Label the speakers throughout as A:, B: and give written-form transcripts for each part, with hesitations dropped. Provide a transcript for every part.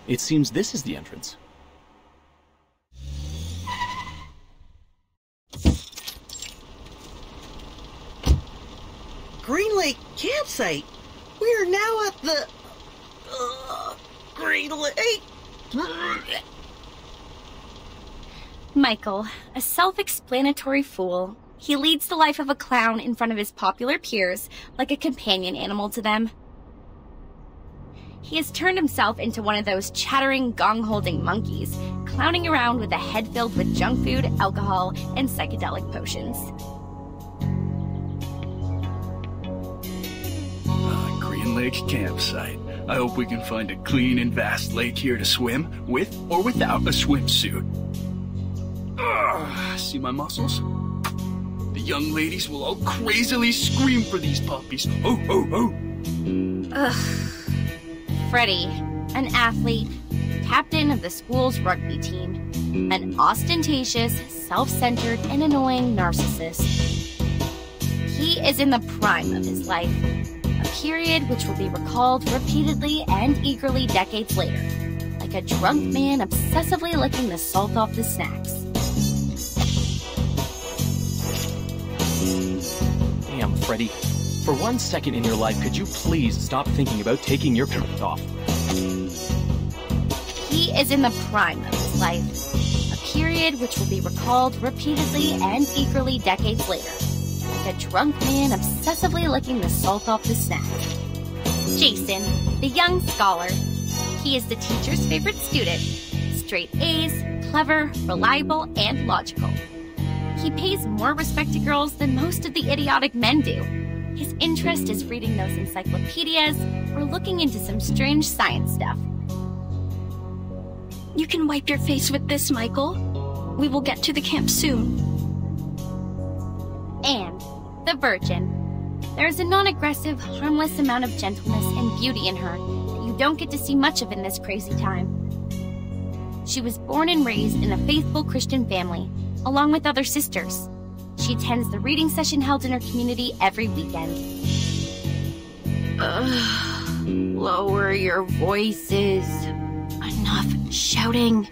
A: It seems this is the entrance.
B: Green Lake campsite. We are now at the Green Lake.
C: Michael, a self-explanatory fool, he leads the life of a clown in front of his popular peers, like a companion animal to them. He has turned himself into one of those chattering, gong-holding monkeys, clowning around with a head filled with junk food, alcohol, and psychedelic potions.
D: Green Lake campsite. I hope we can find a clean and vast lake here to swim, with or without a swimsuit. See my muscles? The young ladies will all crazily scream for these puppies. Oh, oh, oh!
C: Ugh. Freddie, an athlete, captain of the school's rugby team, an ostentatious, self-centered, and annoying narcissist. He is in the prime of his life, a period which will be recalled repeatedly and eagerly decades later, like a drunk man obsessively licking the salt off the snacks.
A: Damn, Freddy. For 1 second in your life, could you please stop thinking about taking your coat off?
C: He is in the prime of his life, a period which will be recalled repeatedly and eagerly decades later, like a drunk man obsessively licking the salt off the snack. Jason, the young scholar. He is the teacher's favorite student. Straight A's, clever, reliable, and logical. He pays more respect to girls than most of the idiotic men do. His interest is reading those encyclopedias or looking into some strange science stuff.
E: You can wipe your face with this, Michael. We will get to the camp soon.
C: And the virgin. There is a non-aggressive, harmless amount of gentleness and beauty in her that you don't get to see much of in this crazy time. She was born and raised in a faithful Christian family, along with other sisters. She attends the reading session held in her community every weekend.
E: Lower your voices.
C: Enough shouting.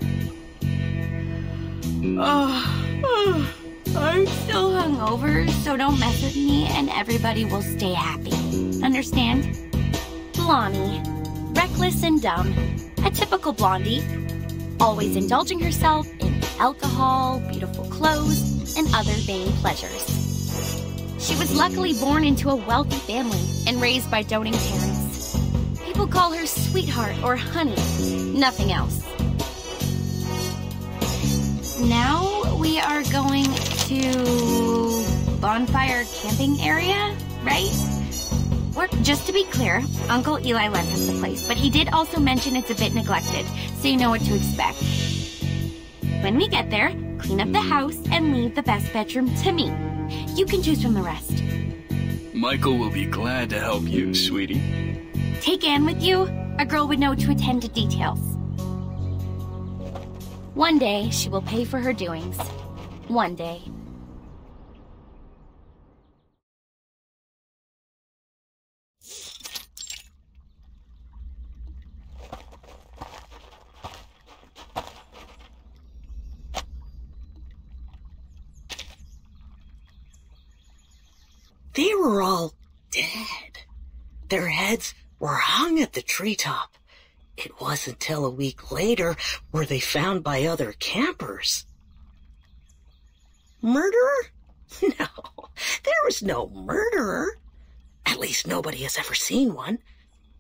C: I'm still hungover, so don't mess with me and everybody will stay happy. Understand? Blondie. Reckless and dumb. A typical blondie. Always indulging herself in alcohol, beautiful clothes, and other vain pleasures. She was luckily born into a wealthy family and raised by doting parents. People call her sweetheart or honey, nothing else. Now we are going to bonfire camping area, right? Or, just to be clear, Uncle Eli lent us the place, but he did also mention it's a bit neglected, so you know what to expect. When we get there, clean up the house and leave the best bedroom to me. You can choose from the rest.
D: Michael will be glad to help you, sweetie.
C: Take Anne with you. A girl would know to attend to details. One day, she will pay for her doings. One day.
B: They were all dead. Their heads were hung at the treetop. It wasn't till a week later were they found by other campers. Murderer? No, there was no murderer. At least nobody has ever seen one.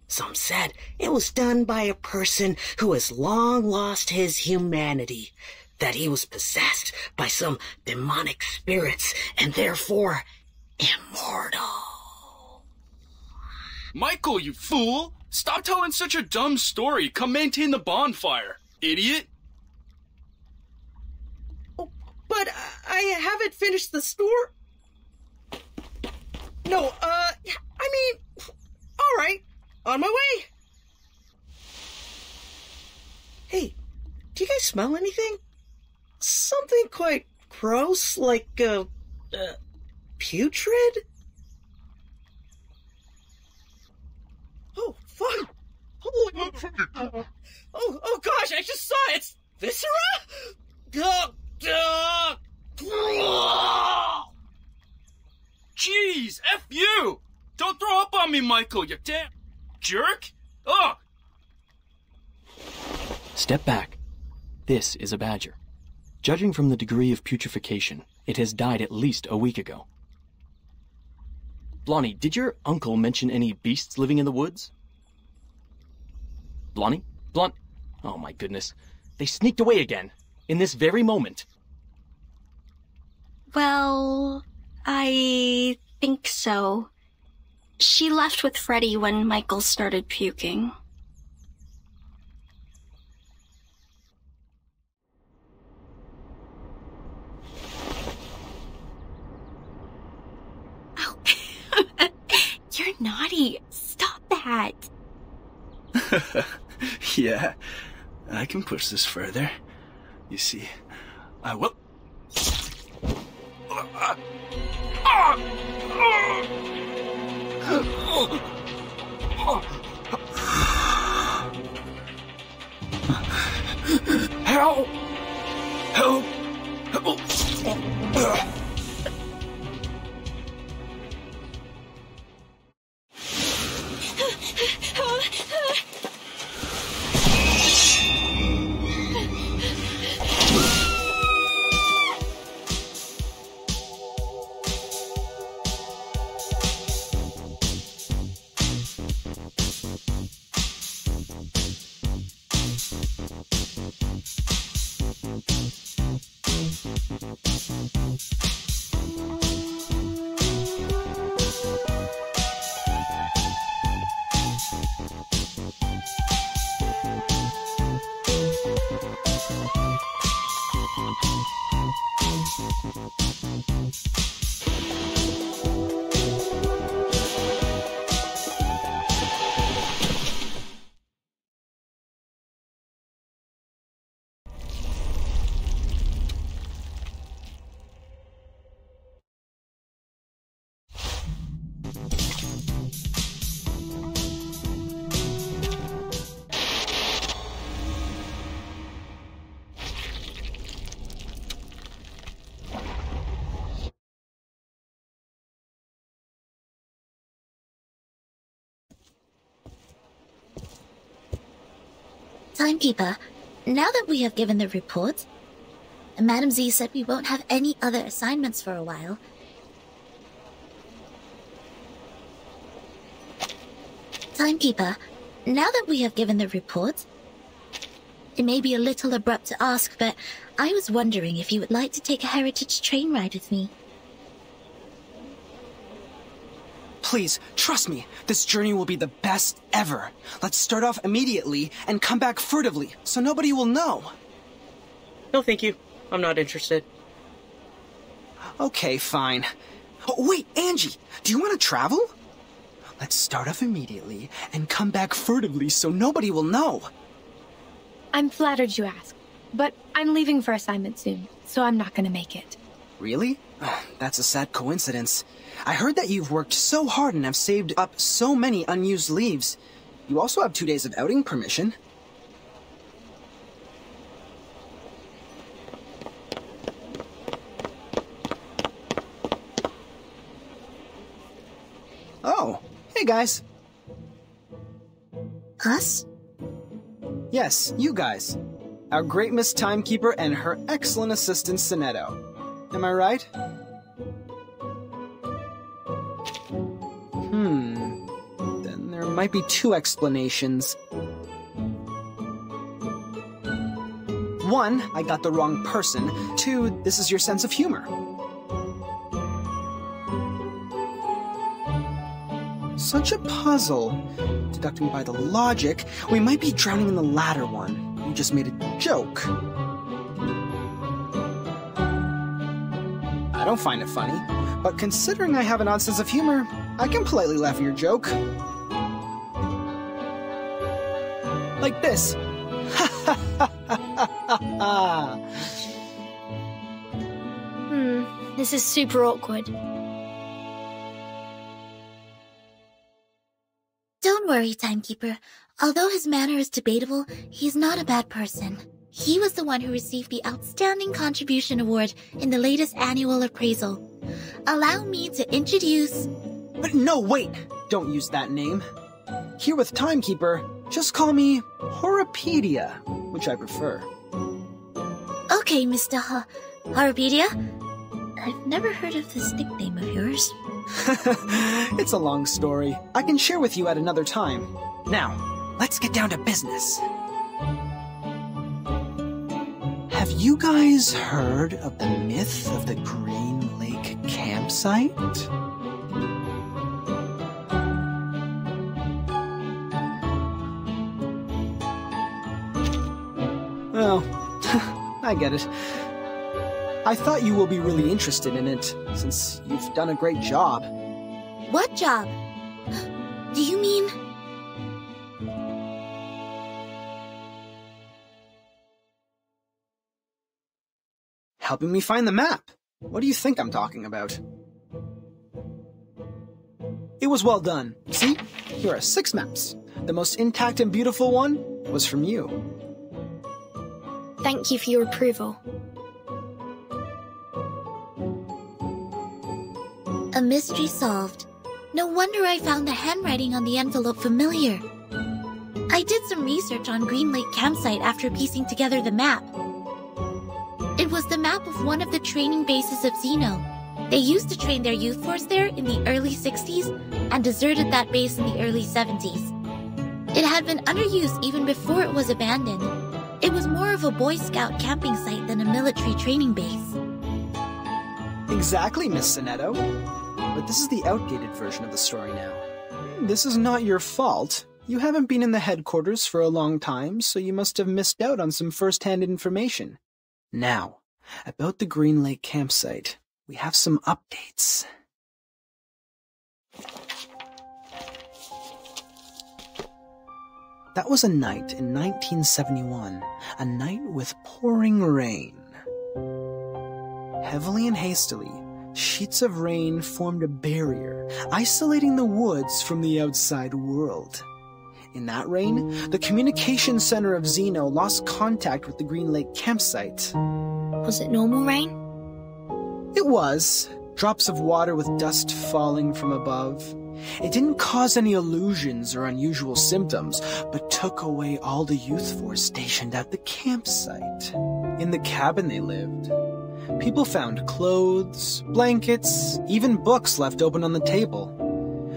B: Some said it was done by a person who has long lost his humanity, that he was possessed by some demonic spirits and therefore immortal.
D: Michael, you fool! Stop telling such a dumb story. Come maintain the bonfire, idiot.
B: Oh, but I haven't finished the store. No, I mean, all right, on my way. Hey, do you guys smell anything? Something quite gross, like, putrid? Oh, fuck. Oh,
F: just saw it! It's viscera?
D: Jeez, F you! Don't throw up on me, Michael, you damn jerk! Ugh!
A: Step back. This is a badger. Judging from the degree of putrefaction, it has died at least a week ago. Blondie, did your uncle mention any beasts living in the woods? Blondie? Oh my goodness. They sneaked away again. In this very moment.
E: Well, I think so. She left with Freddy when Michael started puking.
C: Oh, you're naughty. Stop that.
D: Yeah, I can push this further. You see, I will... Help! Help! Help!
G: Timekeeper, now that we have given the report, Madam Z said we won't have any other assignments for a while. Timekeeper, now that we have given the report, it may be a little abrupt to ask, but I was wondering if you would like to take a heritage train ride with me.
H: Please, trust me, this journey will be the best ever. Let's start off immediately and come back furtively, so nobody will know.
B: No, thank you. I'm not interested.
H: Okay, fine. Oh, wait, Angie, do you want to travel? Let's start off immediately and come back furtively so nobody will know.
I: I'm flattered you asked, but I'm leaving for assignment soon, so I'm not gonna make it.
H: Really? That's a sad coincidence. I heard that you've worked so hard and have saved up so many unused leaves. You also have 2 days of outing permission. Oh, hey guys.
G: Us?
H: Yes, you guys. Our great Miss Timekeeper and her excellent assistant, Sonetto. Am I right? Then there might be 2 explanations. 1, I got the wrong person. 2, this is your sense of humor. Such a puzzle. Deducting by the logic, we might be drowning in the latter one. You just made a joke. I don't find it funny, but considering I have an odd sense of humor, I can politely laugh at your joke. Like this.
E: This is super awkward.
G: Don't Don't worry, Timekeeper. Although his manner is debatable, he's not a bad person. He was the one who received the Outstanding Contribution Award in the latest annual appraisal. Allow me to introduce...
H: But no, wait! Don't use that name. Here with Timekeeper, just call me Horopedia, which I prefer.
G: Okay, Mr. Horopedia. I've never heard of this nickname of yours.
H: It's a long story. I can share with you at another time. Now, let's get down to business. Have you guys heard of the myth of the Green Lake campsite? Well, I get it. I thought you will be really interested in it, since you've done a great job.
G: What job? Do you mean...
H: helping me find the map. What do you think I'm talking about? It was well done. See? Here are 6 maps. The most intact and beautiful one was from you.
E: Thank you for your approval.
G: A mystery solved. No wonder I found the handwriting on the envelope familiar. I did some research on Green Lake Campsite after piecing together the map. It was the map of one of the training bases of Xeno. They used to train their youth force there in the early 60s and deserted that base in the early 70s. It had been under use even before it was abandoned. It was more of a Boy Scout camping site than a military training base.
H: Exactly, Miss Sonetto. But this is the outdated version of the story now. This is not your fault. You haven't been in the headquarters for a long time, so you must have missed out on some first-hand information. Now, about the Green Lake campsite, we have some updates. That was a night in 1971, a night with pouring rain. Heavily and hastily, sheets of rain formed a barrier, isolating the woods from the outside world. In that rain, the communication center of Xeno lost contact with the Green Lake campsite.
E: Was it normal rain?
H: It was. Drops of water with dust falling from above. It didn't cause any illusions or unusual symptoms, but took away all the youth force stationed at the campsite. In the cabin they lived, people found clothes, blankets, even books left open on the table.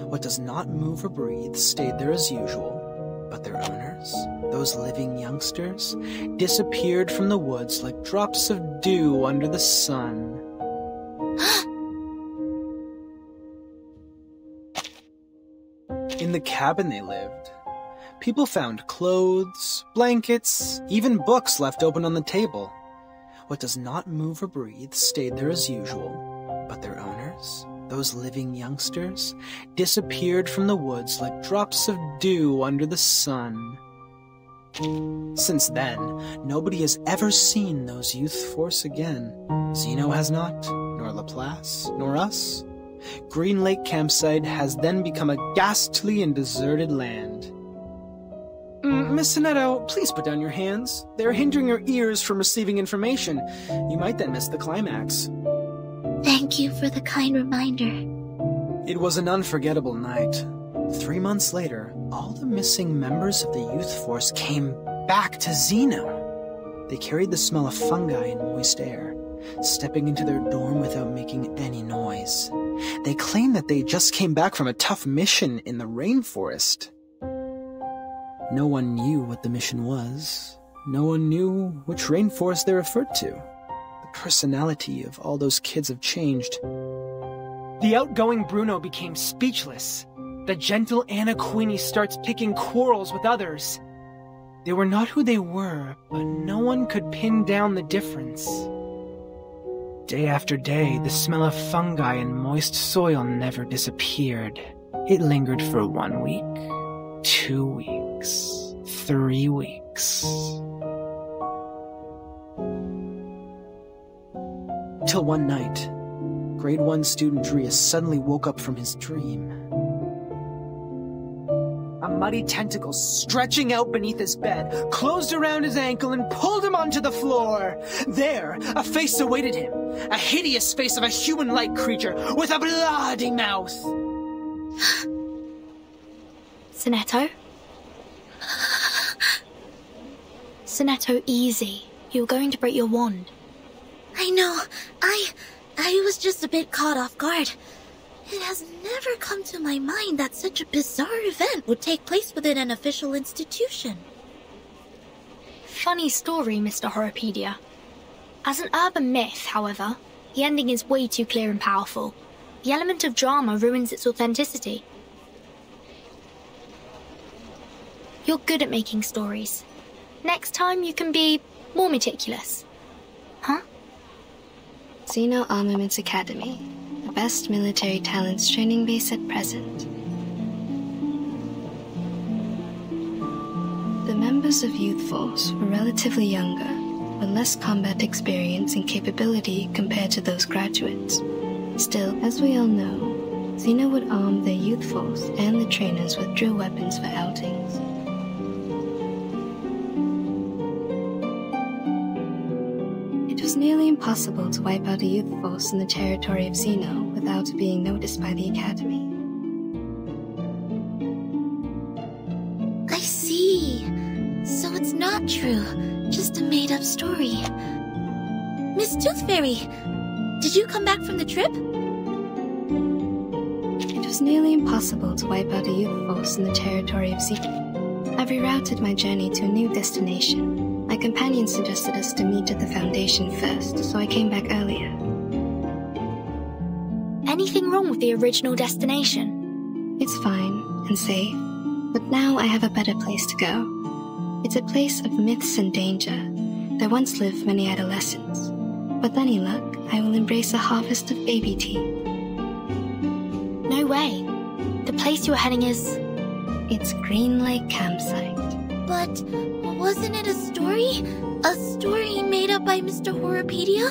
H: What does not move or breathe stayed there as usual, but their owners, those living youngsters, disappeared from the woods like drops of dew under the sun. In the cabin they lived, people found clothes, blankets, even books left open on the table. What does not move or breathe stayed there as usual, but their owners, those living youngsters, disappeared from the woods like drops of dew under the sun. Since then, nobody has ever seen those youth force again. Xeno has not, nor Laplace, nor us. Green Lake Campsite has then become a ghastly and deserted land. Miss Sonetto, please put down your hands. They're hindering your ears from receiving information. You might then miss the climax.
G: Thank you for the kind reminder.
H: It was an unforgettable night. 3 months later, all the missing members of the youth force came back to Xeno. They carried the smell of fungi and moist air, stepping into their dorm without making any noise. They claimed that they just came back from a tough mission in the rainforest. No one knew what the mission was. No one knew which rainforest they referred to. The personality of all those kids have changed.
F: The outgoing Bruno became speechless. The gentle Anna Queenie starts picking quarrels with others. They were not who they were, but no one could pin down the difference. Day after day, the smell of fungi and moist soil never disappeared. It lingered for 1 week, 2 weeks, 3 weeks.
H: Till one night, grade 1 student Drea suddenly woke up from his dream.
F: muddy tentacles stretching out beneath his bed, closed around his ankle and pulled him onto the floor. There, a face awaited him. A hideous face of a human-like creature with a bloody mouth.
E: Sonetto? Sonetto, easy. You're going to break your wand.
G: I know. I was just a bit caught off guard. It has never come to my mind that such a bizarre event would take place within an official institution.
E: Funny story, Mr. Horrorpedia. As an urban myth, however, the ending is way too clear and powerful. The element of drama ruins its authenticity. You're good at making stories. Next time you can be more meticulous. Huh?
J: Xeno Armaments Academy, the best military talents training base at present. The members of Youth Force were relatively younger, with less combat experience and capability compared to those graduates. Still, as we all know, Xeno would arm their Youth Force and the trainers with drill weapons for outings. It was nearly impossible to wipe out a Youth Force in the territory of Xeno without being noticed by the Academy.
G: I see. So it's not true, just a made-up story. Miss Tooth Fairy, did you come back from the trip?
J: It was nearly impossible to wipe out a Youth Force in the territory of Xeno. I've rerouted my journey to a new destination. My companion suggested us to meet at the Foundation first, so I came back earlier.
E: Anything wrong with the original destination?
J: It's fine and safe, but now I have a better place to go. It's a place of myths and danger. There once lived many adolescents. With any luck, I will embrace a harvest of baby teeth.
E: No way. The place you're heading is...
J: It's Green Lake Campsite.
G: But wasn't it a story? A story made up by Mr. Horrorpedia?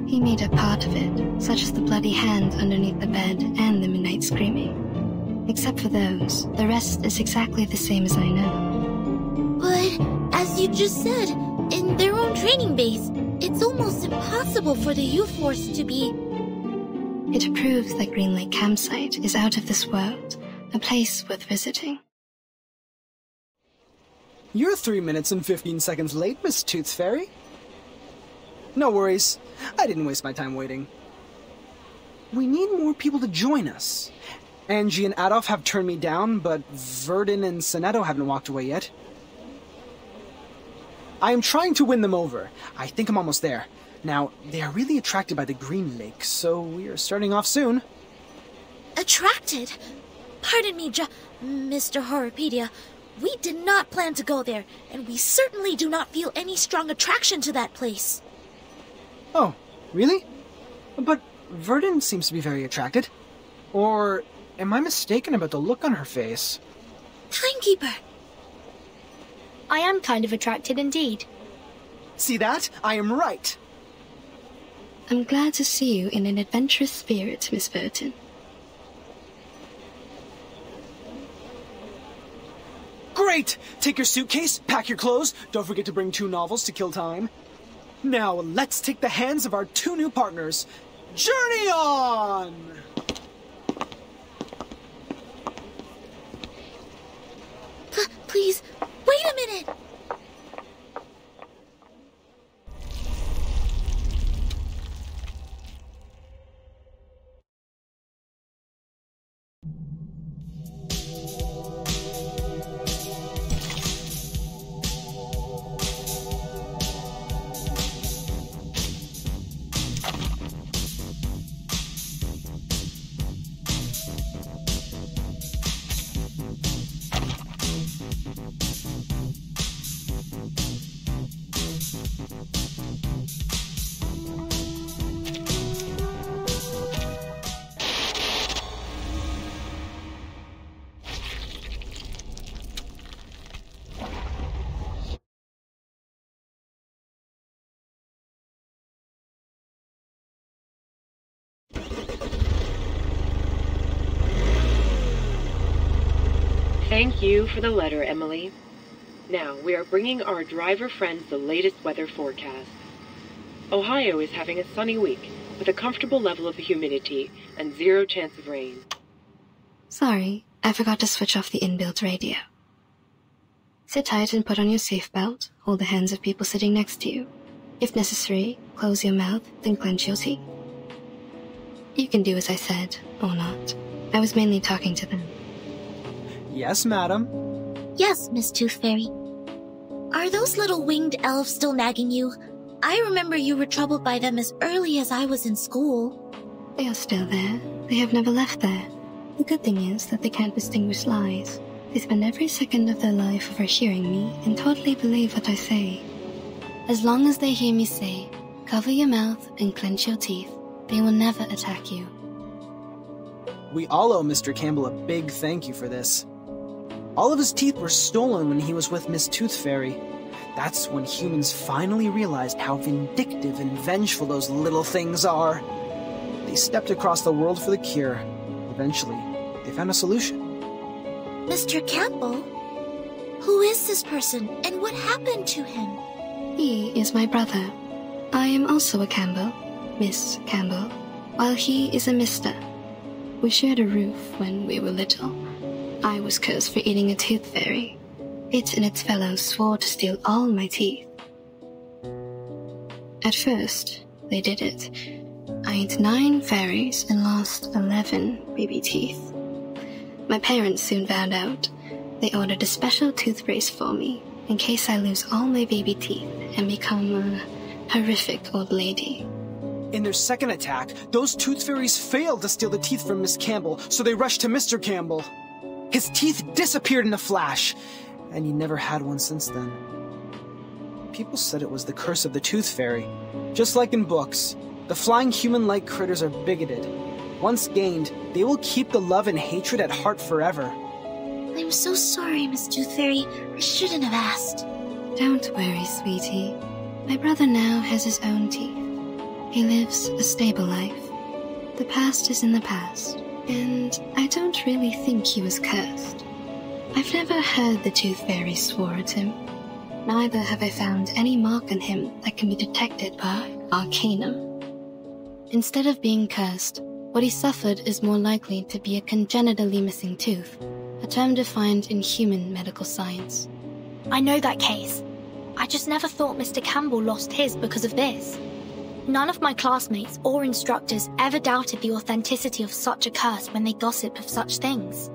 J: He made a part of it, such as the bloody hand underneath the bed and the midnight screaming. Except for those, the rest is exactly the same as I know.
G: But, as you just said, in their own training base, it's almost impossible for the Youth Force to be...
J: It proves that Green Lake Campsite is out of this world, a place worth visiting.
H: You're 3 minutes and 15 seconds late, Miss Tooth Fairy. No worries. I didn't waste my time waiting. We need more people to join us. Angie and Adolf have turned me down, but Verdun and Sonetto haven't walked away yet. I am trying to win them over. I think I'm almost there. Now, they are really attracted by the Green Lake, so we are starting off soon.
G: Attracted? Pardon me, Mr. Horrorpedia. We did not plan to go there, and we certainly do not feel any strong attraction to that place.
H: Oh, really? But Verdun seems to be very attracted. Or am I mistaken about the look on her face?
G: Timekeeper!
E: I am kind of attracted indeed.
H: See that? I am right.
J: I'm glad to see you in an adventurous spirit, Miss Burton.
H: Great! Take your suitcase, pack your clothes, don't forget to bring 2 novels to kill time. Now, let's take the hands of our 2 new partners. Journey on!
G: Please, wait a minute!
K: Thank you for the letter, Emily. Now, we are bringing our driver friends the latest weather forecast. Ohio is having a sunny week, with a comfortable level of humidity and 0 chance of rain.
J: Sorry, I forgot to switch off the inbuilt radio. Sit tight and put on your seatbelt. Hold the hands of people sitting next to you. If necessary, close your mouth, then clench your teeth. You can do as I said, or not. I was mainly talking to them.
H: Yes, madam.
G: Yes, Miss Tooth Fairy. Are those little winged elves still nagging you? I remember you were troubled by them as early as I was in school.
J: They are still there. They have never left there. The good thing is that they can't distinguish lies. They spend every second of their life overhearing me and totally believe what I say. As long as they hear me say, cover your mouth and clench your teeth, they will never attack you.
H: We all owe Mr. Campbell a big thank you for this. All of his teeth were stolen when he was with Miss Tooth Fairy. That's when humans finally realized how vindictive and vengeful those little things are. They stepped across the world for the cure. Eventually, they found a solution.
G: Mr. Campbell? Who is this person, and what happened to him?
J: He is my brother. I am also a Campbell, Miss Campbell, while he is a Mr. We shared a roof when we were little. I was cursed for eating a tooth fairy. It and its fellows swore to steal all my teeth. At first, they did it. I ate 9 fairies and lost 11 baby teeth. My parents soon found out. They ordered a special tooth brace for me, in case I lose all my baby teeth and become a horrific old lady.
H: In their second attack, those tooth fairies failed to steal the teeth from Miss Campbell, so they rushed to Mr. Campbell. His teeth disappeared in a flash, and he never had one since then. People said it was the curse of the tooth fairy. Just like in books, the flying human-like critters are bigoted. Once gained, they will keep the love and hatred at heart forever.
G: I'm so sorry, Miss Tooth Fairy. I shouldn't have asked.
J: Don't worry, sweetie. My brother now has his own teeth. He lives a stable life. The past is in the past, and I don't really think he was cursed. I've never heard the Tooth Fairy swore at him. Neither have I found any mark on him that can be detected by Arcanum. Instead of being cursed, what he suffered is more likely to be a congenitally missing tooth, a term defined in human medical science.
E: I know that case. I just never thought Mr. Campbell lost his because of this. None of my classmates or instructors ever doubted the authenticity of such a curse when they gossip of such things.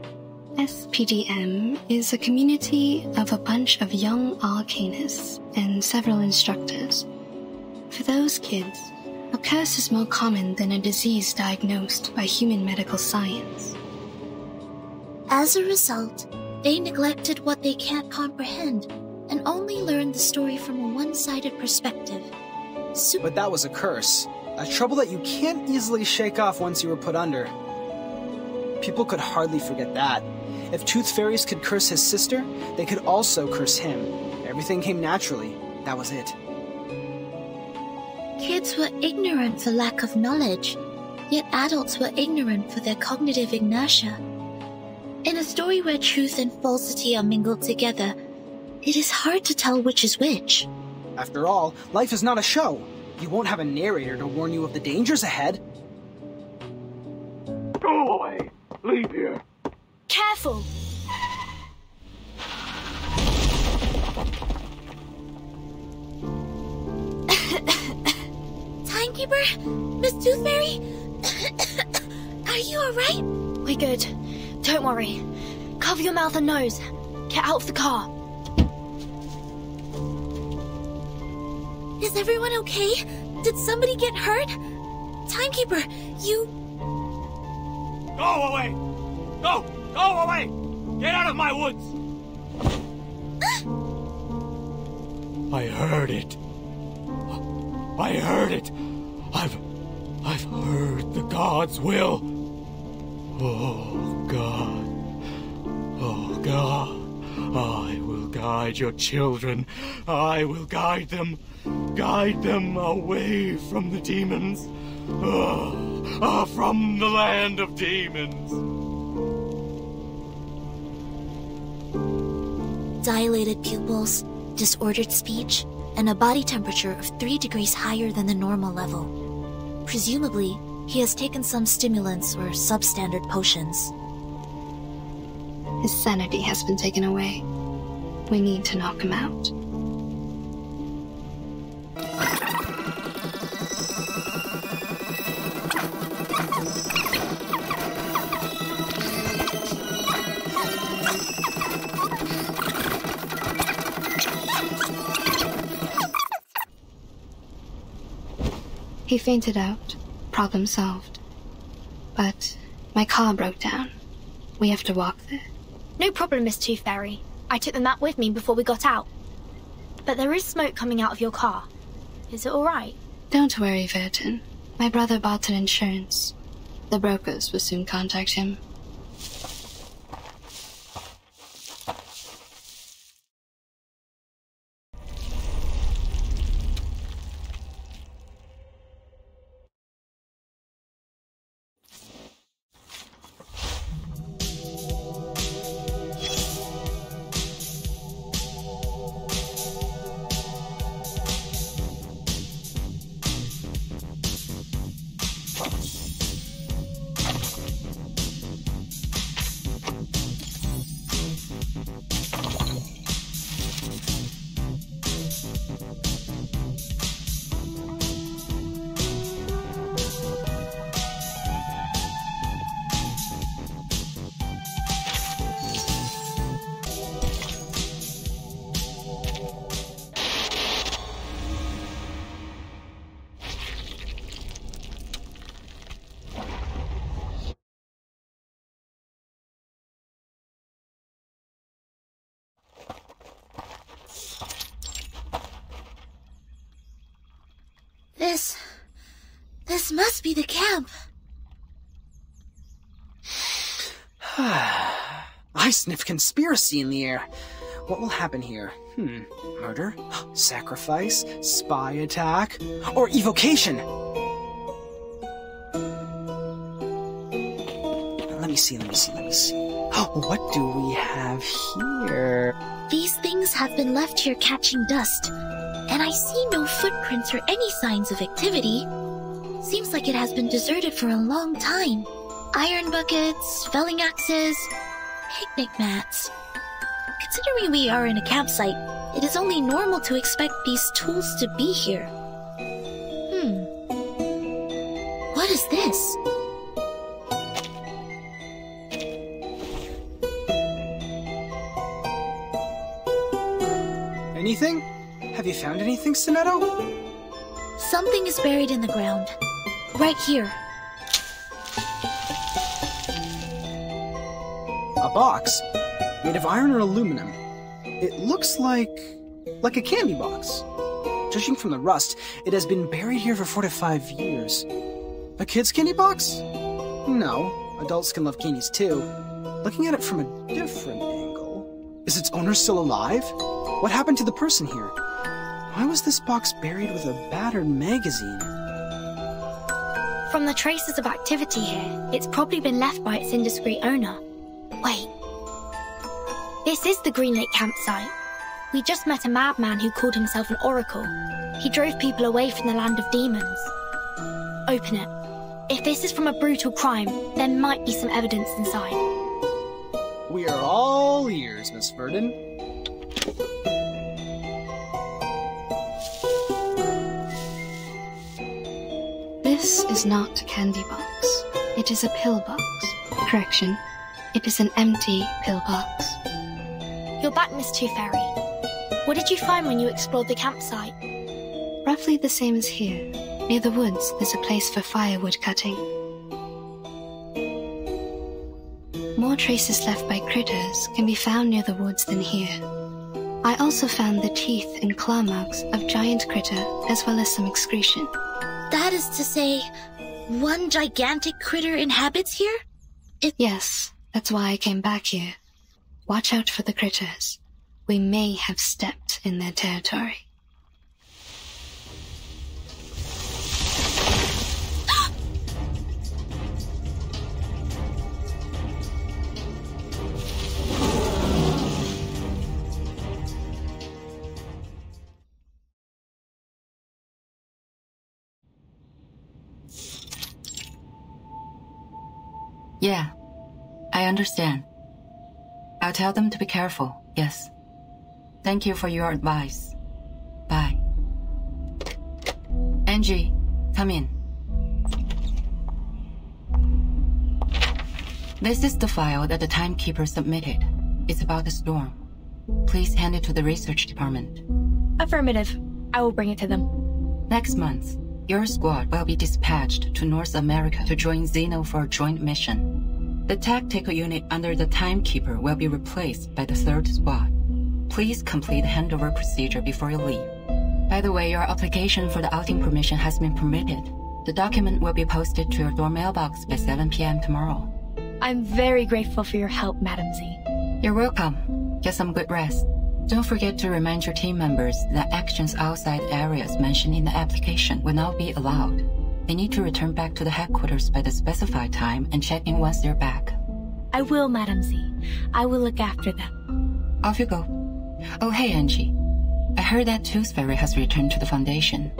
J: SPDM is a community of a bunch of young arcanists and several instructors. For those kids, a curse is more common than a disease diagnosed by human medical science.
G: As a result, they neglected what they can't comprehend and only learned the story from a one-sided perspective.
H: But that was a curse. A trouble that you can't easily shake off once you were put under. People could hardly forget that. If Tooth Fairies could curse his sister, they could also curse him. Everything came naturally. That was it.
G: Kids were ignorant for lack of knowledge, yet adults were ignorant for their cognitive inertia. In a story where truth and falsity are mingled together, it is hard to tell which is which.
H: After all, life is not a show. You won't have a narrator to warn you of the dangers ahead.
D: Go away! Leave here!
E: Careful!
G: Timekeeper? Miss Tooth Fairy? Are you alright?
E: We're good. Don't worry. Cover your mouth and nose. Get out of the car.
G: Is everyone okay? Did somebody get hurt? Timekeeper, you...
L: Go away! Go! Go away! Get out of my woods! I heard it. I heard it. I've heard the gods' will. Oh, God. Oh, God. I will guide your children. I will guide them. Guide them away from the demons. From the land of demons.
G: dilated pupils, disordered speech, and a body temperature of 3 degrees higher than the normal level. Presumably, he has taken some stimulants or substandard potions.
J: His sanity has been taken away. We need to knock him out. He fainted out. Problem solved. But my car broke down. We have to walk there.
E: No problem, Miss Tooth Fairy. I took the map with me before we got out. But there is smoke coming out of your car. Is it alright?
J: Don't worry, Verton. My brother bought an insurance. The brokers will soon contact him.
G: This must be the camp.
H: I sniff conspiracy in the air. What will happen here? Murder? Sacrifice? Spy attack? Or evocation? Let me see. What do we have here?
G: These things have been left here catching dust, and I see no footprints or any signs of activity. Seems like it has been deserted for a long time. Iron buckets, felling axes, picnic mats. Considering we are in a campsite, it is only normal to expect these tools to be here. What is this?
H: Anything? Have you found anything, Sonetto?
G: Something is buried in the ground. Right here.
H: A box? Made of iron or aluminum. It looks like a candy box. Judging from the rust, it has been buried here for 4 to 5 years. A kid's candy box? No, adults can love candies too. Looking at it from a different angle, is its owner still alive? What happened to the person here? Why was this box buried with a battered magazine?
E: From the traces of activity here, it's probably been left by its indiscreet owner. Wait. This is the Green Lake campsite. We just met a madman who called himself an oracle. He drove people away from the land of demons. Open it. If this is from a brutal crime, there might be some evidence inside.
H: We are all ears, Miss Verdon.
J: This is not a candy box. It is a pill box. Correction. It is an empty pill box.
E: You're back, Miss Tooth Fairy. What did you find when you explored the campsite?
J: Roughly the same as here. Near the woods, there's a place for firewood cutting. More traces left by critters can be found near the woods than here. I also found the teeth and claw marks of giant critter, as well as some excretion.
G: That is to say, one gigantic critter inhabits here?
J: Yes, that's why I came back here. Watch out for the critters. We may have stepped in their territory.
M: Yeah, I understand. I'll tell them to be careful, yes. Thank you for your advice. Bye. Angie, come in. This is the file that the timekeeper submitted. It's about the storm. Please hand it to the research department.
I: Affirmative. I will bring it to them.
M: Next month, your squad will be dispatched to North America to join Xeno for a joint mission. The tactical unit under the timekeeper will be replaced by the 3rd squad. Please complete the handover procedure before you leave. By the way, your application for the outing permission has been permitted. The document will be posted to your door mailbox by 7 p.m. tomorrow.
I: I'm very grateful for your help, Madam Z.
M: You're welcome. Get some good rest. Don't forget to remind your team members that actions outside areas mentioned in the application will not be allowed. They need to return back to the headquarters by the specified time and check in once they're back.
I: I will, Madam Z. I will look after them.
M: Off you go. Oh, hey, Angie. I heard that Tooth Fairy has returned to the Foundation.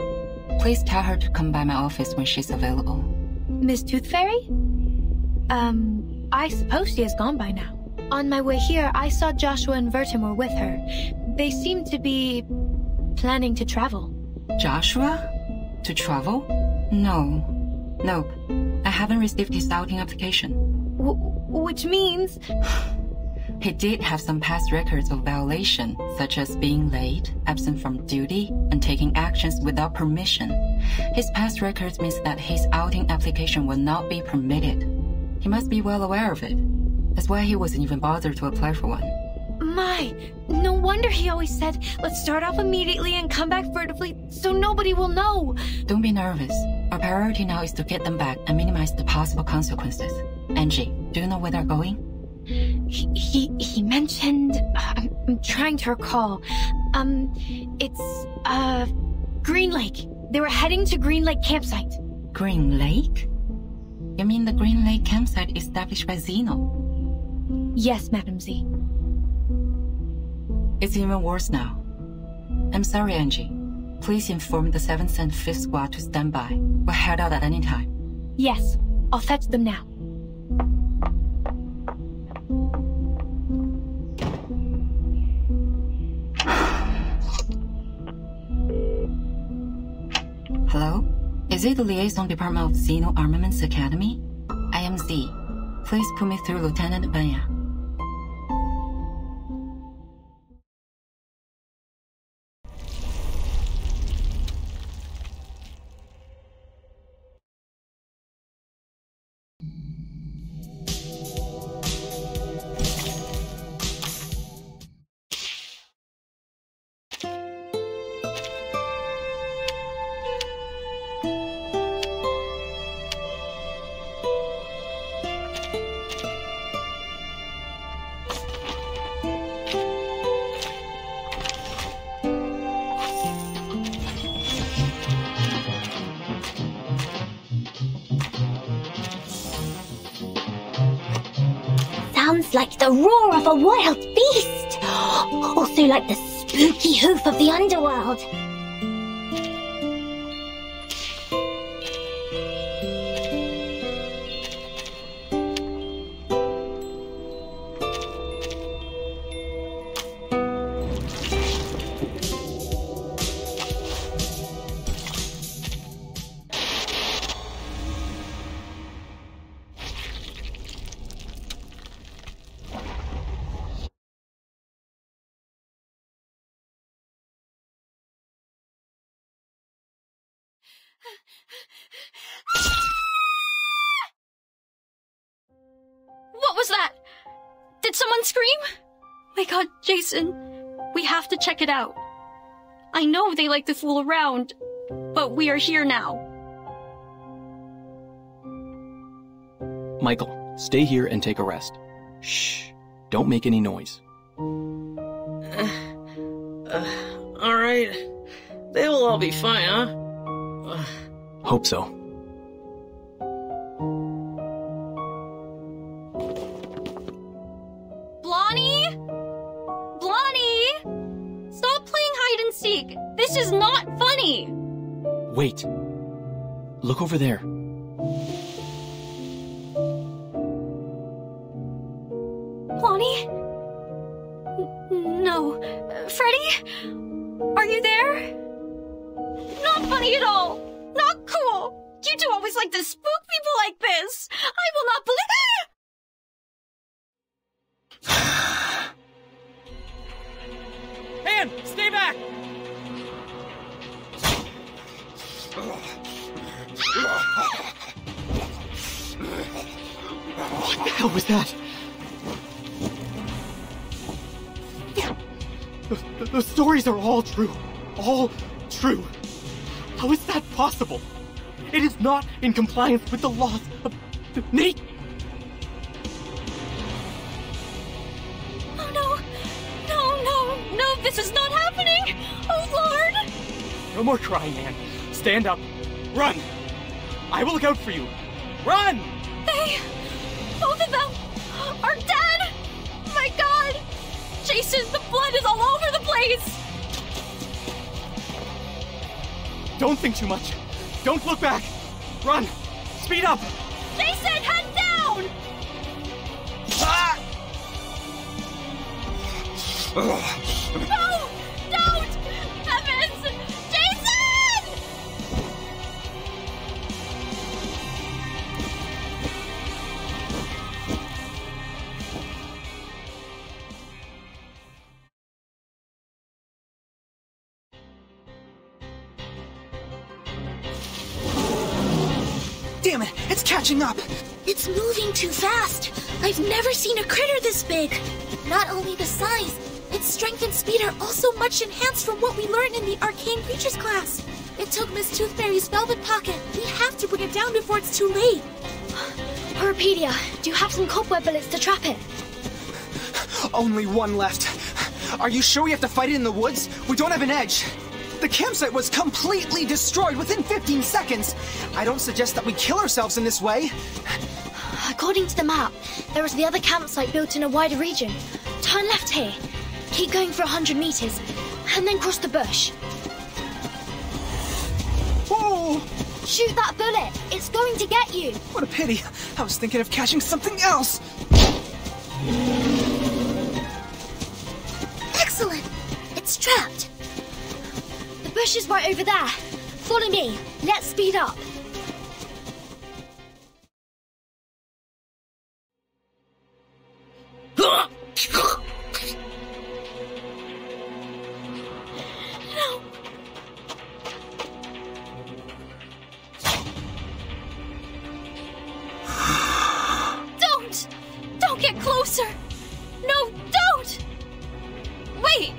M: Please tell her to come by my office when she's available.
I: Miss Tooth Fairy? I suppose she has gone by now. On my way here, I saw Joshua and Vertimore with her. They seem to be planning to travel.
M: Joshua? To travel? No. Nope. I haven't received his outing application.
I: Which means...
M: He did have some past records of violation, such as being late, absent from duty, and taking actions without permission. His past records means that his outing application will not be permitted. He must be well aware of it. That's why he wasn't even bothered to apply for one.
I: My, no wonder he always said, let's start off immediately and come back furtively so nobody will know.
M: Don't be nervous. Our priority now is to get them back and minimize the possible consequences. Angie, do you know where they're going?
I: He mentioned... I'm trying to recall. It's, Green Lake. They were heading to Green Lake campsite.
M: Green Lake? You mean the Green Lake campsite established by Xeno?
I: Yes, Madam Z.
M: It's even worse now. I'm sorry, Angie. Please inform the 7th and 5th squad to stand by. We'll head out at any time.
I: Yes, I'll fetch them now.
M: Hello? Is it the Liaison Department of Xeno Armaments Academy? I am Z. Please put me through Lieutenant Banya.
E: Sounds like the roar of a wild beast. Also like the spooky hoof of the underworld.
I: What was that? Did someone scream? My God, Jason, we have to check it out. I know they like to fool around, but we are here now.
A: Michael, stay here and take a rest. Shh. Don't make any noise.
B: All right. They will all be fine, huh?
A: Hope so.
I: This is not funny!
A: Wait. Look over there.
I: Lonnie? No. Freddy? Are you there? Not funny at all. Not cool. You two always like to spook people like this. I will not believe—
L: Man, stay back!
A: What the hell was that? The stories are all true. All true. How is that possible? It is not in compliance with the laws of nature.
I: Oh no! No, this is not happening! Oh Lord!
A: No more crying, Anne. Stand up. Run! I will look out for you. Run!
I: Both of them are dead! My God! Jason, the blood is all over the place!
A: Don't think too much. Don't look back. Run! Speed up!
I: Jason, head down!
A: Ah!
I: No! Don't! Heavens! Jason!
H: Damn it, it's catching up!
G: It's moving too fast. I've never seen a critter this big. Not only the size, its strength and speed are also much enhanced from what we learned in the Arcane Creatures class. It took Miss Toothfairy's velvet pocket. We have to bring it down before it's too late.
E: Horopedia, do you have some cobweb bullets to trap it?
H: Only one left. Are you sure we have to fight it in the woods? We don't have an edge. The campsite was completely destroyed within 15 seconds. I don't suggest that we kill ourselves in this way.
E: According to the map, there is the other campsite built in a wider region. Turn left here. Keep going for 100 meters, and then cross the bush.
H: Whoa!
E: Shoot that bullet! It's going to get you!
H: What a pity. I was thinking of catching something else.
G: Excellent! It's trapped.
E: The bush is right over there. Follow me. Let's speed up.
I: Don't get closer! No, don't! Wait!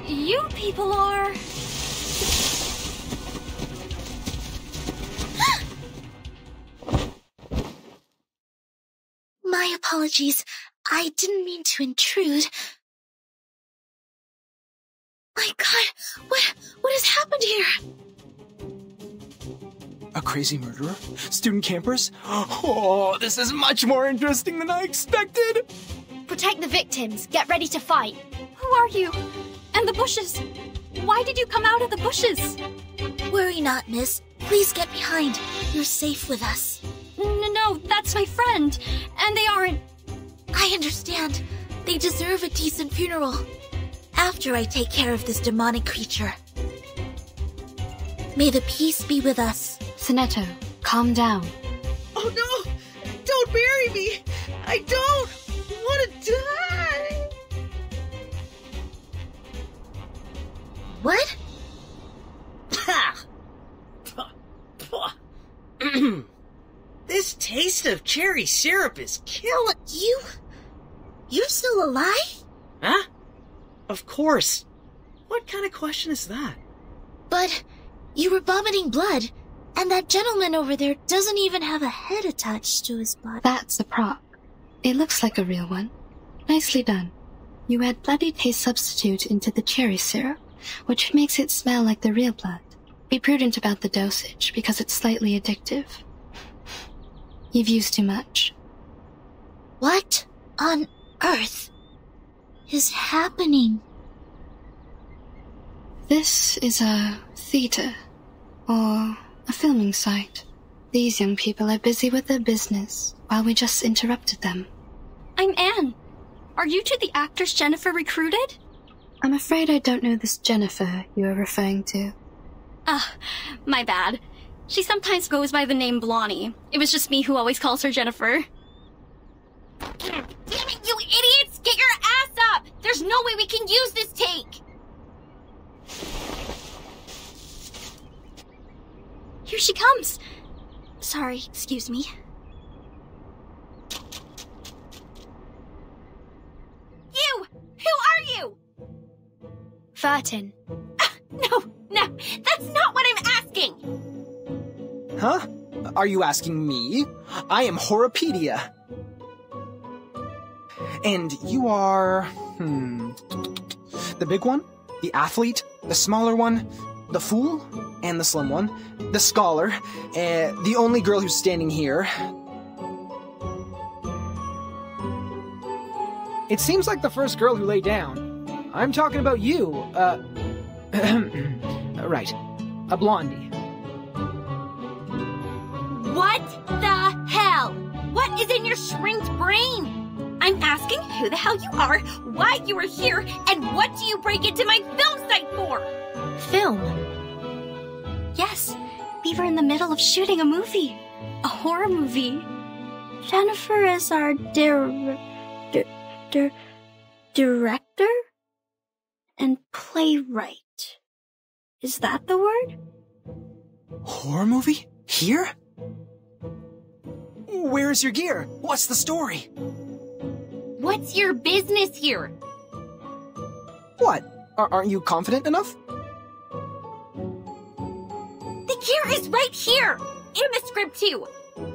I: You people are...
G: My apologies. I didn't mean to intrude. My God, what has happened here?
H: A crazy murderer? Student campers? Oh, this is much more interesting than I expected!
E: Protect the victims. Get ready to fight.
I: Who are you? And the bushes? Why did you come out of the bushes?
G: Worry not, miss. Please get behind. You're safe with us.
I: No, that's my friend. And they aren't...
G: I understand. They deserve a decent funeral. After I take care of this demonic creature. May the peace be with us.
J: Sonetto, calm down.
B: Oh no! Don't bury me! I don't want to die!
G: What?
B: This taste of cherry syrup is killing...
G: You're still alive?
B: Huh? Of course. What kind of question is that?
G: But you were vomiting blood, and that gentleman over there doesn't even have a head attached to his body.
J: That's a prop. It looks like a real one. Nicely done. You add bloody taste substitute into the cherry syrup, which makes it smell like the real blood. Be prudent about the dosage, because it's slightly addictive. You've used too much.
G: What on earth is happening?
J: This is a theater, or a filming site. These young people are busy with their business, while we just interrupted them.
I: I'm Anne.
N: Are you two the actress Jennifer recruited?
J: I'm afraid I don't know this Jennifer you are referring to.
N: My bad. She sometimes goes by the name Blondie. It was just me who always calls her Jennifer. Damn it, you idiots! Get your ass up! There's no way we can use this take! Here she comes! Sorry, excuse me. You! Who are you?
E: Vertin.
N: No, that's not what I'm asking!
H: Huh? Are you asking me? I am Horopedia. And you are... the big one? The athlete? The smaller one? The fool? And the slim one? The scholar? The only girl who's standing here?
F: It seems like the first girl who lay down. I'm talking about you, right. A blondie.
N: What the hell? What is in your shrinked brain? I'm asking who the hell you are, why you are here, and what do you break into my film site for?
E: Film?
N: Yes, we were in the middle of shooting a movie. A horror movie. Jennifer is our director? And playwright. Is that the word?
H: Horror movie? Here? Where's your gear? What's the story?
N: What's your business here?
H: What? Aren't you confident enough?
N: The gear is right here! In the script, too!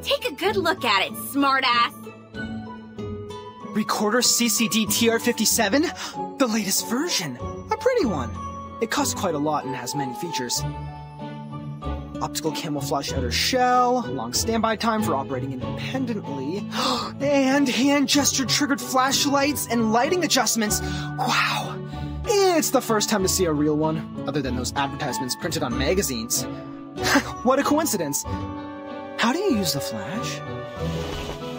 N: Take a good look at it, smartass!
H: Recorder CCD TR57? The latest version. A pretty one. It costs quite a lot and has many features. Optical camouflage outer shell, long standby time for operating independently, and hand gesture triggered flashlights and lighting adjustments. Wow. It's the first time to see a real one, other than those advertisements printed on magazines. What a coincidence. How do you use the flash?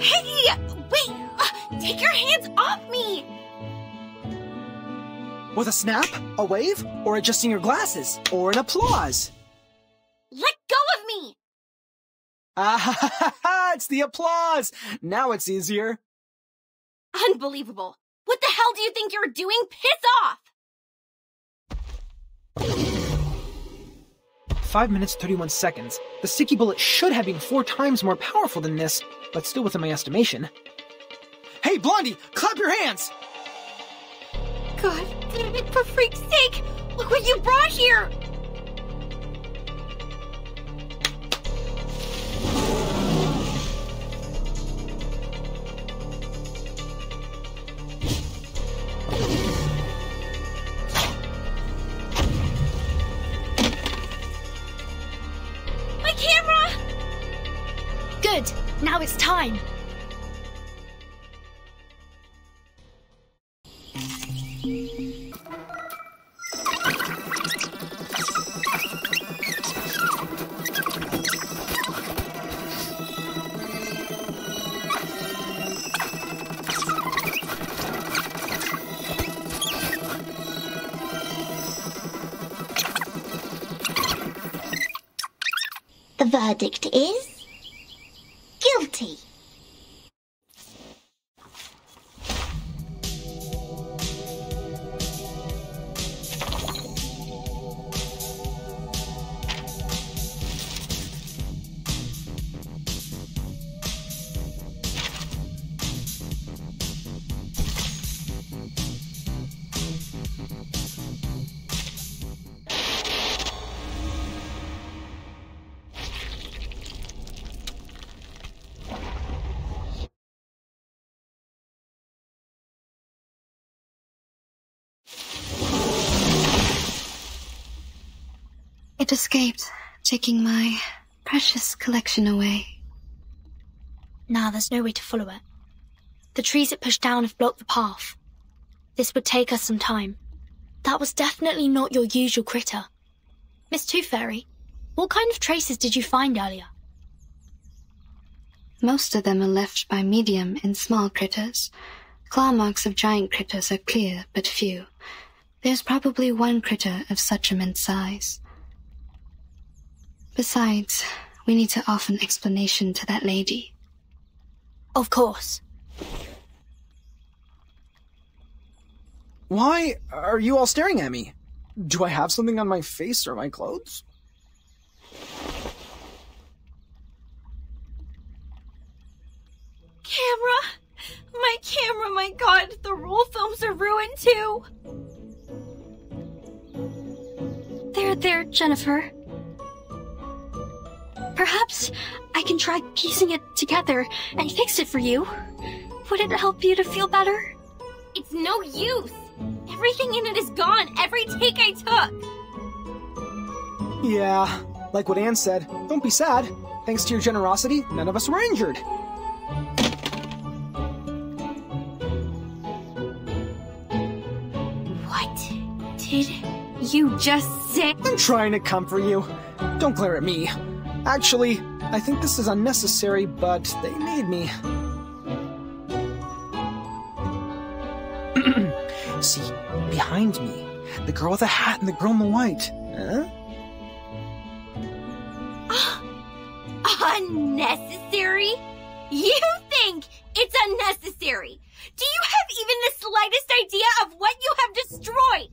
N: Hey! Wait! Take your hands off me!
H: With a snap, a wave, or adjusting your glasses, or an applause?
N: Let go of me!
H: It's the applause! Now it's easier.
N: Unbelievable. What the hell do you think you're doing? Piss off!
F: 5 minutes, 31 seconds. The sticky bullet should have been 4 times more powerful than this, but still within my estimation.
H: Hey, Blondie, clap your hands!
N: God damn it, for freak's sake! Look what you brought here! My camera!
E: Good! Now it's time!
G: The verdict is guilty.
J: It escaped, taking my precious collection away.
E: Now there's no way to follow it. The trees it pushed down have blocked the path. This would take us some time. That was definitely not your usual critter. Miss Tooth Fairy, what kind of traces did you find earlier?
J: Most of them are left by medium and small critters, Claw marks of giant critters are clear but few. There's probably one critter of such immense size. Besides, we need to offer an explanation to that lady.
E: Of course.
H: Why are you all staring at me? Do I have something on my face or my clothes?
N: Camera, my god, the roll films are ruined too.
I: There, Jennifer. Perhaps I can try piecing it together and fix it for you. Would it help you to feel better?
N: It's no use. Everything in it is gone, every take I took.
H: Yeah, like what Anne said, don't be sad. Thanks to your generosity, none of us were injured.
N: What did you just say?
H: I'm trying to comfort you. Don't glare at me. Actually, I think this is unnecessary, but they made me. See, behind me, the girl with the hat and the girl in the white. Huh?
N: Unnecessary? You think it's unnecessary? Do you have even the slightest idea of what you have destroyed?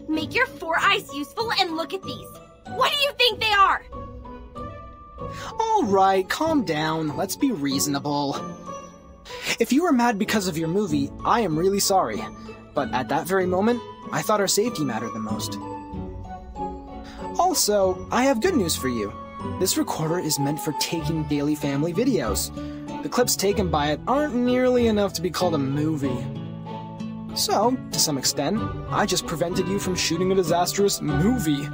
N: Make your four eyes useful and look at these. What do you think they are?
H: All right, calm down. Let's be reasonable. If you were mad because of your movie, I am really sorry. But at that very moment, I thought our safety mattered the most. Also, I have good news for you. This recorder is meant for taking daily family videos. The clips taken by it aren't nearly enough to be called a movie. So, to some extent, I just prevented you from shooting a disastrous movie.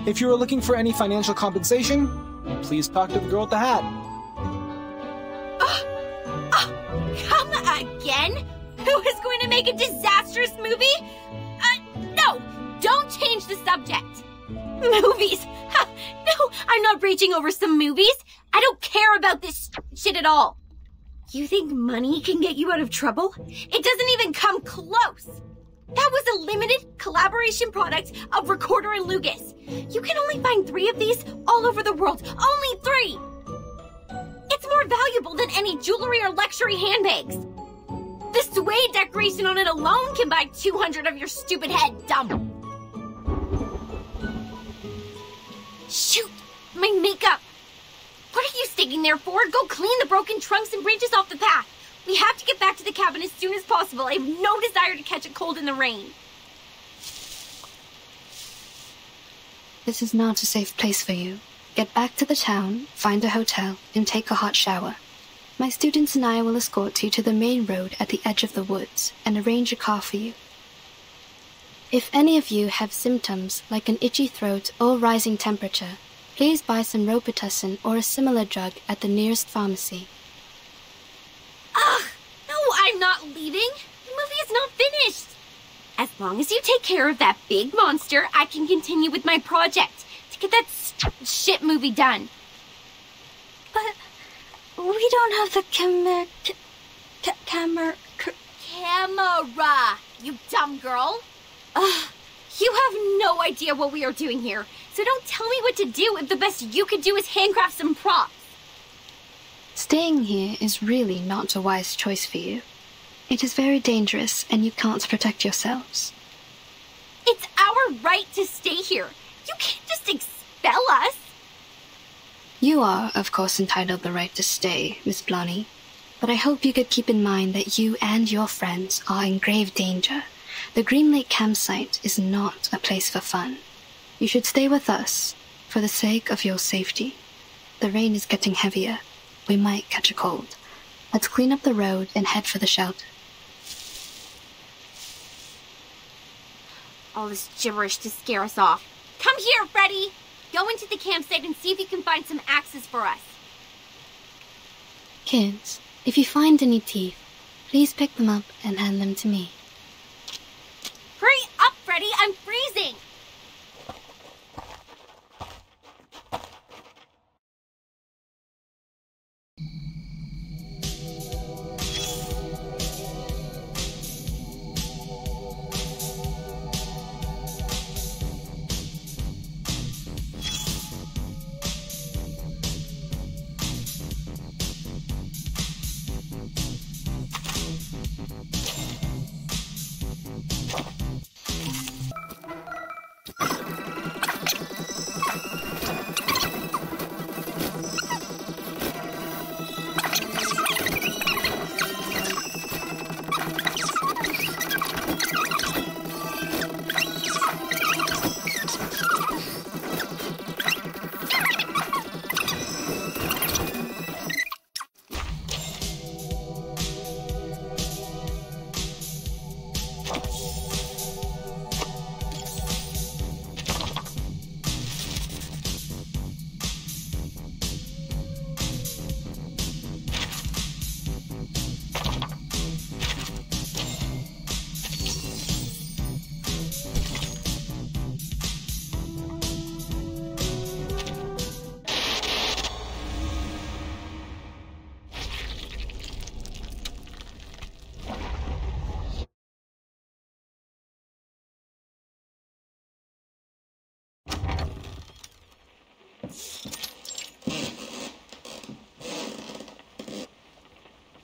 H: If you are looking for any financial compensation, please talk to the girl with the hat.
N: Come again? Who is going to make a disastrous movie? No! Don't change the subject! Movies! No, I'm not raging over some movies! I don't care about this shit at all! You think money can get you out of trouble? It doesn't even come close! That was a limited collaboration product of Recorder and Lucas. You can only find 3 of these all over the world. Only 3! It's more valuable than any jewelry or luxury handbags. The suede decoration on it alone can buy 200 of your stupid head, dumb. Shoot! My makeup! What are you sticking there for? Go clean the broken trunks and branches off the path. We have to get back to the cabin as soon as possible. I have no desire to catch a cold in the rain.
J: This is not a safe place for you. Get back to the town, find a hotel, and take a hot shower. My students and I will escort you to the main road at the edge of the woods and arrange a car for you. If any of you have symptoms like an itchy throat or rising temperature, please buy some Robitussin or a similar drug at the nearest pharmacy.
N: Ugh! No, I'm not leaving. The movie is not finished. As long as you take care of that big monster, I can continue with my project to get that shit movie done.
I: But we don't have the camera,
N: you dumb girl. You have no idea what we are doing here, so don't tell me what to do if the best you could do is handcraft some props.
J: Staying here is really not a wise choice for you. It is very dangerous and you can't protect yourselves.
N: It's our right to stay here. You can't just expel us.
J: You are, of course, entitled the right to stay, Miss Blonny. But I hope you could keep in mind that you and your friends are in grave danger. The Green Lake campsite is not a place for fun. You should stay with us, for the sake of your safety. The rain is getting heavier. We might catch a cold. Let's clean up the road and head for the shelter.
N: All this gibberish to scare us off. Come here, Freddy! Go into the campsite and see if you can find some axes for us.
J: Kids, if you find any teeth, please pick them up and hand them to me.
N: Hurry up, Freddy! I'm freezing!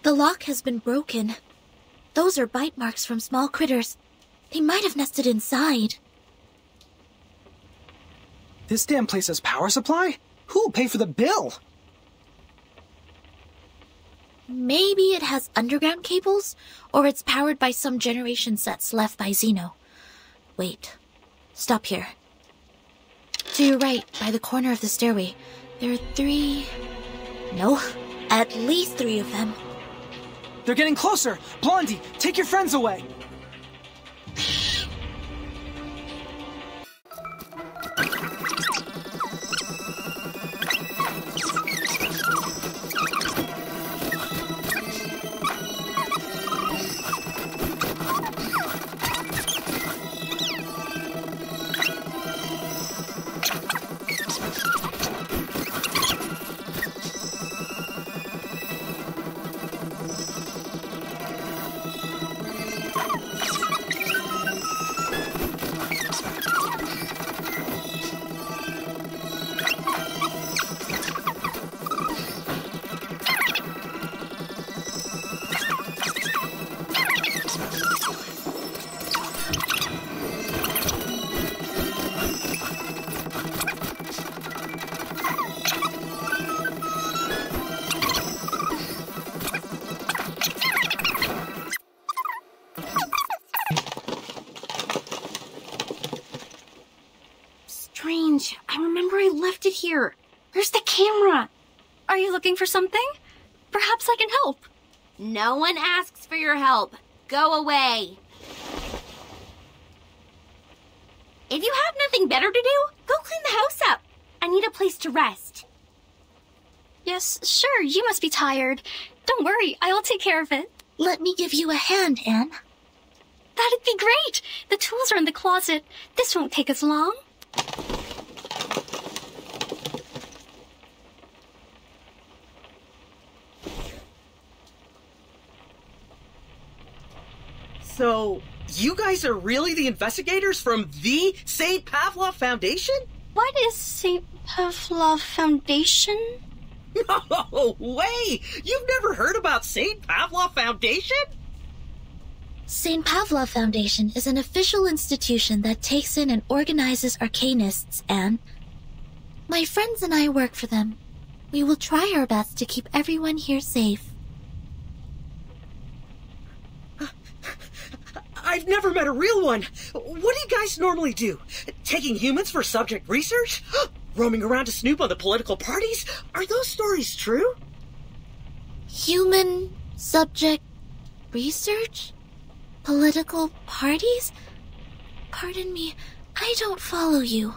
G: The lock has been broken. Those are bite marks from small critters. They might have nested inside.
H: This damn place has power supply? Who'll pay for the bill?
G: Maybe it has underground cables, or it's powered by some generation sets left by Zeno. Wait. Stop here. To your right, by the corner of the stairway, there are 3... No, at least 3 of them.
H: They're getting closer! Blondie, take your friends away!
N: Strange. I remember I left it here. Where's the camera?
C: Are you looking for something? Perhaps I can help.
N: No one asks for your help. Go away. If you have nothing better to do, go clean the house up. I need a place to rest.
C: Yes, sure, you must be tired. Don't worry, I will take care of it.
G: Let me give you a hand, Anne.
C: That'd be great. The tools are in the closet. This won't take us long.
O: So, you guys are really the investigators from the St. Pavlov Foundation?
C: What is St. Pavlov Foundation?
O: No way! You've never heard about St. Pavlov Foundation?
G: St. Pavlov Foundation is an official institution that takes in and organizes arcanists, Anne. My friends and I work for them. We will try our best to keep everyone here safe.
O: I've never met a real one. What do you guys normally do? Taking humans for subject research? Roaming around to snoop on the political parties? Are those stories true?
G: Human subject research? Political parties? Pardon me, I don't follow you.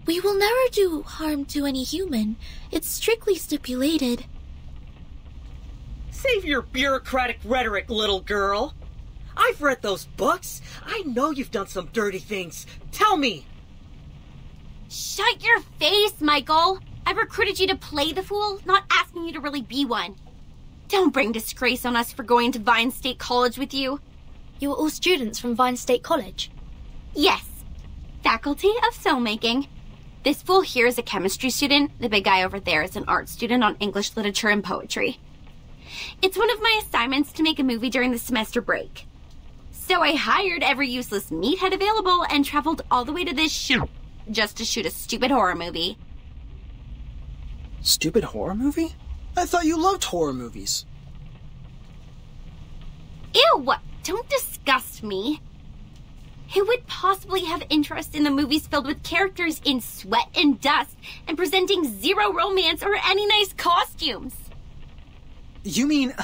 G: We will never do harm to any human. It's strictly stipulated.
O: Save your bureaucratic rhetoric, little girl. I've read those books. I know you've done some dirty things. Tell me.
N: Shut your face, Michael. I recruited you to play the fool, not asking you to really be one. Don't bring disgrace on us for going to Vine State College with you.
E: You were all students from Vine State College?
N: Yes. Faculty of Filmmaking. This fool here is a chemistry student. The big guy over there is an art student on English literature and poetry. It's one of my assignments to make a movie during the semester break. So I hired every useless meathead available and traveled all the way to this shoot just to shoot a stupid horror movie.
H: Stupid horror movie? I thought you loved horror movies.
N: Ew! Don't disgust me. Who would possibly have interest in the movies filled with characters in sweat and dust and presenting zero romance or any nice costumes?
H: You mean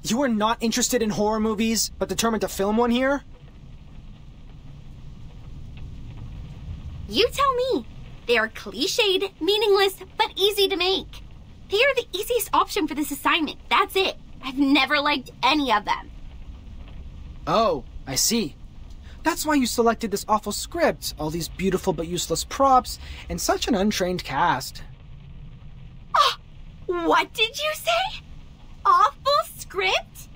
H: you are not interested in horror movies, but determined to film one here?
N: You tell me. They are cliched, meaningless, but easy to make. They are the easiest option for this assignment. That's it. I've never liked any of them.
H: Oh, I see. That's why you selected this awful script, all these beautiful but useless props, and such an untrained cast.
N: Oh, what did you say? Awful script?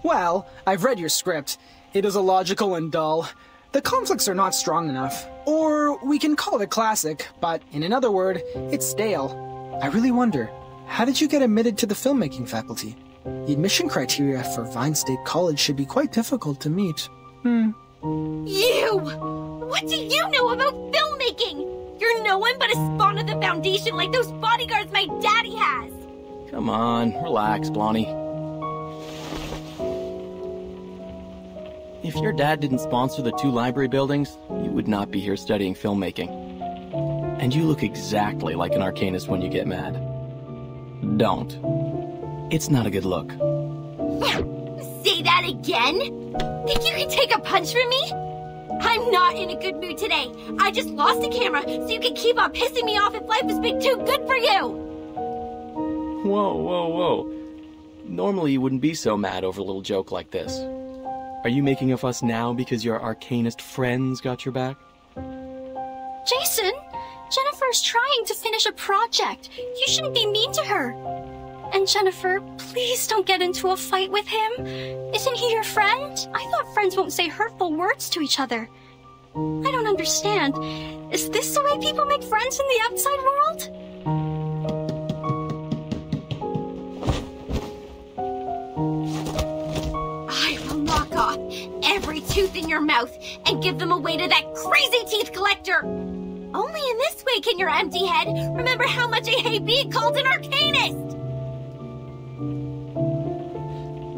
H: Well, I've read your script. It is illogical and dull. The conflicts are not strong enough. Or we can call it a classic, but in another word, it's stale. I really wonder, how did you get admitted to the filmmaking faculty? The admission criteria for Vine State College should be quite difficult to meet.
N: You! What do you know about filmmaking? You're no one but a spawn of the Foundation like those bodyguards my daddy has!
P: Come on, relax, Blondie. If your dad didn't sponsor the 2 library buildings, you would not be here studying filmmaking. And you look exactly like an arcanist when you get mad. Don't. It's not a good look.
N: Say that again? Think you can take a punch from me? I'm not in a good mood today. I just lost a camera, so you can keep on pissing me off if life has been too good for you!
P: Whoa. Normally you wouldn't be so mad over a little joke like this. Are you making a fuss now because your arcanist friends got your back?
N: Jason, Jennifer's trying to finish a project. You shouldn't be mean to her. And Jennifer, please don't get into a fight with him. Isn't he your friend? I thought friends won't say hurtful words to each other. I don't understand. Is this the way people make friends in the outside world? I will knock off every tooth in your mouth and give them away to that crazy teeth collector. Only in this way can your empty head remember how much I hate being called an arcanist.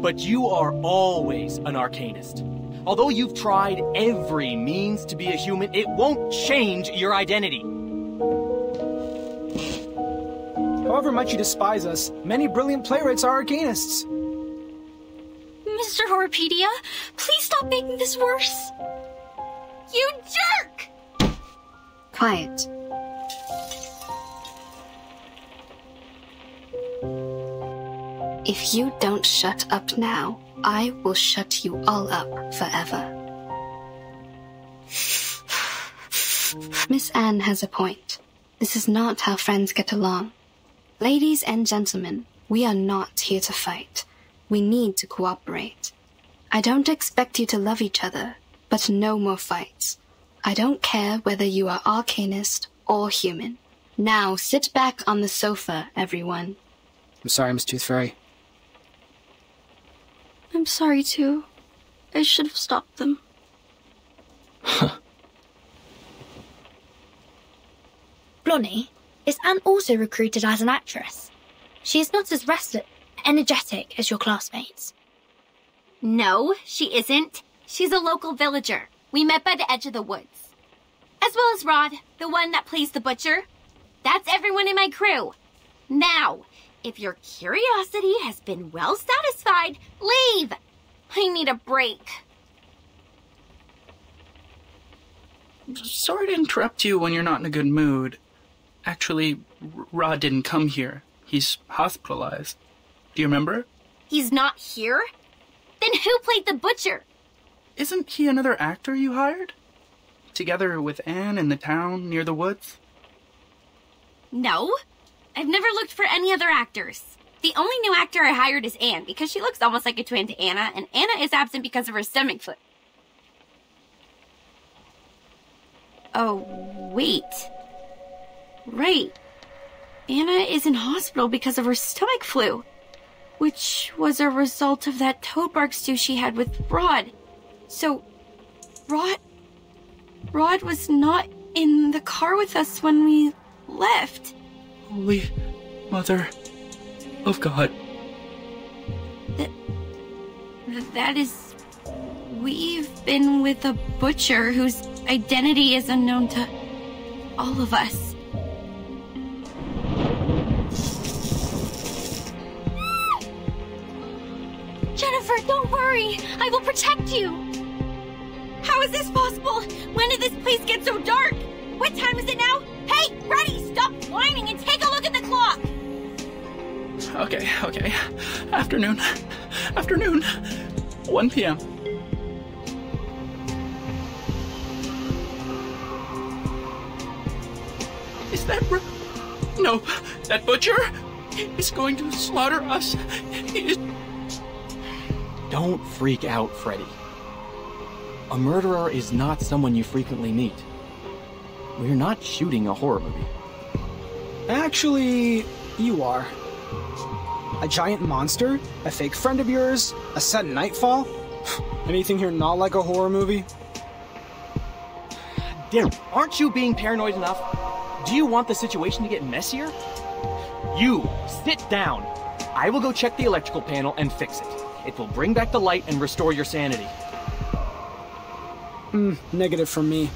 A: But you are always an arcanist. Although you've tried every means to be a human, it won't change your identity.
H: However much you despise us, many brilliant playwrights are arcanists.
N: Mr. Horpedia, please stop making this worse. You jerk!
J: Quiet. If you don't shut up now, I will shut you all up forever. Miss Anne has a point. This is not how friends get along. Ladies and gentlemen, we are not here to fight. We need to cooperate. I don't expect you to love each other, but no more fights. I don't care whether you are arcanist or human. Now sit back on the sofa, everyone.
H: I'm sorry, Miss Tooth Fairy.
N: I'm sorry too. I should have stopped them.
E: Blondie, is Anne also recruited as an actress? She is not as energetic as your classmates.
N: No, she isn't. She's a local villager. We met by the edge of the woods. As well as Rod, the one that plays the butcher. That's everyone in my crew. Now, if your curiosity has been well satisfied, leave! I need a break.
D: Sorry to interrupt you when you're not in a good mood. Actually, Rod didn't come here. He's hospitalized. Do you remember?
N: He's not here? Then who played the butcher?
D: Isn't he another actor you hired? Together with Anne in the town near the woods?
N: No. I've never looked for any other actors. The only new actor I hired is Anne, because she looks almost like a twin to Anna, and Anna is absent because of her stomach flu. Oh, wait. Right. Anna is in hospital because of her stomach flu, which was a result of that toad bark stew she had with Rod. So, Rod was not in the car with us when we left.
D: Holy Mother of God.
N: That is... We've been with a butcher whose identity is unknown to all of us. Jennifer, don't worry. I will protect you. How is this possible? When did this place get so dark? What time is it now? Hey, Reddy, stop whining and take a look at the clock.
D: Okay. Afternoon. 1 p.m. Is that... No, that butcher is going to slaughter us. He is...
P: Don't freak out, Freddy. A murderer is not someone you frequently meet. We're not shooting a horror movie.
H: Actually, you are. A giant monster? A fake friend of yours? A sudden nightfall? Anything here not like a horror movie?
A: Darren, aren't you being paranoid enough? Do you want the situation to get messier? You, sit down. I will go check the electrical panel and fix it. It will bring back the light and restore your sanity.
H: Negative from me.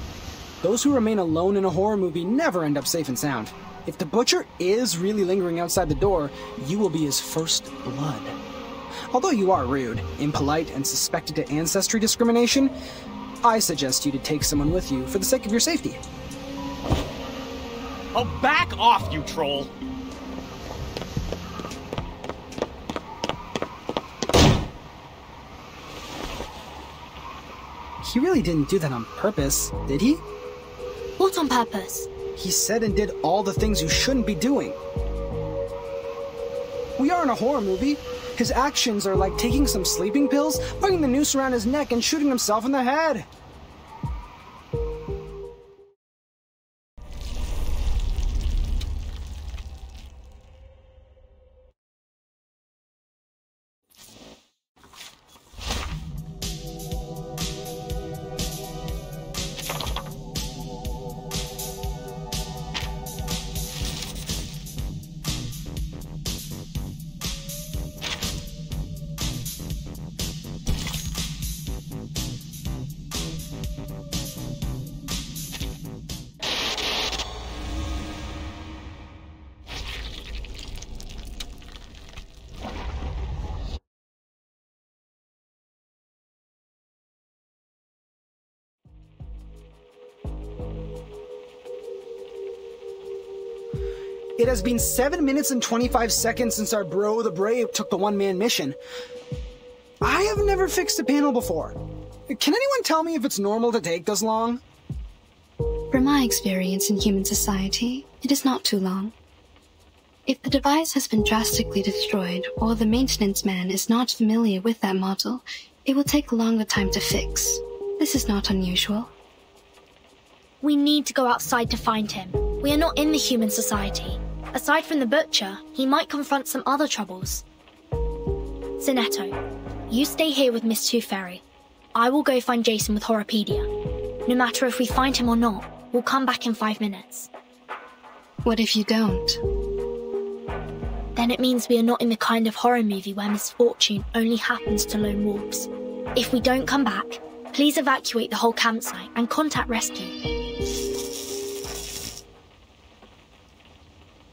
H: Those who remain alone in a horror movie never end up safe and sound. If the butcher is really lingering outside the door, you will be his first blood. Although you are rude, impolite, and suspected of ancestry discrimination, I suggest you to take someone with you for the sake of your safety.
A: Oh, back off, you troll!
H: He really didn't do that on purpose, did he?
E: What on purpose?
H: He said and did all the things you shouldn't be doing. We are in a horror movie. His actions are like taking some sleeping pills, putting the noose around his neck, and shooting himself in the head. It has been 7 minutes and 25 seconds since our bro the Brave took the one-man mission. I have never fixed a panel before. Can anyone tell me if it's normal to take this long?
J: From my experience in human society, it is not too long. If the device has been drastically destroyed or the maintenance man is not familiar with that model, it will take a longer time to fix. This is not unusual.
E: We need to go outside to find him. We are not in the human society. Aside from the butcher, he might confront some other troubles. Zinetto, you stay here with Miss Tooth Fairy. I will go find Jason with Horrorpedia. No matter if we find him or not, we'll come back in 5 minutes.
J: What if you don't?
E: Then it means we are not in the kind of horror movie where misfortune only happens to lone wolves. If we don't come back, please evacuate the whole campsite and contact rescue.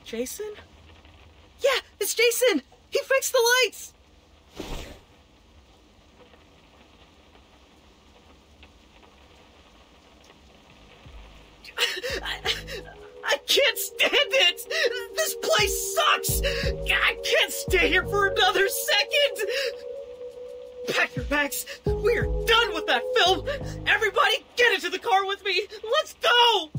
O: Jason? Yeah, it's Jason! He fixed the lights! I can't stand it! This place sucks! I can't stay here for another second! Pack your bags! We're done with that film! Everybody get into the car with me! Let's go!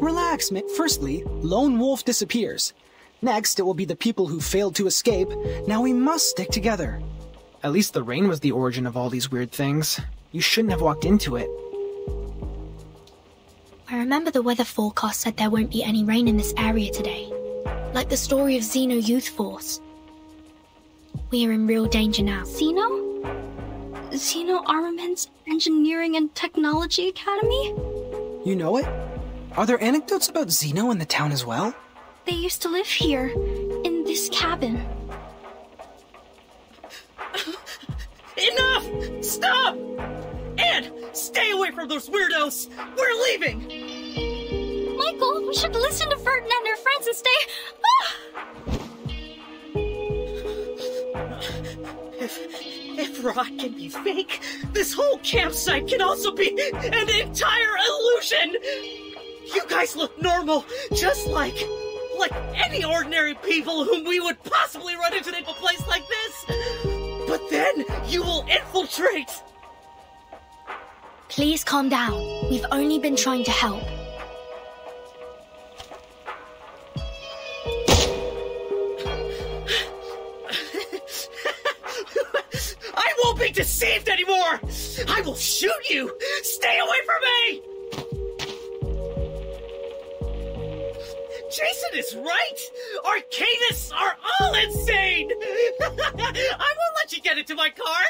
H: Relax, Mick. Firstly, Lone Wolf disappears. Next, it will be the people who failed to escape. Now we must stick together.
F: At least the rain was the origin of all these weird things. You shouldn't have walked into it.
E: I remember the weather forecast said there won't be any rain in this area today. Like the story of Xeno Youth Force. We are in real danger now.
N: Xeno? Xeno Armaments Engineering and Technology Academy?
H: You know it? Are there anecdotes about Xeno in the town as well?
N: They used to live here, in this cabin.
O: Enough! Stop! Ed, stay away from those weirdos! We're leaving!
N: Michael, we should listen to Ferdinand and her friends and stay...
O: If rock can be fake, this whole campsite can also be an entire illusion! You guys look normal, just like any ordinary people whom we would possibly run into in a place like this. But then you will infiltrate.
E: Please calm down. We've only been trying to help.
O: I won't be deceived anymore! I will shoot you! Stay away from me! Jason is right! Arcanists are all insane! I won't let you get into my car!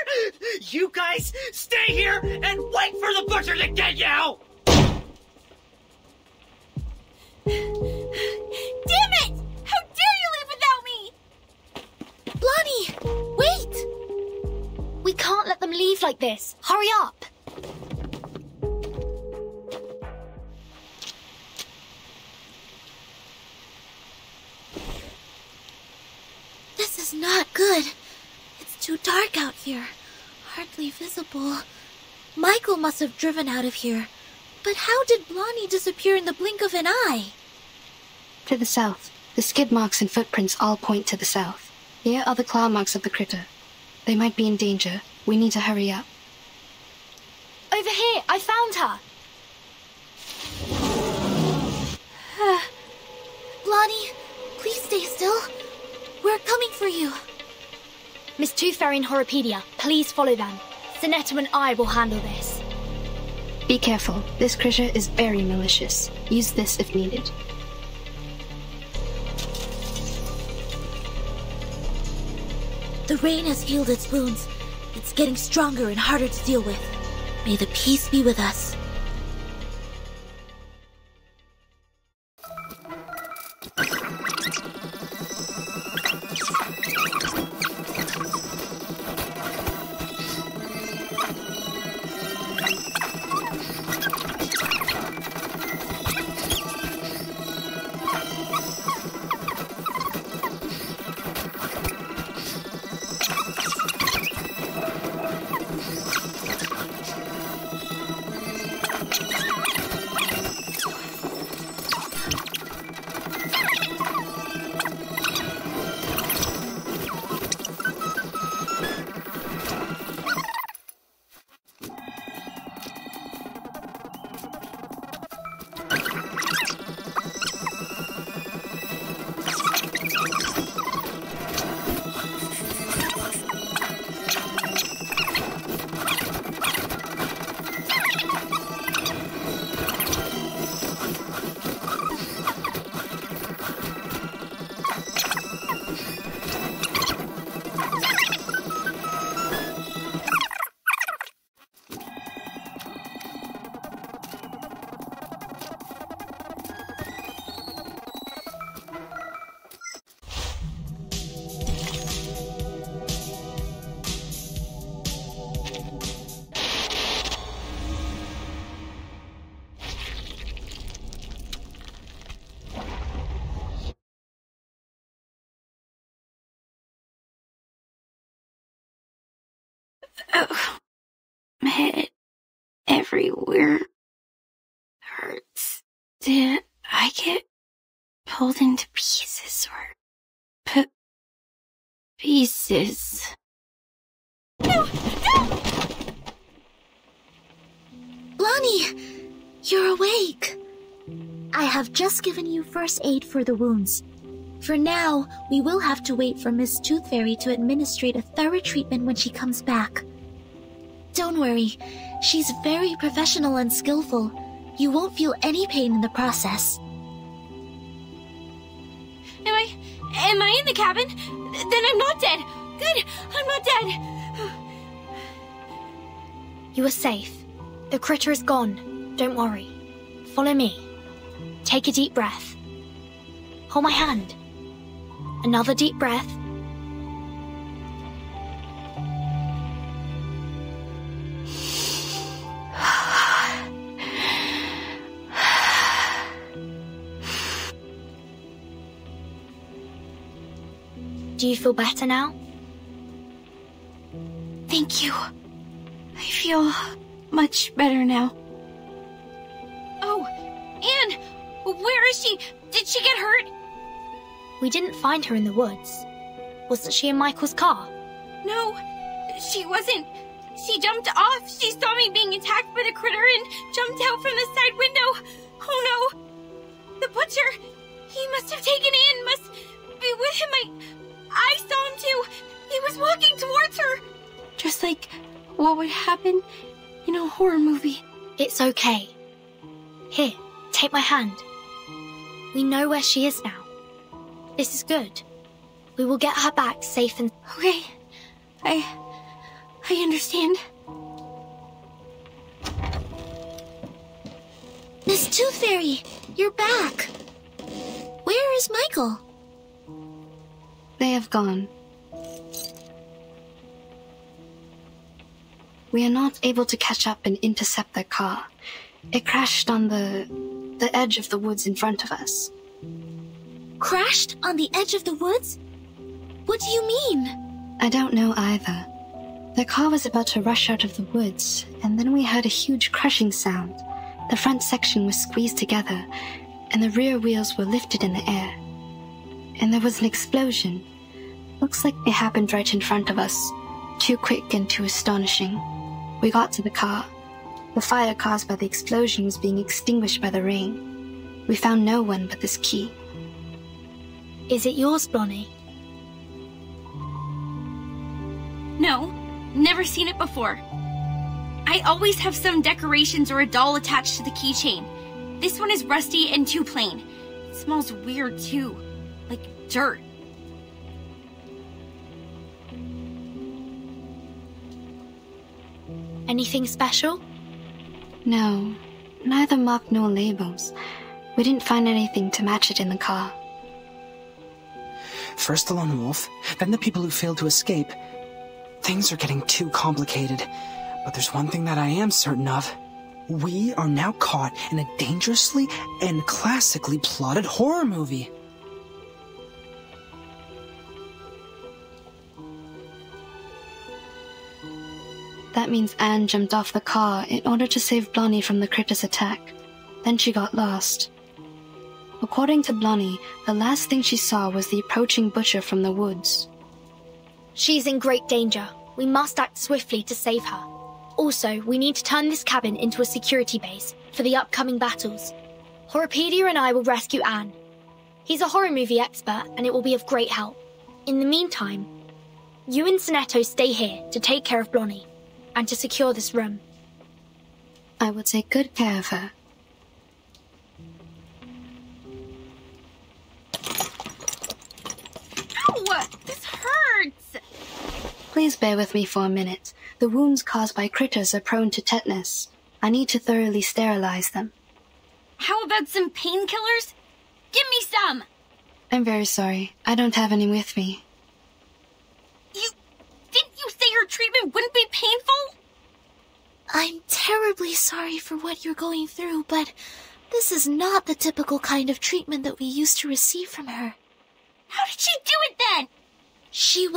O: You guys stay here and wait for the butcher to get you!
G: Damn it! How dare you leave without me! Blondie, wait!
E: We can't let them leave like this. Hurry up!
G: This is not good. It's too dark out here. Hardly visible. Michael must have driven out of here. But how did Blondie disappear in the blink of an eye?
J: To the south. The skid marks and footprints all point to the south. Here are the claw marks of the critter. They might be in danger. We need to hurry up.
E: Over here! I found her!
G: Blondie, please stay still. We're coming for you.
E: Miss Tooth Fairy and Horopedia, please follow them. Sonetta and I will handle this.
J: Be careful. This critter is very malicious. Use this if needed.
G: The rain has healed its wounds. It's getting stronger and harder to deal with. May the peace be with us.
J: Oh, my head everywhere hurts. Did I get pulled into pieces or pieces?
G: No! No! Blondie, you're awake. I have just given you first aid for the wounds. For now, we will have to wait for Miss Tooth Fairy to administrate a thorough treatment when she comes back. Don't worry, she's very professional and skillful. You won't feel any pain in the process.
N: Am I in the cabin? Then I'm not dead. Good, I'm not dead.
E: You are safe. The critter is gone. Don't worry. Follow me. Take a deep breath. Hold my hand. Another deep breath. Do you feel better now?
J: Thank you. I feel much better now.
N: Oh, Anne! Where is she? Did she get hurt?
E: We didn't find her in the woods. Wasn't she in Michael's car?
N: No, she wasn't. She jumped off. She saw me being attacked by the critter and jumped out from the side window. Oh no! The butcher! He must have taken Anne, must be with him. I saw him too. He was walking towards her.
J: Just like what would happen in a horror movie.
E: It's okay. Here, take my hand. We know where she is now. This is good. We will get her back safe and...
N: Okay. I understand.
G: Miss Tooth Fairy, you're back. Where is Michael?
J: They have gone. We are not able to catch up and intercept their car. It crashed on the edge of the woods in front of us.
G: Crashed on the edge of the woods? What do you mean?
J: I don't know either. The car was about to rush out of the woods, and then we heard a huge crashing sound. The front section was squeezed together, and the rear wheels were lifted in the air. And there was an explosion. Looks like it happened right in front of us. Too quick and too astonishing. We got to the car. The fire caused by the explosion was being extinguished by the rain. We found no one but this key.
E: Is it yours, Blonnie?
N: No, never seen it before. I always have some decorations or a doll attached to the keychain. This one is rusty and too plain. It smells weird too, like dirt.
E: Anything special?
J: No, neither mark nor labels. We didn't find anything to match it in the car.
H: First the lone wolf, then the people who failed to escape. Things are getting too complicated, but there's one thing that I am certain of. We are now caught in a dangerously and classically plotted horror movie.
J: That means Anne jumped off the car in order to save Blonnie from the critter's attack. Then she got lost. According to Blonnie, the last thing she saw was the approaching butcher from the woods.
E: She's in great danger. We must act swiftly to save her. Also, we need to turn this cabin into a security base for the upcoming battles. Horropedia and I will rescue Anne. He's a horror movie expert, and it will be of great help. In the meantime, you and Sonetto stay here to take care of Blonnie and to secure this room.
J: I will take good care of her.
N: Ow! This hurts!
J: Please bear with me for a minute. The wounds caused by critters are prone to tetanus. I need to thoroughly sterilize them.
N: How about some painkillers? Give me some!
J: I'm very sorry. I don't have any with me.
N: Didn't you say your treatment wouldn't be painful?
G: I'm terribly sorry for what you're going through, but this is not the typical kind of treatment that we used to receive from her.
N: How did she do it then?
G: She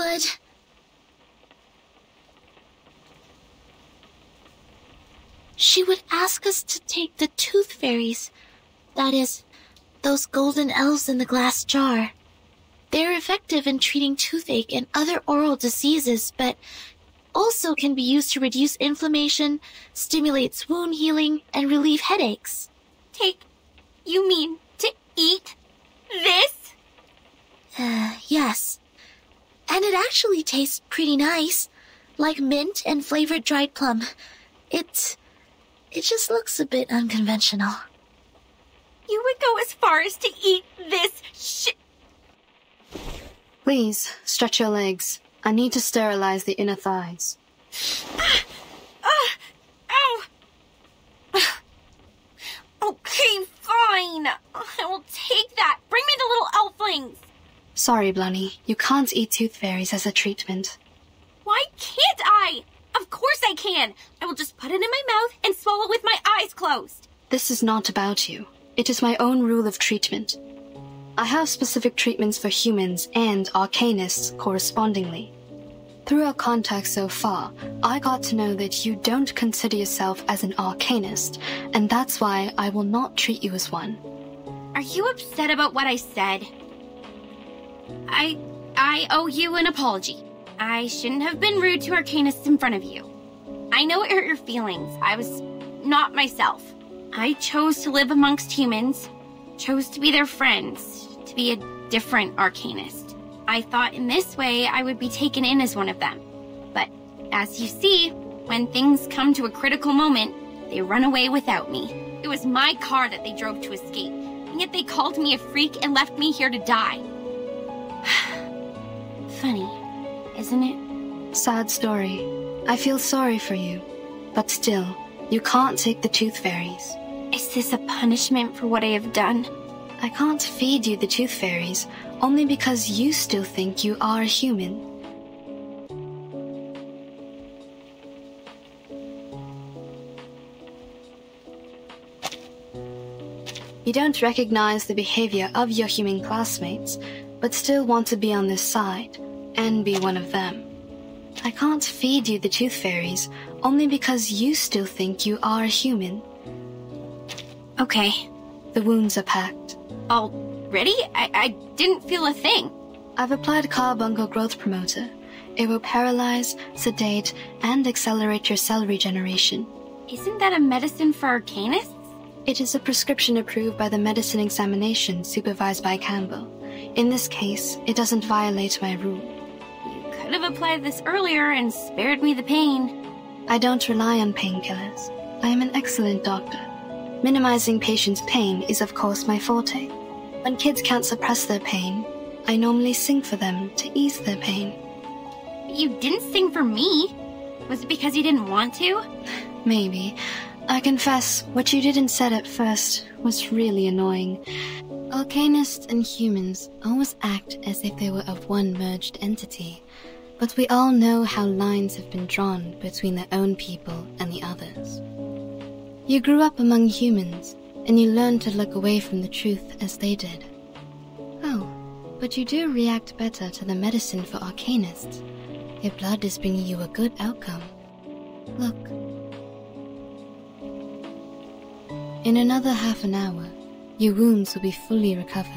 G: would ask us to take the tooth fairies. That is, those golden elves in the glass jar. They're effective in treating toothache and other oral diseases, but also can be used to reduce inflammation, stimulate wound healing, and relieve headaches.
N: You mean to eat this?
G: Yes. And it actually tastes pretty nice, like mint and flavored dried plum. It just looks a bit unconventional.
N: You would go as far as to eat this shit?
J: Please, stretch your legs. I need to sterilize the inner thighs.
N: Ow! Okay, fine. I will take that. Bring me the little elflings.
J: Sorry, Blonnie. You can't eat tooth fairies as a treatment.
N: Why can't I? Of course I can. I will just put it in my mouth and swallow with my eyes closed.
J: This is not about you. It is my own rule of treatment. I have specific treatments for humans and arcanists correspondingly. Through our contact so far, I got to know that you don't consider yourself as an arcanist, and that's why I will not treat you as one.
N: Are you upset about what I said? I owe you an apology. I shouldn't have been rude to arcanists in front of you. I know it hurt your feelings. I was not myself. I chose to live amongst humans, chose to be their friends, to be a different arcanist. I thought in this way I would be taken in as one of them. But as you see, when things come to a critical moment, they run away without me. It was my car that they drove to escape. and yet they called me a freak and left me here to die. Funny, isn't it?
J: Sad story. I feel sorry for you. But still, you can't take the tooth fairies.
N: Is this a punishment for what I have done?
J: I can't feed you the tooth fairies, only because you still think you are human. You don't recognize the behavior of your human classmates, but still want to be on this side, and be one of them. I can't feed you the tooth fairies, only because you still think you are human.
N: Okay.
J: The wounds are packed.
N: Already? I didn't feel a thing.
J: I've applied carbuncle growth promoter. It will paralyze, sedate, and accelerate your cell regeneration.
N: Isn't that a medicine for arcanists?
J: It is a prescription approved by the medicine examination supervised by Campbell. In this case, it doesn't violate my rule.
N: You could have applied this earlier and spared me the pain.
J: I don't rely on painkillers. I am an excellent doctor. Minimizing patients' pain is of course my forte. When kids can't suppress their pain, I normally sing for them to ease their pain.
N: But you didn't sing for me. Was it because you didn't want to?
J: Maybe. I confess, what you did and said at first was really annoying. Arcanists and humans always act as if they were of one merged entity, but we all know how lines have been drawn between their own people and the others. You grew up among humans, and you learned to look away from the truth as they did. Oh, but you do react better to the medicine for arcanists. Your blood is bringing you a good outcome. Look. In another half an hour, your wounds will be fully recovered.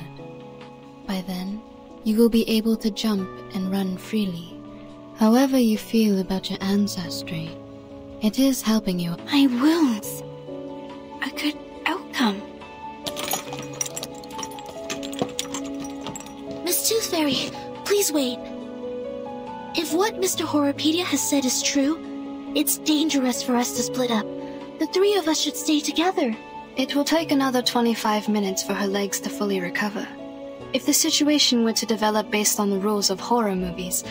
J: By then, you will be able to jump and run freely. However you feel about your ancestry, it is helping you.
N: My wounds. A good outcome.
G: Miss Tooth Fairy, please wait. If what Mr. Horrorpedia has said is true, it's dangerous for us to split up. The three of us should stay together.
J: It will take another 25 minutes for her legs to fully recover. If the situation were to develop based on the rules of horror movies,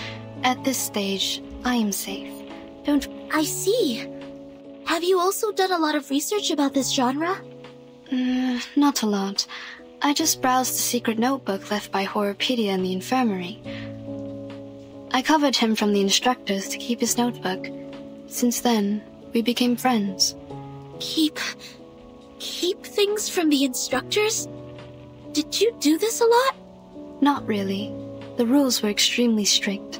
J: at this stage, I am safe. Don't...
G: I see. Have you also done a lot of research about this genre?
J: Not a lot. I just browsed the secret notebook left by Horrorpedia in the infirmary. I covered him from the instructors to keep his notebook. Since then, we became friends.
G: Keep things from the instructors? Did you do this a lot?
J: Not really. The rules were extremely strict.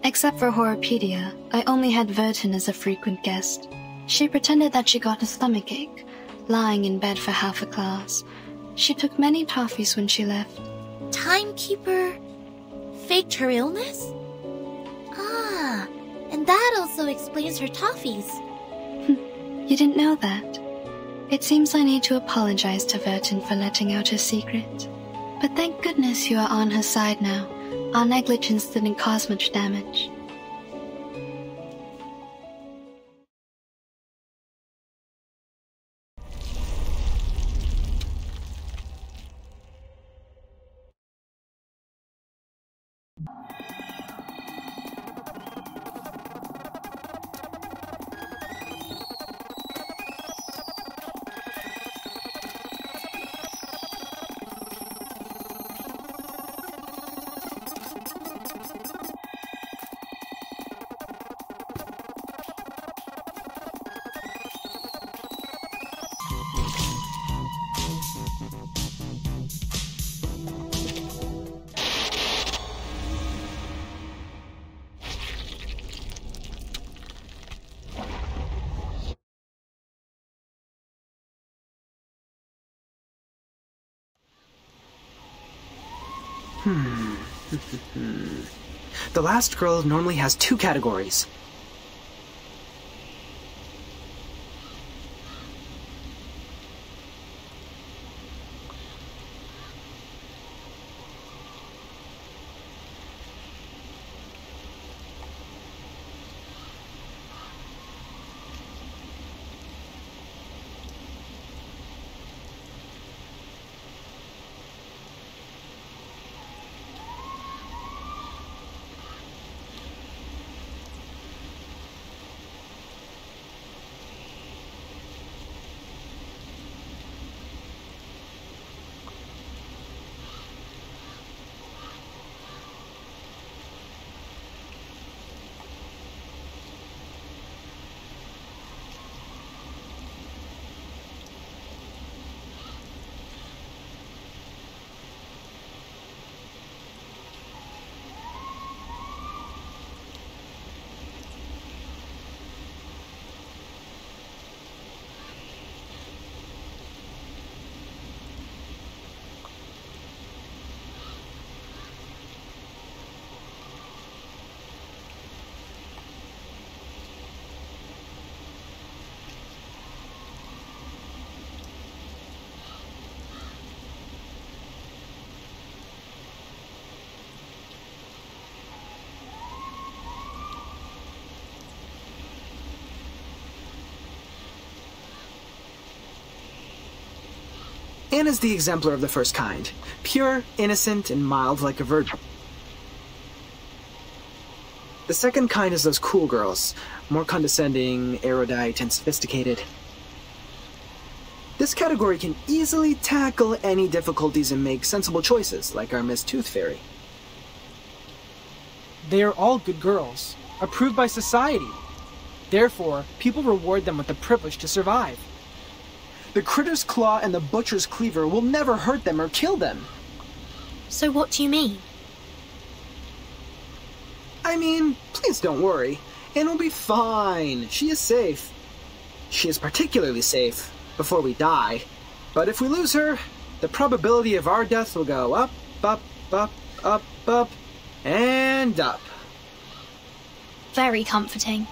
J: Except for Horrorpedia, I only had Vertin as a frequent guest. She pretended that she got a stomachache, lying in bed for half a class. She took many toffees when she left.
G: Timekeeper faked her illness? Ah, and that also explains her toffees.
J: You didn't know that? It seems I need to apologize to Vertin for letting out her secret. But thank goodness you are on her side now. Our negligence didn't cause much damage.
H: The last girl normally has 2 categories. Anna's the exemplar of the first kind. Pure, innocent, and mild like a virgin. The second kind is those cool girls. More condescending, erudite, and sophisticated. This category can easily tackle any difficulties and make sensible choices, like our Miss Tooth Fairy.
F: They are all good girls, approved by society. Therefore, people reward them with the privilege to survive.
H: The Critter's Claw and the Butcher's Cleaver will never hurt them or kill them.
E: So what do you mean?
H: I mean, please don't worry. Anne will be fine. She is safe. She is particularly safe before we die. But if we lose her, the probability of our death will go up, up, up, up, up, and up.
E: Very comforting.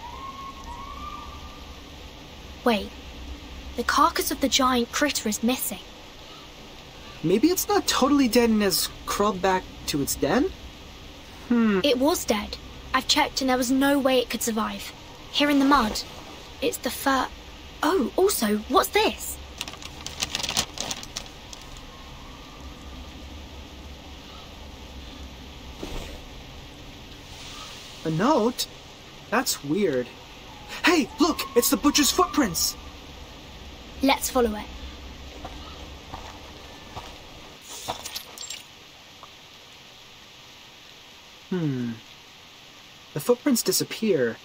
E: Wait, the carcass of the giant critter is missing.
H: Maybe it's not totally dead and has crawled back to its den?
E: It was dead. I've checked and there was no way it could survive. Here in the mud. It's the fur... Oh, also, what's this?
H: A note? That's weird. Hey, look! It's the butcher's footprints!
E: Let's follow it.
H: The footprints disappear.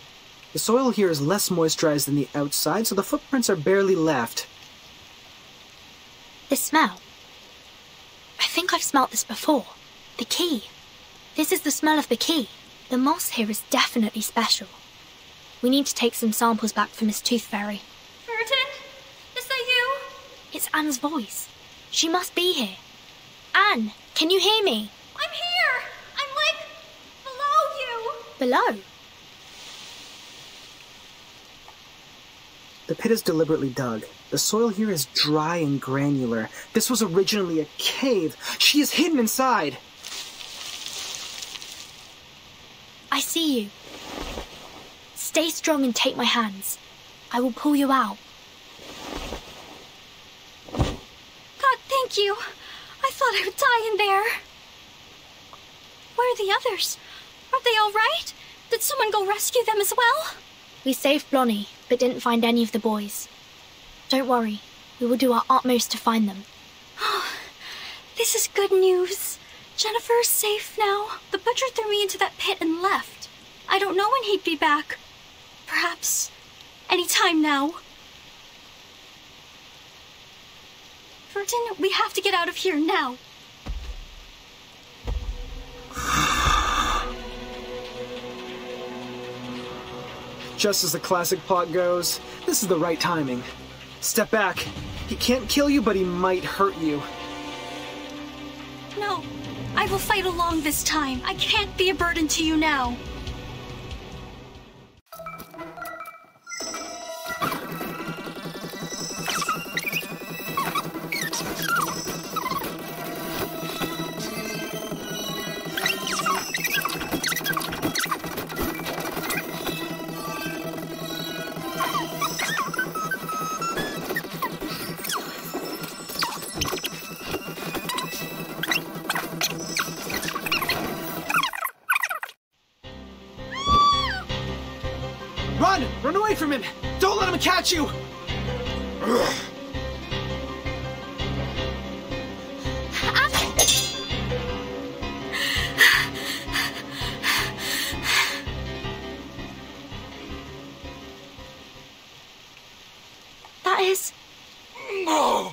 H: The soil here is less moisturized than the outside, so the footprints are barely left.
E: The smell. I think I've smelt this before. The key. This is the smell of the key. The moss here is definitely special. We need to take some samples back for Miss Tooth Fairy.
N: Burton? Is that you?
E: It's Anne's voice. She must be here. Anne, can you hear me?
N: I'm here! I'm like... below you!
E: Below?
H: The pit is deliberately dug. The soil here is dry and granular. This was originally a cave. She is hidden inside.
E: I see you. Stay strong and take my hands. I will pull you out.
N: God, thank you. I thought I would die in there. Where are the others? Are they all right? Did someone go rescue them as well?
E: We saved Blonnie, but didn't find any of the boys. Don't worry. We will do our utmost to find them.
N: Oh, this is good news. Jennifer is safe now. The butcher threw me into that pit and left. I don't know when he'd be back. Perhaps any time now. Burton, we have to get out of here now.
H: Just as the classic plot goes, this is the right timing. Step back. He can't kill you, but he might hurt you.
N: No, I will fight along this time. I can't be a burden to you now.
H: Run! Run away from him! Don't let him catch you!
E: That is...
L: No!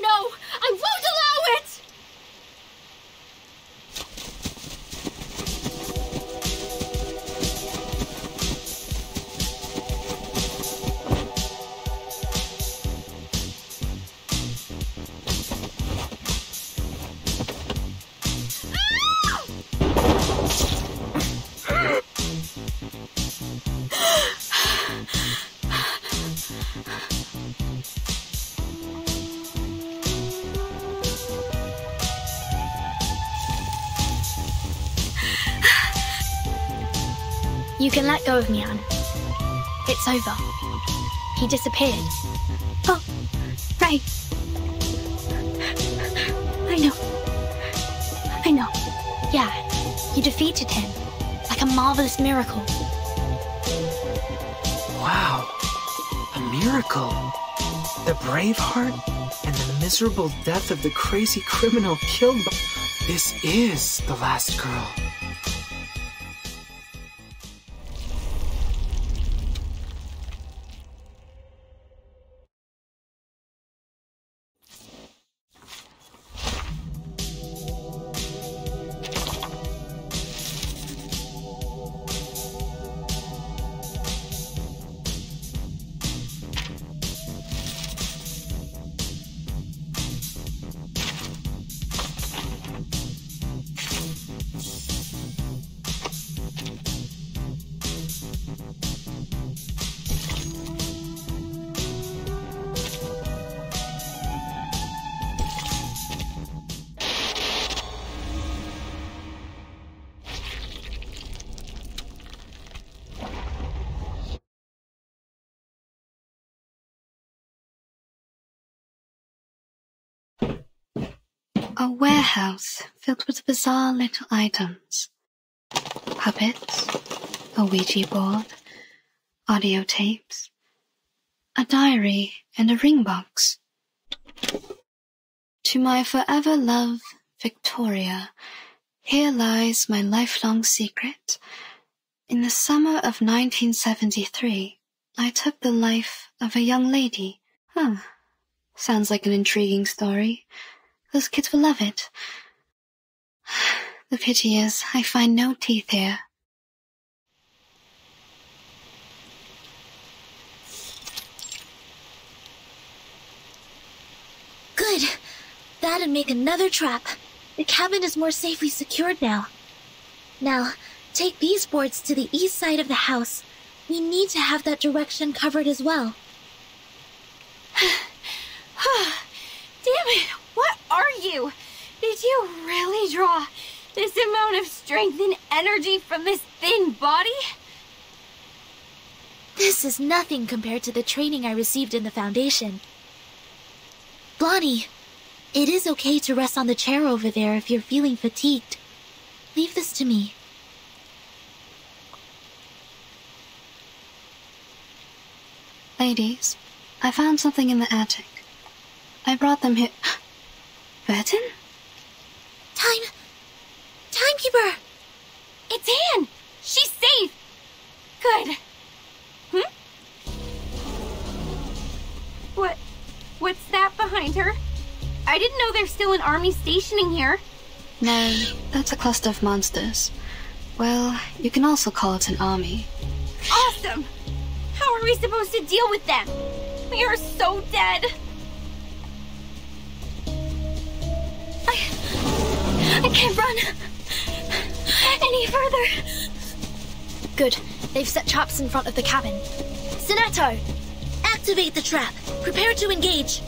N: No, I won't allow it!
E: You can let go of me, Anne. It's over. He disappeared.
I: Oh, right.
E: defeated him, like a marvelous miracle.
H: Wow. A miracle. The brave heart and the miserable death of the crazy criminal killed by... This is the last girl.
J: A warehouse filled with bizarre little items. Puppets, a Ouija board, audio tapes, a diary, and a ring box. To my forever love, Victoria, here lies my lifelong secret. In the summer of 1973, I took the life of a young lady. Sounds like an intriguing story. Those kids will love it. The pity is, I find no teeth here.
G: Good. That'd make another trap. The cabin is more safely secured now. Now, take these boards to the east side of the house. We need to have that direction covered as well.
N: Damn it! What are you? Did you really draw this amount of strength and energy from this thin body?
G: This is nothing compared to the training I received in the Foundation. Blondie, it is okay to rest on the chair over there if you're feeling fatigued. Leave this to me.
J: Ladies, I found something in the attic. I brought them here. Burton?
G: Timekeeper!
N: It's Anne! She's safe! Good. What's that behind her? I didn't know there's still an army stationing here.
J: No, that's a cluster of monsters. Well, you can also call it an army.
N: Awesome! How are we supposed to deal with them? We are so dead.
E: I can't run any further. Good. They've set traps in front of the cabin. Sonetto!
G: Activate the trap. Prepare to engage.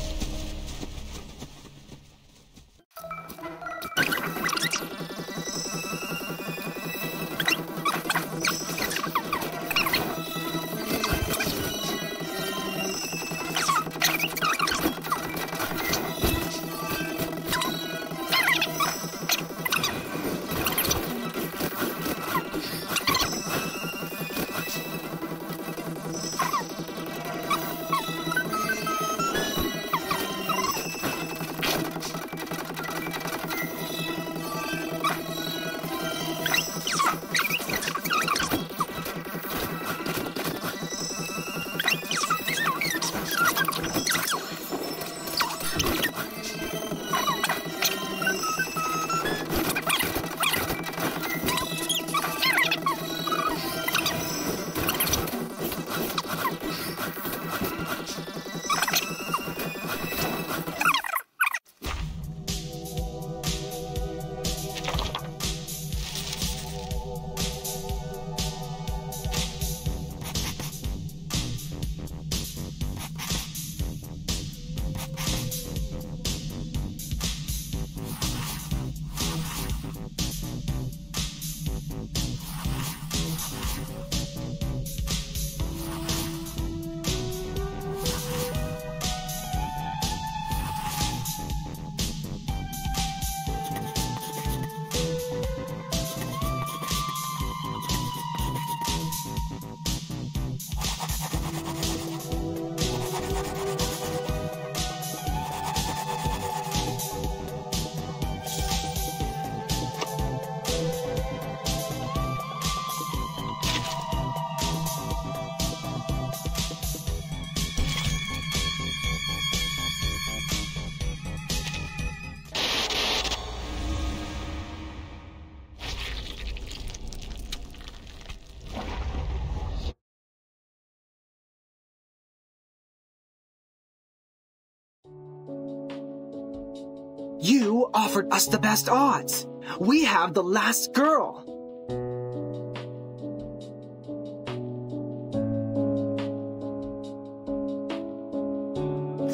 H: You offered us the best odds. We have the last girl.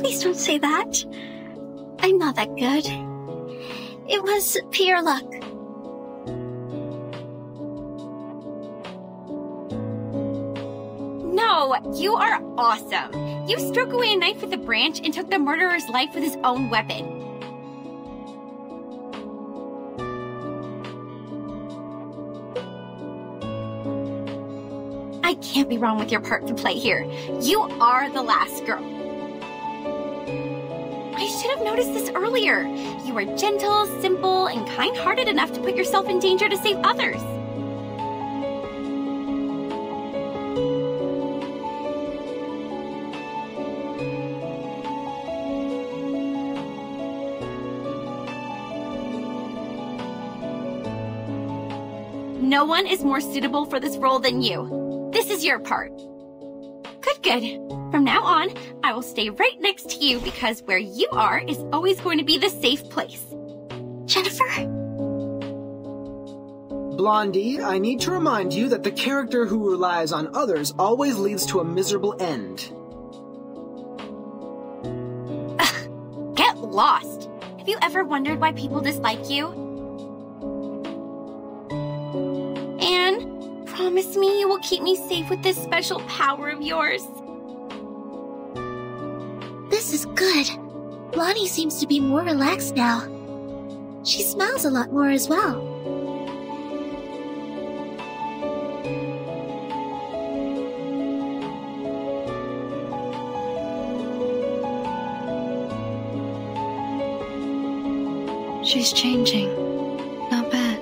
N: Please don't say that. I'm not that good. It was pure luck. No, you are awesome. You struck away a knife with a branch and took the murderer's life with his own weapon. I can't be wrong with your part to play here. You are the last girl. I should have noticed this earlier. You are gentle, simple, and kind-hearted enough to put yourself in danger to save others. No one is more suitable for this role than you. This is your part. Good. From now on, I will stay right next to you because where you are is always going to be the safe place. Jennifer?
H: Blondie, I need to remind you that the character who relies on others always leads to a miserable end.
N: Get lost. Have you ever wondered why people dislike you? Anne, promise me you will keep me safe with this special power of yours.
G: This is good. Blondie seems to be more relaxed now. She smiles a lot more as well.
J: She's changing. Not bad.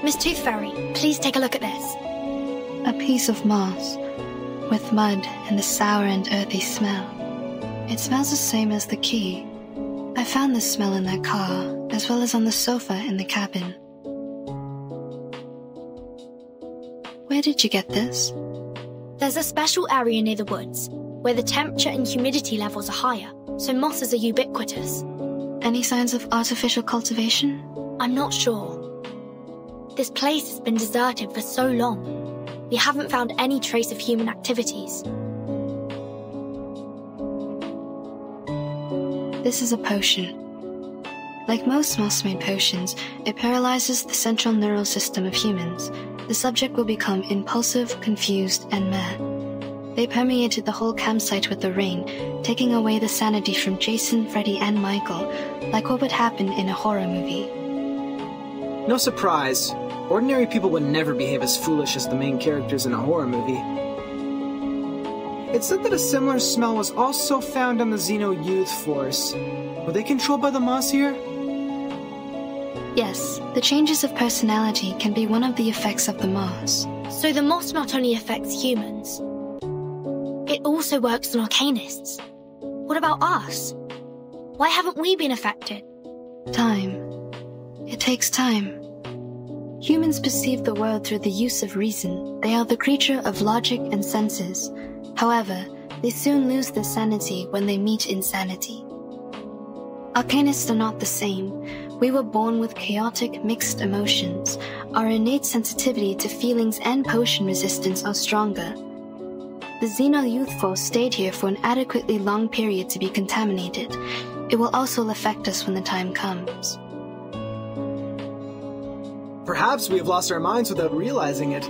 E: Miss Tooth Fairy, please take a look at this.
J: A piece of moss, with mud and a sour and earthy smell. It smells the same as the key. I found this smell in that car, as well as on the sofa in the cabin. Where did you get this?
E: There's a special area near the woods, where the temperature and humidity levels are higher, so mosses are ubiquitous.
J: Any signs of artificial cultivation?
E: I'm not sure. This place has been deserted for so long. We haven't found any trace of human activities.
J: This is a potion. Like most moss-made potions, it paralyzes the central neural system of humans. The subject will become impulsive, confused, and mad. They permeated the whole campsite with the rain, taking away the sanity from Jason, Freddy, and Michael, like what would happen in a horror movie.
H: No surprise. Ordinary people would never behave as foolish as the main characters in a horror movie. It's said that a similar smell was also found on the Xeno Youth Force. Were they controlled by the moss here?
J: Yes, the changes of personality can be one of the effects of the moss.
E: So the moss not only affects humans, it also works on Arcanists. What about us? Why haven't we been affected?
J: Time. It takes time. Humans perceive the world through the use of reason. They are the creature of logic and senses. However, they soon lose their sanity when they meet insanity. Arcanists are not the same. We were born with chaotic, mixed emotions. Our innate sensitivity to feelings and potion resistance are stronger. The Xeno Youth Force stayed here for an adequately long period to be contaminated. It will also affect us when the time comes.
H: Perhaps we have lost our minds without realizing it.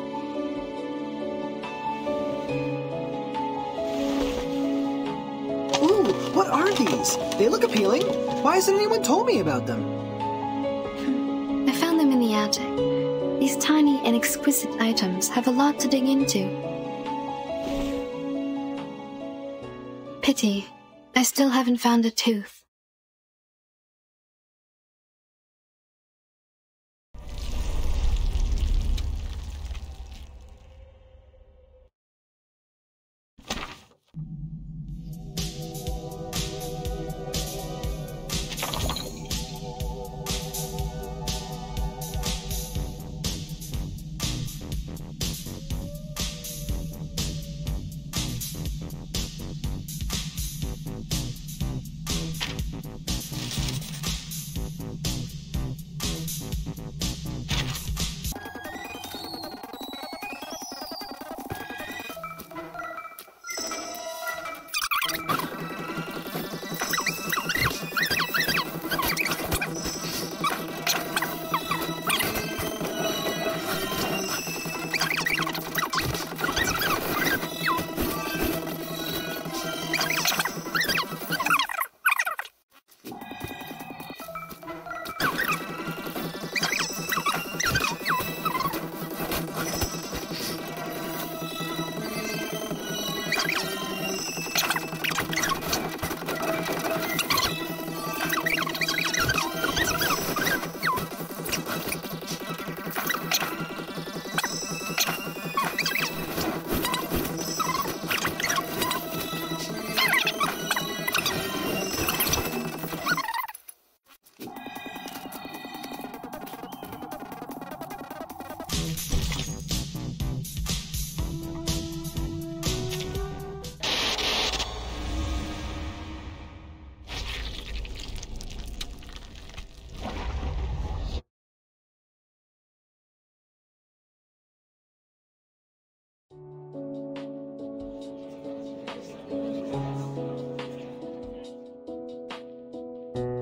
H: Ooh, what are these? They look appealing. Why hasn't anyone told me about them?
J: I found them in the attic. These tiny and exquisite items have a lot to dig into. Pity, I still haven't found a tooth.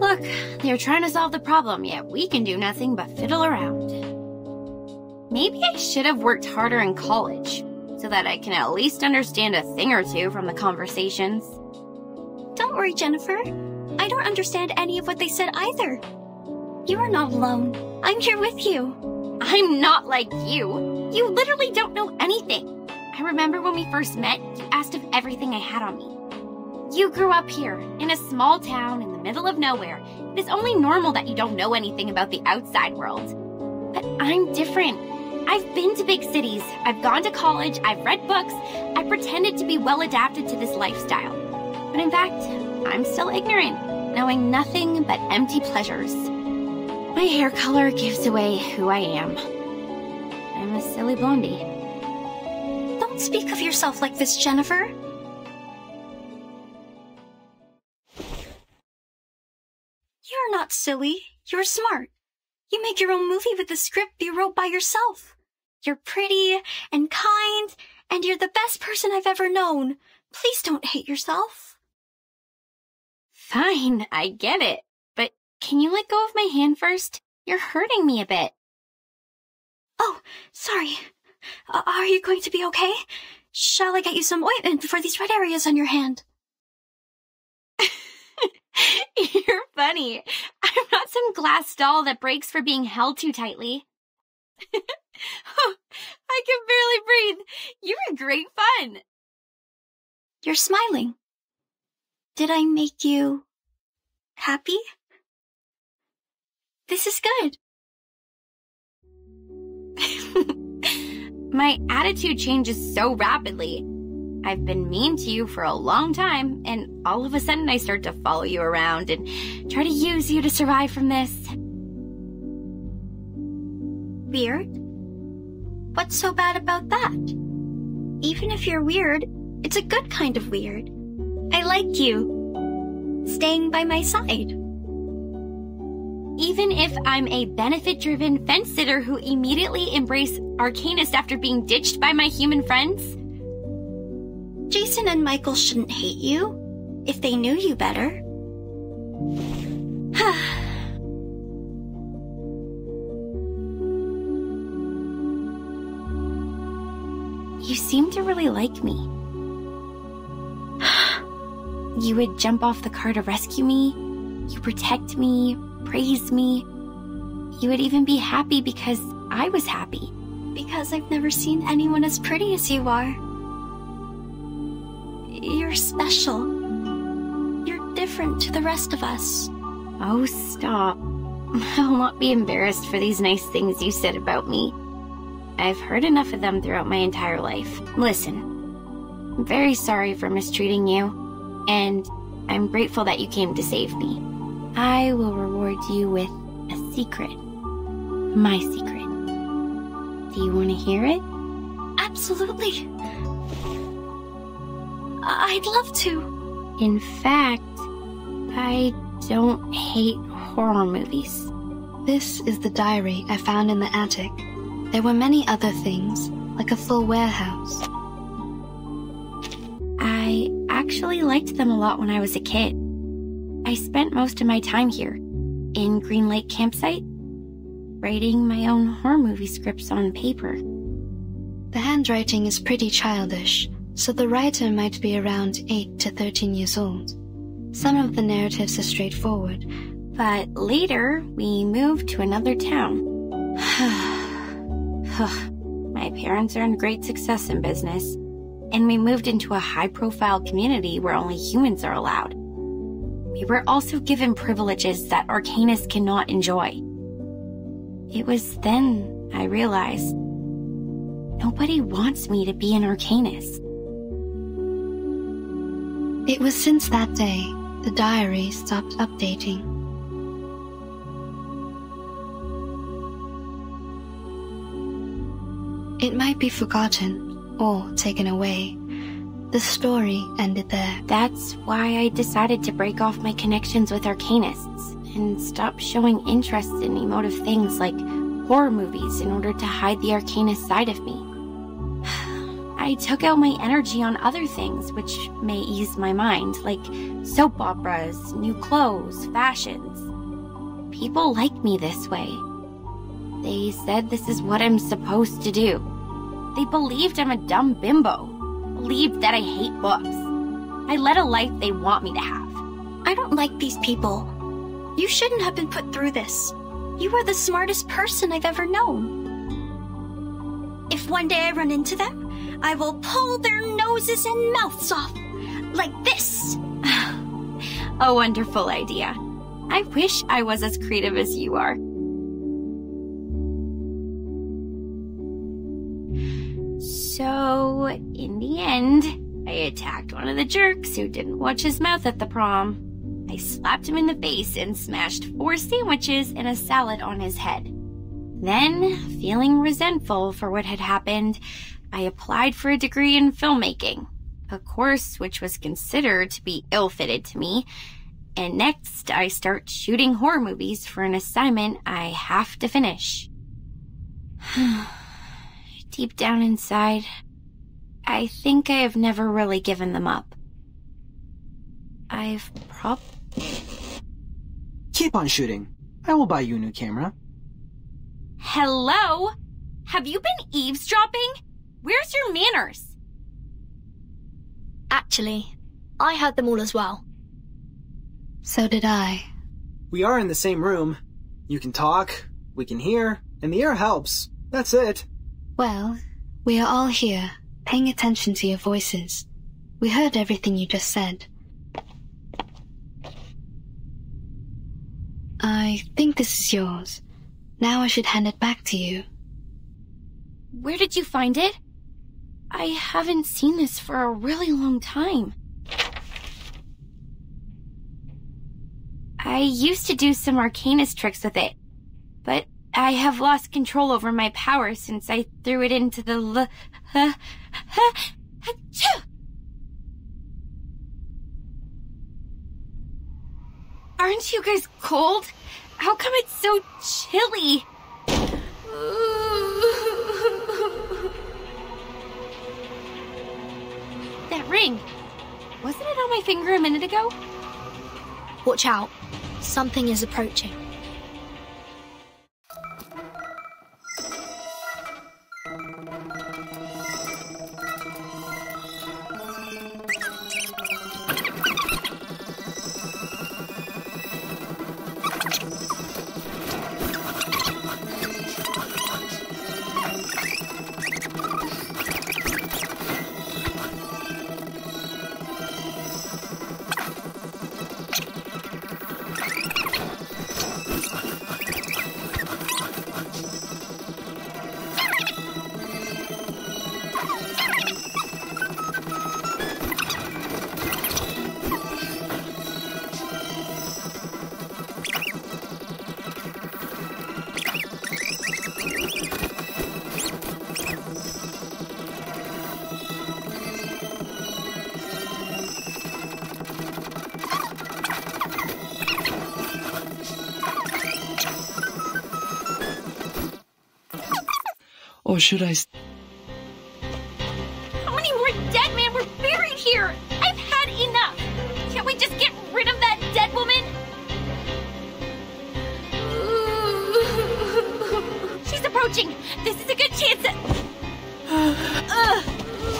N: Look, they're trying to solve the problem, yet we can do nothing but fiddle around. Maybe I should have worked harder in college, so that I can at least understand a thing or two from the conversations.
C: Don't worry, Jennifer. I don't understand any of what they said either. You are not alone. I'm here with you.
N: I'm not like you. You literally don't know anything. I remember when we first met, you asked if everything I had on me. You grew up here, in a small town in the middle of nowhere. It is only normal that you don't know anything about the outside world. But I'm different. I've been to big cities, I've gone to college, I've read books, I pretended to be well adapted to this lifestyle. But in fact, I'm still ignorant, knowing nothing but empty pleasures. My hair color gives away who I am. I'm a silly blondie.
C: Don't speak of yourself like this, Jennifer. You're not silly. You're smart. You make your own movie with the script you wrote by yourself. You're pretty and kind, and you're the best person I've ever known. Please don't hate yourself.
N: Fine, I get it. But can you let go of my hand first? You're hurting me a bit.
C: Oh, sorry. Are you going to be okay? Shall I get you some ointment for these red areas on your hand?
N: You're funny. I'm not some glass doll that breaks for being held too tightly. Oh, I can barely breathe. You were great fun.
C: You're smiling. Did I make you happy? This is good.
N: My attitude changes so rapidly. I've been mean to you for a long time, and all of a sudden I start to follow you around and try to use you to survive from this.
C: Weird? What's so bad about that? Even if you're weird, it's a good kind of weird. I like you staying by my side.
N: Even if I'm a benefit-driven fence-sitter who immediately embraced Arcanist after being ditched by my human friends?
C: Jason and Michael shouldn't hate you if they knew you better.
N: You seem to really like me. You would jump off the car to rescue me. You protect me, praise me. You would even be happy because I was happy.
C: Because I've never seen anyone as pretty as you are. You're special. You're different to the rest of us.
N: Oh, stop. I will not be embarrassed for these nice things you said about me. I've heard enough of them throughout my entire life. Listen, I'm very sorry for mistreating you, and I'm grateful that you came to save me. I will reward you with a secret. My secret. Do you want to hear it?
C: Absolutely. I'd love to.
N: In fact, I don't hate horror movies.
J: This is the diary I found in the attic. There were many other things, like a full warehouse.
N: I actually liked them a lot when I was a kid. I spent most of my time here, in Green Lake Campsite, writing my own horror movie scripts on paper.
J: The handwriting is pretty childish, so the writer might be around 8 to 13 years old. Some of the narratives are straightforward,
N: but later we moved to another town. My parents earned great success in business, and we moved into a high-profile community where only humans are allowed. We were also given privileges that Arcanists cannot enjoy. It was then I realized nobody wants me to be an Arcanist.
J: It was since that day the diary stopped updating. It might be forgotten or taken away. The story ended there.
N: That's why I decided to break off my connections with Arcanists and stop showing interest in emotive things like horror movies in order to hide the Arcanist side of me. I took out my energy on other things which may ease my mind, like soap operas, new clothes, fashions. People like me this way. They said this is what I'm supposed to do. They believed I'm a dumb bimbo. Believed that I hate books. I led a life they want me to have.
E: I don't like these people. You shouldn't have been put through this. You are the smartest person I've ever known. If one day I run into them, I will pull their noses and mouths off. Like this.
N: A wonderful idea. I wish I was as creative as you are. So, in the end, I attacked one of the jerks who didn't watch his mouth at the prom. I slapped him in the face and smashed 4 sandwiches and a salad on his head. Then, feeling resentful for what had happened, I applied for a degree in filmmaking, a course which was considered to be ill-fitted to me, and next I start shooting horror movies for an assignment I have to finish. Deep down inside, I think I have never really given them up.
H: Keep on shooting. I will buy you a new camera.
N: Hello? Have you been eavesdropping? Where's your manners?
E: Actually, I heard them all as well.
J: So did I.
H: We are in the same room. You can talk, we can hear, and the air helps. That's it.
J: Well, we are all here, paying attention to your voices. We heard everything you just said. I think this is yours. Now I should hand it back to you.
N: Where did you find it? I haven't seen this for a really long time. I used to do some Arcanist tricks with it, but I have lost control over my power since I threw it into the Aren't you guys cold? How come it's so chilly? That ring. Wasn't it on my finger a minute ago?
E: Watch out. Something is approaching.
Q: Or should I...
N: How many more dead men were buried here? I've had enough. Can't we just get rid of that dead woman? She's approaching. This is a good chance that...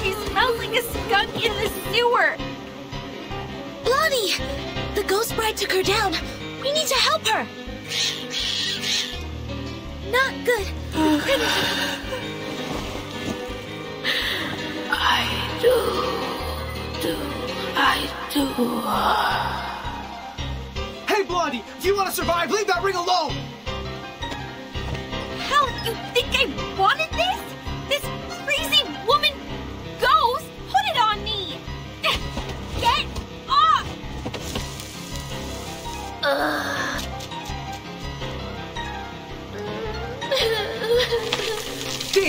N: She smells like a skunk in the sewer.
G: Blondie! The ghost bride took her down. We need to help her. Not good.
L: Hey, Blondie! If you want to survive, leave that ring alone!
N: Hell, you think I wanted this? This crazy woman ghost put it on me! Get off!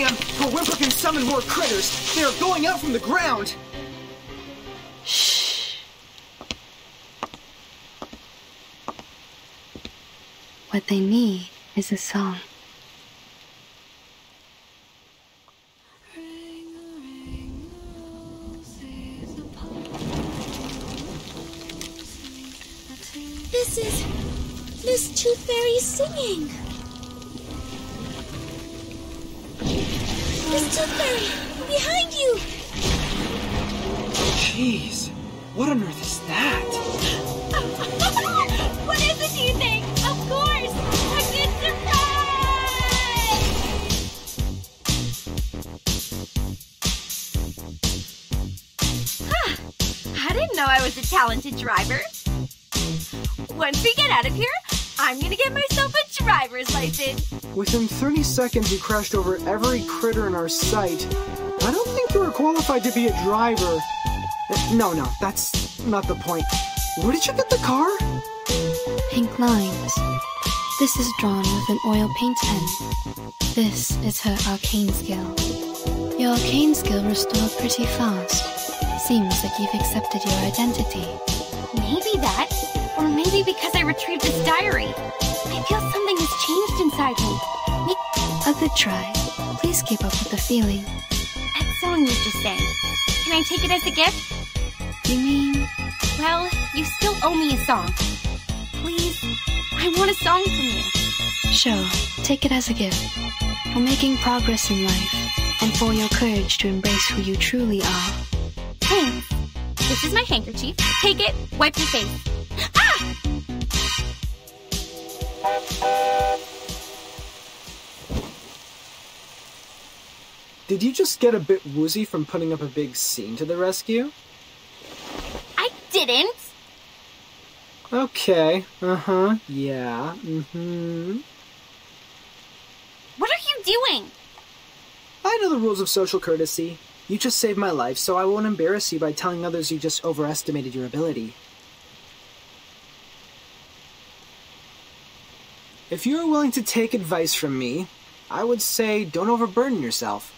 H: man, her whimper can summon more critters. They are going out from the ground.
J: Shh. What they need is a song.
G: This is Miss Tooth Fairy singing. Miss Tooth Fairy, behind you!
H: Jeez, what on earth is that?
N: What is it, do you think? Of course! A good surprise! I didn't know I was a talented driver. Once we get out of here, I'm gonna get myself a driver's license.
H: Within 30 seconds, you crashed over every critter in our sight. I don't think you were qualified to be a driver. No, that's not the point. Where did you get the car?
J: Pink lines. This is drawn with an oil paint pen. This is her arcane skill. Your arcane skill restored pretty fast. Seems like you've accepted your identity.
N: Maybe that, or maybe because I retrieved this diary. I feel something has changed inside me.
J: A good try. Please keep up with the feeling.
N: That song you just sang. Can I take it as a gift?
J: You mean?
N: Well, you still owe me a song. Please, I want a song from you.
J: Sure, take it as a gift. For making progress in life, and for your courage to embrace who you truly are.
N: Thanks. This is my handkerchief. Take it, wipe your face. Ah!
H: Did you just get a bit woozy from putting up a big scene to the rescue?
N: I didn't.
H: Okay, yeah,
N: What are you doing?
H: I know the rules of social courtesy. You just saved my life, so I won't embarrass you by telling others you just overestimated your ability. If you are willing to take advice from me, I would say don't overburden yourself.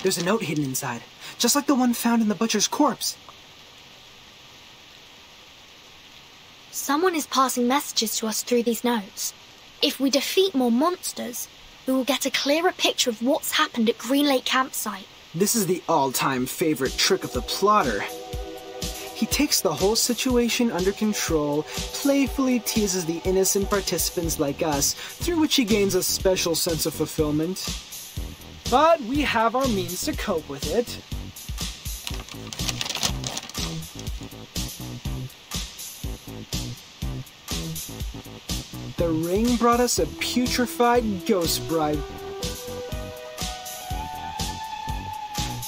H: There's a note hidden inside, just like the one found in the butcher's corpse.
E: Someone is passing messages to us through these notes. If we defeat more monsters, we will get a clearer picture of what's happened at Green Lake Campsite.
H: This is the all-time favorite trick of the plotter. He takes the whole situation under control, playfully teases the innocent participants like us, through which he gains a special sense of fulfillment.
F: But we have our means to cope with it.
H: The ring brought us a putrefied ghost bride.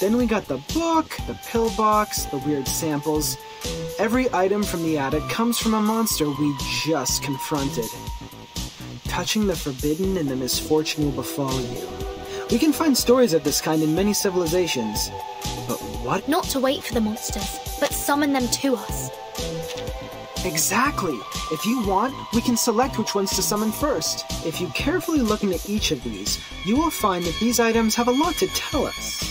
H: Then we got the book, the pillbox, the weird samples. Every item from the attic comes from a monster we just confronted. Touching the forbidden and the misfortune will befall you. We can find stories of this kind in many civilizations. But what?
E: Not to wait for the monsters, but summon them to us.
H: Exactly! If you want, we can select which ones to summon first. If you carefully look into each of these, you will find that these items have a lot to tell us.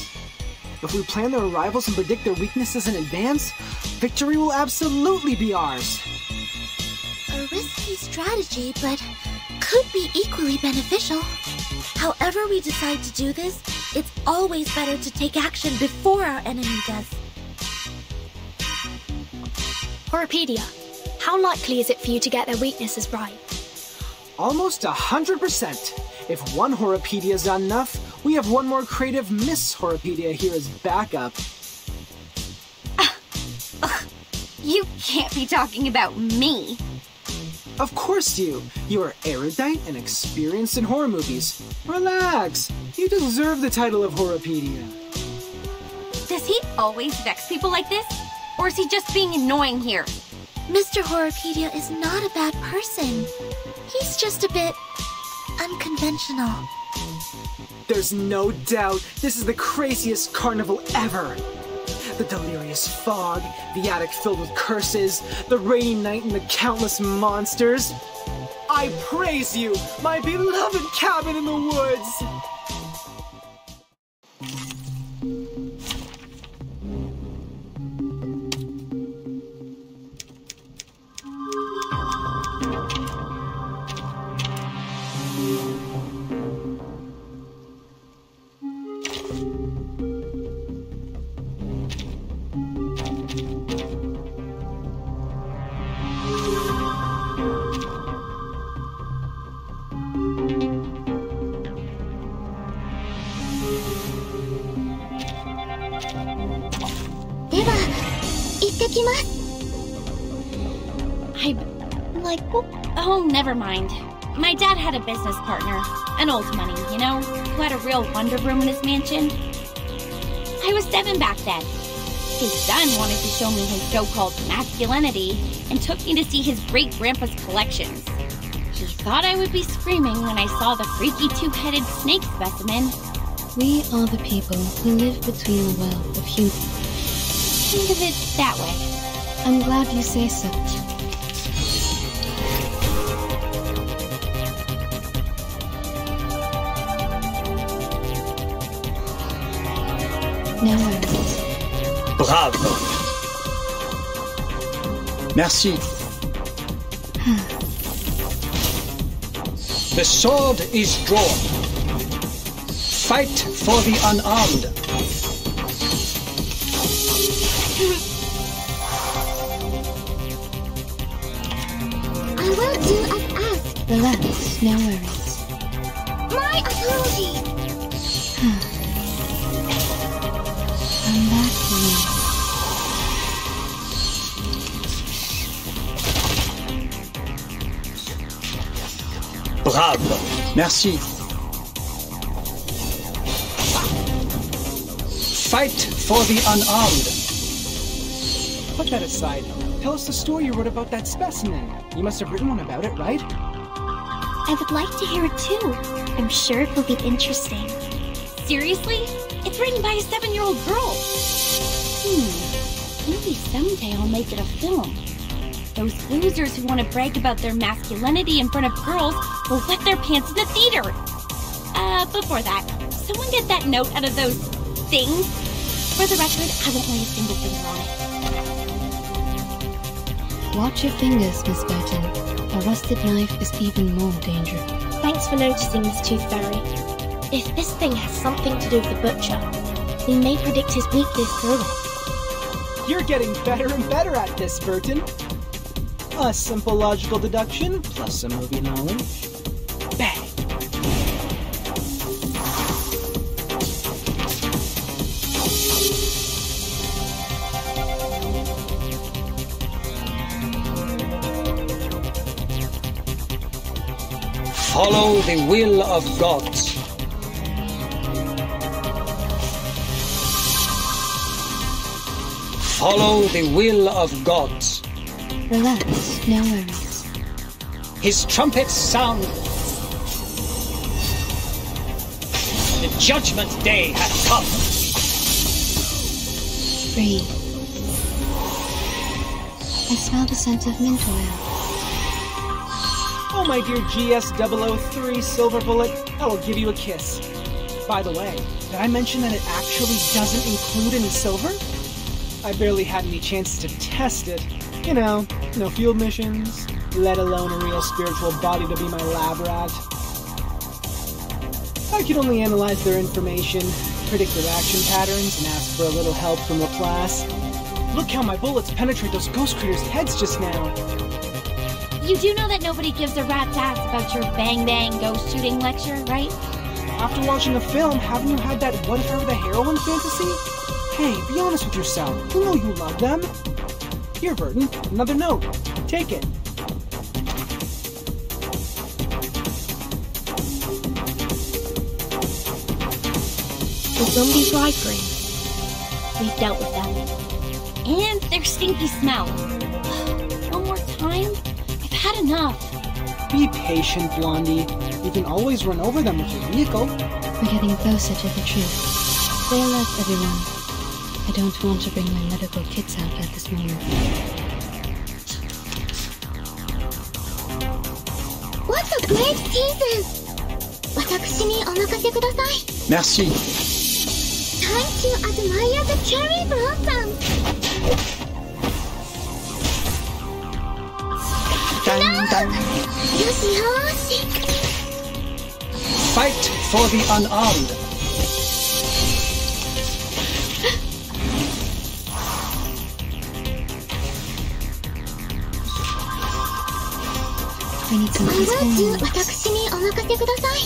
H: If we plan their arrivals and predict their weaknesses in advance, victory will absolutely be ours.
G: A risky strategy, but could be equally beneficial. However we decide to do this, it's always better to take action before our enemy does.
E: Horopedia, how likely is it for you to get their weaknesses right?
H: Almost 100%. If one Horopedia is not enough, we have one more creative Miss Horopedia here as backup.
N: You can't be talking about me.
H: Of course you. You are erudite and experienced in horror movies. Relax. You deserve the title of Horopedia.
N: Does he always vex people like this? Or is he just being annoying here?
G: Mr. Horopedia is not a bad person. He's just a bit unconventional.
H: There's no doubt this is the craziest carnival ever. The delirious fog, the attic filled with curses, the rainy night and the countless monsters. I praise you, my beloved cabin in the woods!
N: Oh, never mind. My dad had a business partner, an old money, you know, who had a real wonder room in his mansion. I was 7 back then. His son wanted to show me his so-called masculinity and took me to see his great-grandpa's collections. He thought I would be screaming when I saw the freaky two-headed snake specimen.
J: We are the people who live between the wealth of humans.
N: Think of it that way.
J: I'm glad you say so. No worries.
Q: Bravo. Merci. The sword is drawn. Fight for the unarmed.
G: I will do as asked.
J: Relax, no worries.
G: My apologies.
J: Come back to me.
Q: Bravo. Merci. Fight for the unarmed.
F: Put that aside. Tell us the story you wrote about that specimen. You must have written one about it, right?
C: I would like to hear it too. I'm sure it will be interesting.
N: Seriously? It's written by a 7-year-old girl. Maybe someday I'll make it a film. Those losers who want to brag about their masculinity in front of girls will wet their pants in the theater. Before that, someone get that note out of those things. For the record, I won't lay a single finger on it.
J: Watch your fingers, Miss Burton. A rusted knife is even more dangerous.
E: Thanks for noticing, Miss Tooth Fairy. If this thing has something to do with the butcher, we may predict his weakness through it.
F: You're getting better and better at this, Burton. A simple logical deduction plus some movie knowledge. Bang!
Q: Follow the will of gods. Follow the will of gods.
J: Relax, no worries.
Q: His trumpets sound. The judgment day has come.
J: Breathe. I smell the scent of mint oil.
F: Oh, my dear GS003 Silver Bullet, I will give you a kiss. By the way, did I mention that it actually doesn't include any silver? I barely had any chances to test it. You know, no field missions, let alone a real spiritual body to be my lab rat. I could only analyze their information, predict their action patterns, and ask for a little help from the class. Look how my bullets penetrate those ghost critters' heads just now.
N: You do know that nobody gives a rat's ass about your bang-bang ghost shooting lecture, right?
F: After watching a film, haven't you had that what if I were the heroine fantasy? Hey, be honest with yourself. You know you love them. Here, Burton, another note. Take it.
E: The zombie bridegroom. We've dealt with them.
N: And their stinky smell. One more time? I've had enough.
F: Be patient, Blondie. You can always run over them with your vehicle.
J: We're getting closer to the truth. Stay alert, everyone. I don't want to bring my medical kits out at this moment.
E: What a great season! 私にお任せください.
Q: Merci.
E: Time to admire the cherry blossom.
Q: Dang, dang.
E: Yoshi, Yoshi.
Q: Fight for the unarmed.
J: We need some peaceful moments.
E: 私にお任せください.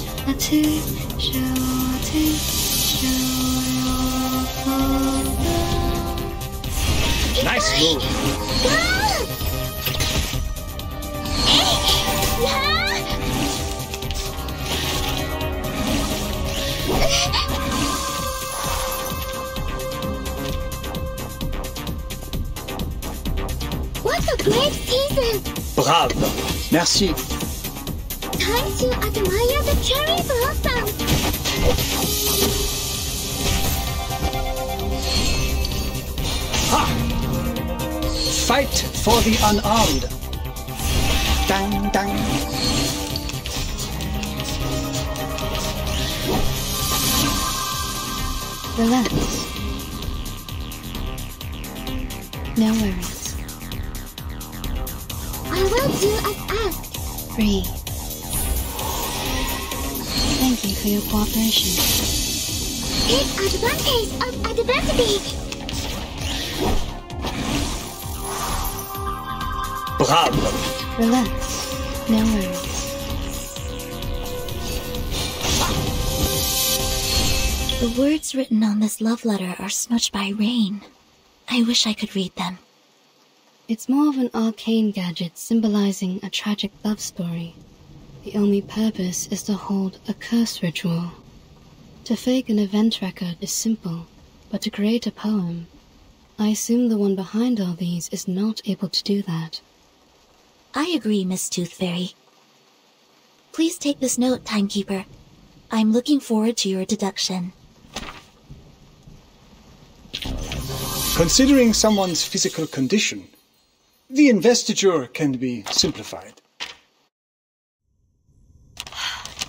Q: Nice move.
E: What a great season!
Q: Brave. Merci.
E: Time to admire the cherry blossom.
Q: Ha! Fight for the unarmed. Dang, dang.
J: Relax. No worries.
E: I will do as asked.
J: Breathe. Thank you for your cooperation.
E: Take advantage of adversity.
Q: Brave.
J: Relax. No worries.
G: The words written on this love letter are smudged by rain. I wish I could read them.
J: It's more of an arcane gadget symbolizing a tragic love story. The only purpose is to hold a curse ritual. To fake an event record is simple. But to create a poem, I assume the one behind all these is not able to do that.
G: I agree, Miss Tooth Fairy. Please take this note, Timekeeper. I'm looking forward to your deduction.
Q: Considering someone's physical condition, the investiture can be simplified.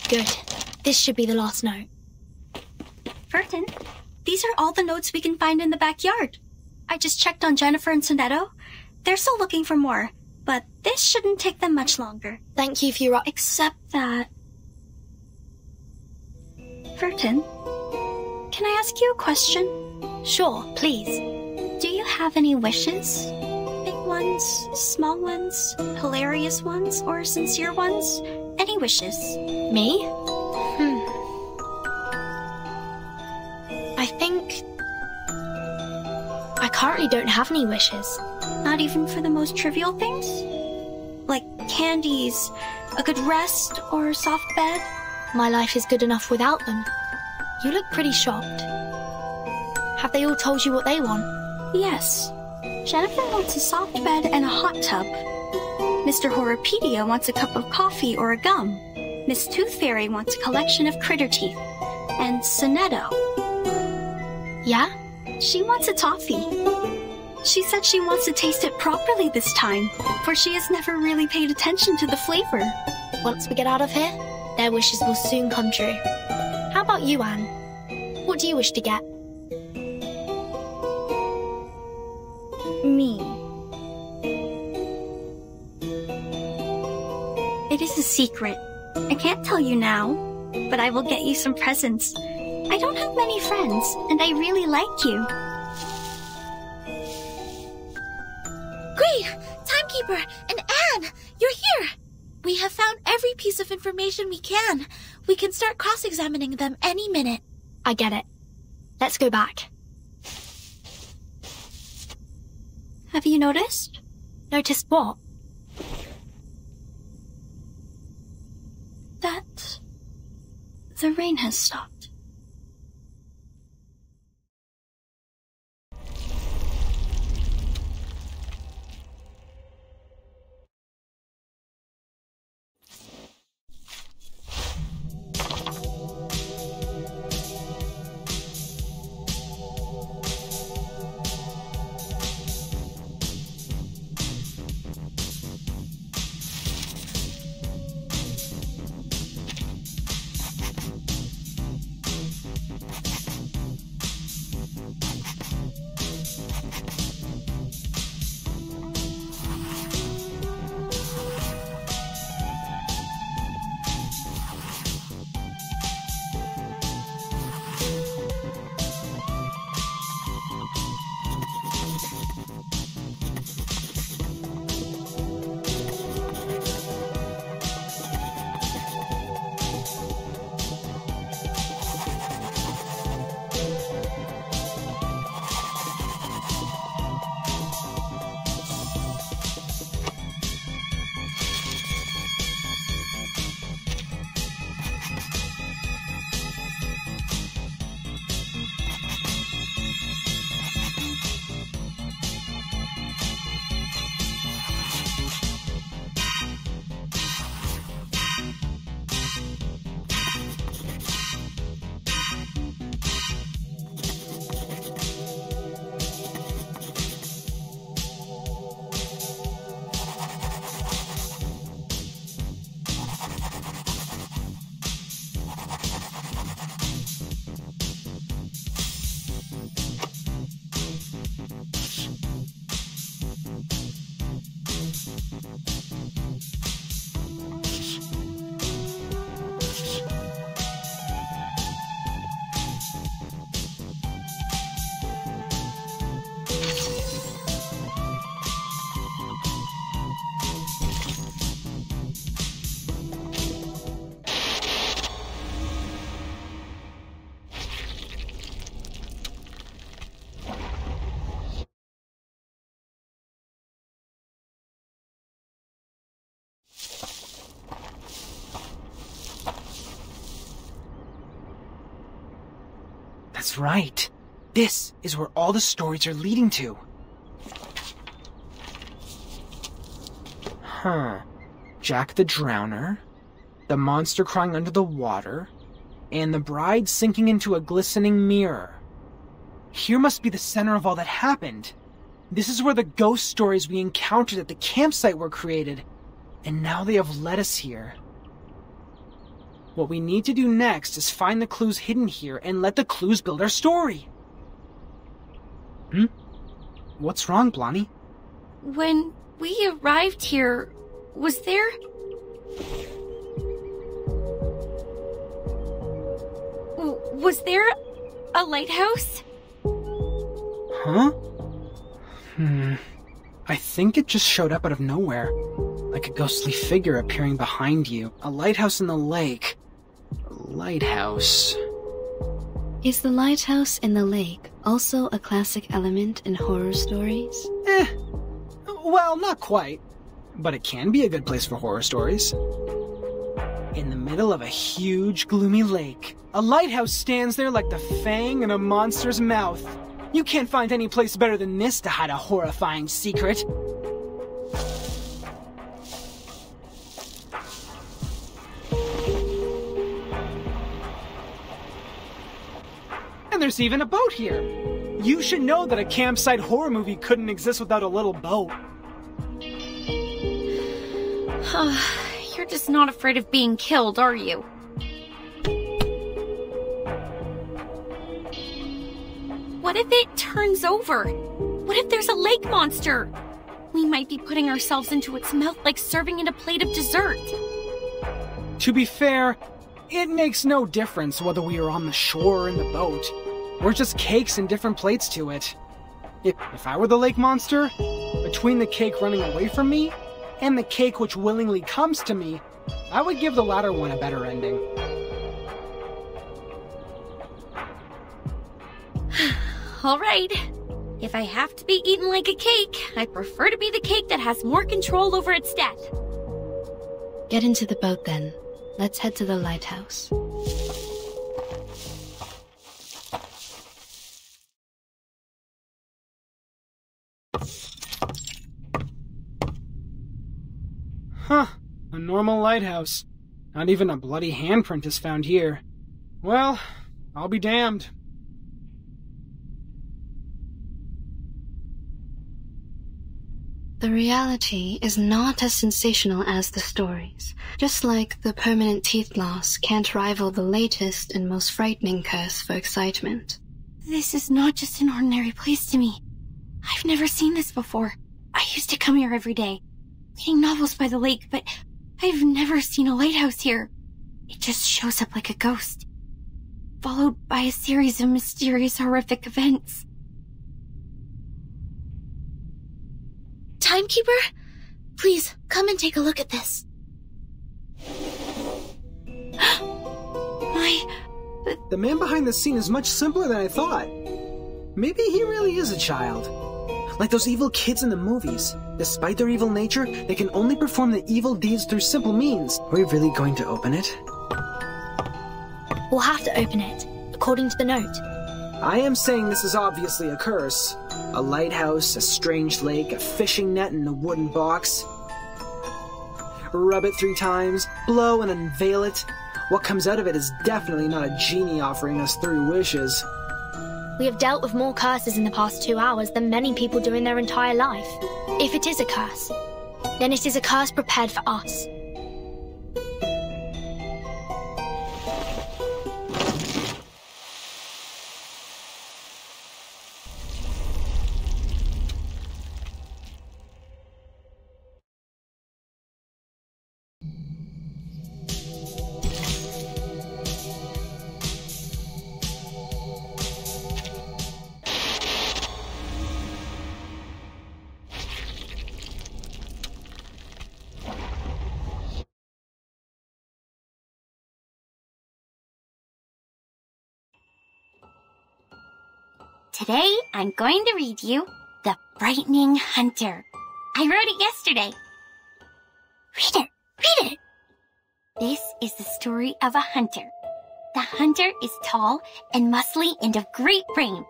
E: Good. This should be the last note.
N: Vertin, these are all the notes we can find in the backyard. I just checked on Jennifer and Sonetto. They're still looking for more, but this shouldn't take them much longer.
E: Thank you for your...
N: Except that... Vertin, can I ask you a question?
E: Sure, please.
N: Do you have any wishes? Big ones, small ones, hilarious ones, or sincere ones? Any wishes?
E: Me? I think... I currently don't have any wishes.
N: Not even for the most trivial things? Like candies, a good rest, or a soft bed?
E: My life is good enough without them. You look pretty shocked. Have they all told you what they want?
N: Yes. Jennifer wants a soft bed and a hot tub. Mr. Horripedia wants a cup of coffee or a gum. Miss Tooth Fairy wants a collection of critter teeth. And Sonetto.
E: Yeah?
N: She wants a toffee. She said she wants to taste it properly this time, for she has never really paid attention to the flavor.
E: Once we get out of here, their wishes will soon come true. How about you, Anne? What do you wish to get?
N: Me. It is a secret. I can't tell you now, but I will get you some presents. I don't have many friends, and I really like you.
G: Great! Timekeeper and Anne! You're here! We have found every piece of information we can. We can start cross-examining them any minute.
E: I get it. Let's go back.
N: Have you noticed?
E: Noticed what?
N: That the rain has stopped.
F: That's right. This is where all the stories are leading to. Huh. Jack the Drowner, the monster crying under the water, and the bride sinking into a glistening mirror. Here must be the center of all that happened. This is where the ghost stories we encountered at the campsite were created, and now they have led us here. What we need to do next is find the clues hidden here and let the clues build our story. What's wrong, Blondie?
N: When we arrived here, was there... Was there a lighthouse?
F: Huh? I think it just showed up out of nowhere. Like a ghostly figure appearing behind you. A lighthouse in the lake. A lighthouse.
J: Is the lighthouse in the lake also a classic element in horror stories?
F: Well, not quite. But it can be a good place for horror stories. In the middle of a huge, gloomy lake, a lighthouse stands there like the fang in a monster's mouth. You can't find any place better than this to hide a horrifying secret. And there's even a boat here. You should know that a campsite horror movie couldn't exist without a little boat.
N: You're just not afraid of being killed, are you? What if it turns over? What if there's a lake monster? We might be putting ourselves into its mouth like serving it a plate of dessert.
F: To be fair, it makes no difference whether we are on the shore or in the boat. We're just cakes and different plates to it. If I were the lake monster, between the cake running away from me and the cake which willingly comes to me, I would give the latter one a better ending.
N: All right. If I have to be eaten like a cake, I prefer to be the cake that has more control over its death.
J: Get into the boat then. Let's head to the lighthouse.
F: Huh. A normal lighthouse. Not even a bloody handprint is found here. Well, I'll be damned.
J: The reality is not as sensational as the stories. Just like the permanent teeth loss can't rival the latest and most frightening curse for excitement.
N: This is not just an ordinary place to me. I've never seen this before. I used to come here every day, reading novels by the lake, but I've never seen a lighthouse here. It just shows up like a ghost, followed by a series of mysterious, horrific events.
G: Timekeeper? Please, come and take a look at this.
F: The man behind the scene is much simpler than I thought. Maybe he really is a child. Like those evil kids in the movies. Despite their evil nature, they can only perform the evil deeds through simple means. Are we really going to open it?
E: We'll have to open it, according to the note.
F: I am saying this is obviously a curse. A lighthouse, a strange lake, a fishing net, and a wooden box. Rub it 3 times, blow and unveil it. What comes out of it is definitely not a genie offering us 3 wishes.
E: We have dealt with more curses in the past 2 hours than many people do in their entire life. If it is a curse, then it is a curse prepared for us.
N: Today, I'm going to read you The Brightening Hunter. I wrote it yesterday. Read it! Read it! This is the story of a hunter. The hunter is tall and muscly and of great frame.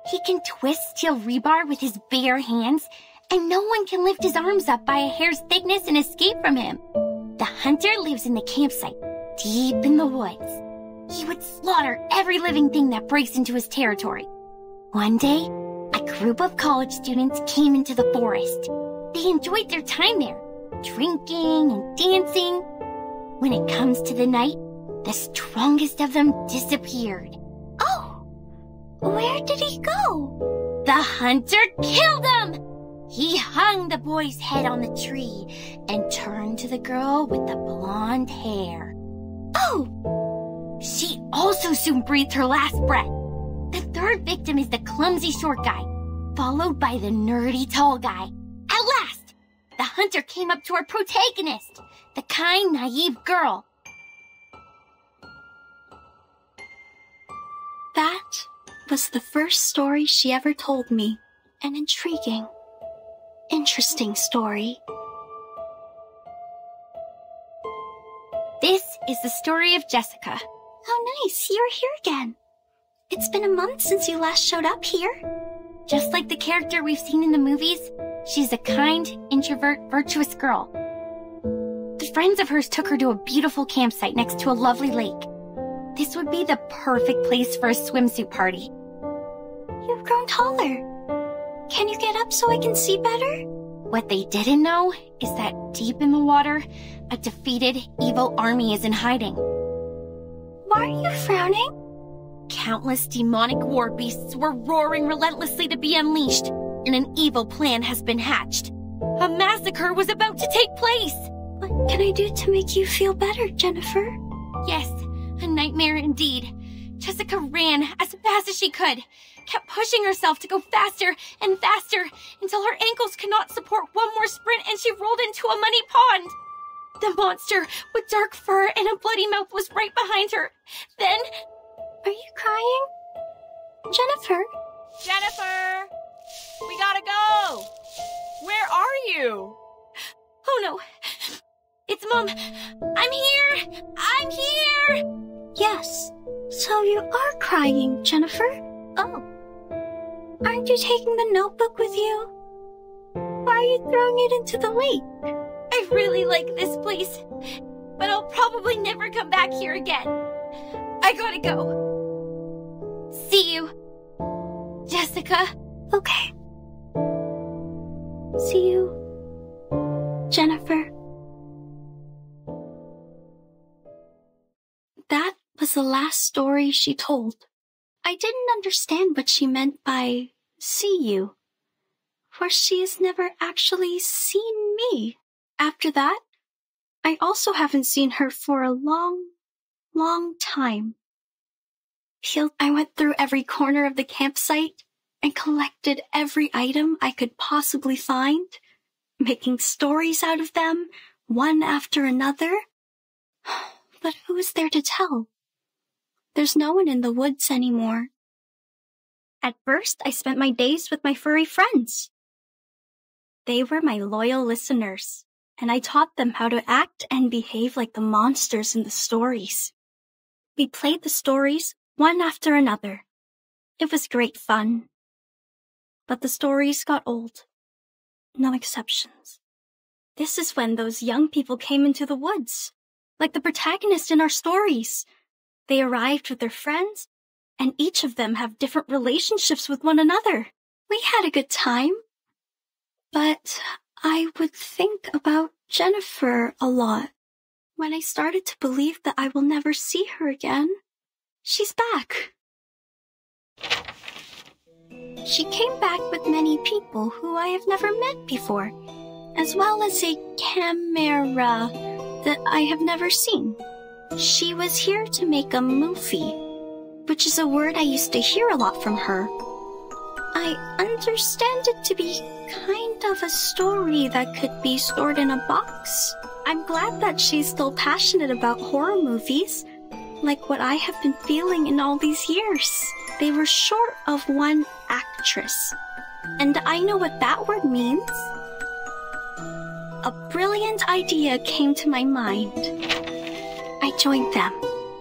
N: He can twist steel rebar with his bare hands, and no one can lift his arms up by a hair's thickness and escape from him. The hunter lives in the campsite, deep in the woods. He would slaughter every living thing that breaks into his territory. One day, a group of college students came into the forest. They enjoyed their time there, drinking and dancing. When it comes to the night, the strongest of them disappeared.
G: Oh, where did he go?
N: The hunter killed him! He hung the boy's head on the tree and turned to the girl with the blonde hair.
G: Oh!
N: She also soon breathed her last breath. The third victim is the clumsy short guy, followed by the nerdy tall guy. At last, the hunter came up to our protagonist, the kind, naive girl.
I: That was the first story she ever told me. An intriguing, interesting story.
N: This is the story of Jessica.
I: How nice, you're here again. It's been a month since you last showed up here.
N: Just like the character we've seen in the movies, she's a kind, introvert, virtuous girl. The friends of hers took her to a beautiful campsite next to a lovely lake. This would be the perfect place for a swimsuit party.
I: You've grown taller. Can you get up so I can see better?
N: What they didn't know is that deep in the water, a defeated, evil army is in hiding.
I: Why are you frowning?
N: Countless demonic war beasts were roaring relentlessly to be unleashed, and an evil plan has been hatched. A massacre was about to take place!
I: What can I do to make you feel better, Jennifer?
N: Yes, a nightmare indeed. Jessica ran as fast as she could, kept pushing herself to go faster and faster until her ankles could not support one more sprint and she rolled into a muddy pond. The monster with dark fur and a bloody mouth was right behind her. Then...
I: Are you crying? Jennifer?
R: Jennifer! We gotta go! Where are you?
N: Oh no! It's Mom! I'm here! I'm here!
I: Yes, so you are crying, Jennifer.
N: Oh.
I: Aren't you taking the notebook with you? Why are you throwing it into the lake?
N: I really like this place, but I'll probably never come back here again. I gotta go. See you, Jessica.
I: Okay. See you, Jennifer. That was the last story she told. I didn't understand what she meant by see you, for she has never actually seen me. After that, I also haven't seen her for a long, long time. I went through every corner of the campsite and collected every item I could possibly find, making stories out of them, one after another. But who is there to tell? There's no one in the woods anymore.
N: At first, I spent my days with my furry friends. They were my loyal listeners, and I taught them how to act and behave like the monsters in the stories. We played the stories one after another. It was great fun. But the stories got old. No exceptions. This is when those young people came into the woods, like the protagonist in our stories. They arrived with their friends, and each of them have different relationships with one another.
I: We had a good time. But I would think about Jennifer a lot. When I started to believe that I will never see her again, she's back. She came back with many people who I have never met before, as well as a camera that I have never seen. She was here to make a movie, which is a word I used to hear a lot from her. I understand it to be kind of a story that could be stored in a box. I'm glad that she's still passionate about horror movies, like what I have been feeling in all these years. They were short of one actress, and I know what that word means. A brilliant idea came to my mind. I joined them.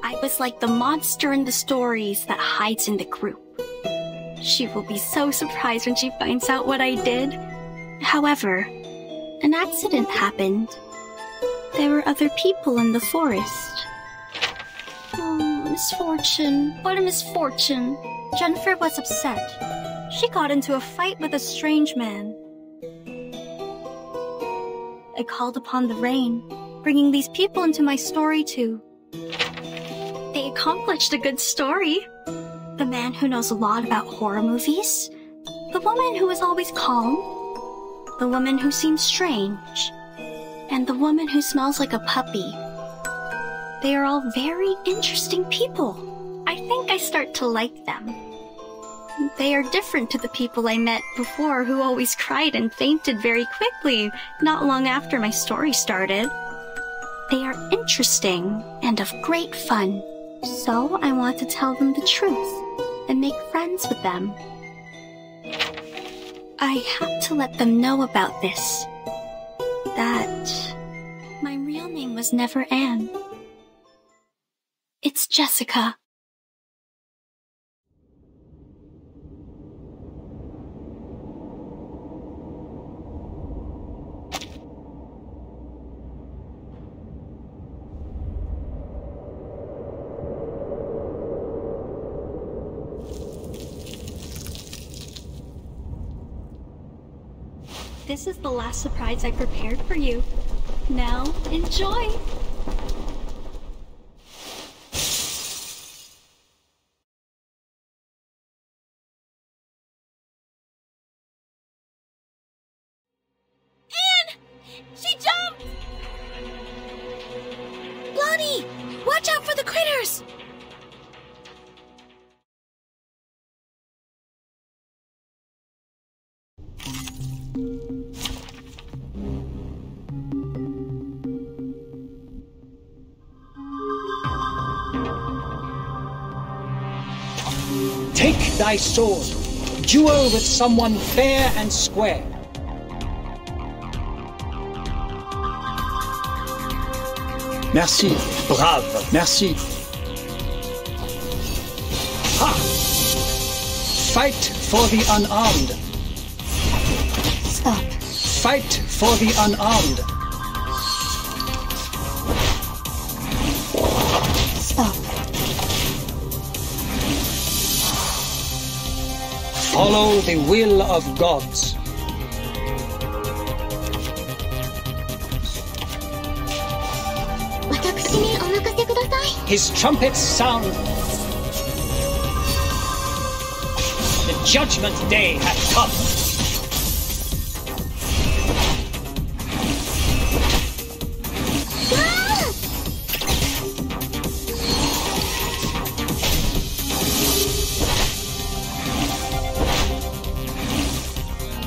I: I was like the monster in the stories that hides in the group.
N: She will be so surprised when she finds out what I did. However, an accident happened. There were other people in the forest. Oh, misfortune. What a misfortune. Jennifer was upset. She got into a fight with a strange man. I called upon the rain, bringing these people into my story too. They accomplished a good story. The man who knows a lot about horror movies. The woman who is always calm. The woman who seems strange. And the woman who smells like a puppy. They are all very interesting people. I think I start to like them. They are different to the people I met before who always cried and fainted very quickly, not long after my story started. They are interesting and of great fun. So I want to tell them the truth and make friends with them. I have to let them know about this. That my real name was never Anne. It's Jessica. This is the last surprise I prepared for you. Now, enjoy!
G: Anne! She jumped! Blondie! Watch out for the critters!
Q: Take thy sword, duel with someone fair and square.
H: Merci.
Q: Brave.
H: Merci.
Q: Ha! Fight for the unarmed.
J: Stop.
Q: Fight for the unarmed.
J: Stop.
Q: Follow the will of gods. His trumpets sound. The judgment day hath come.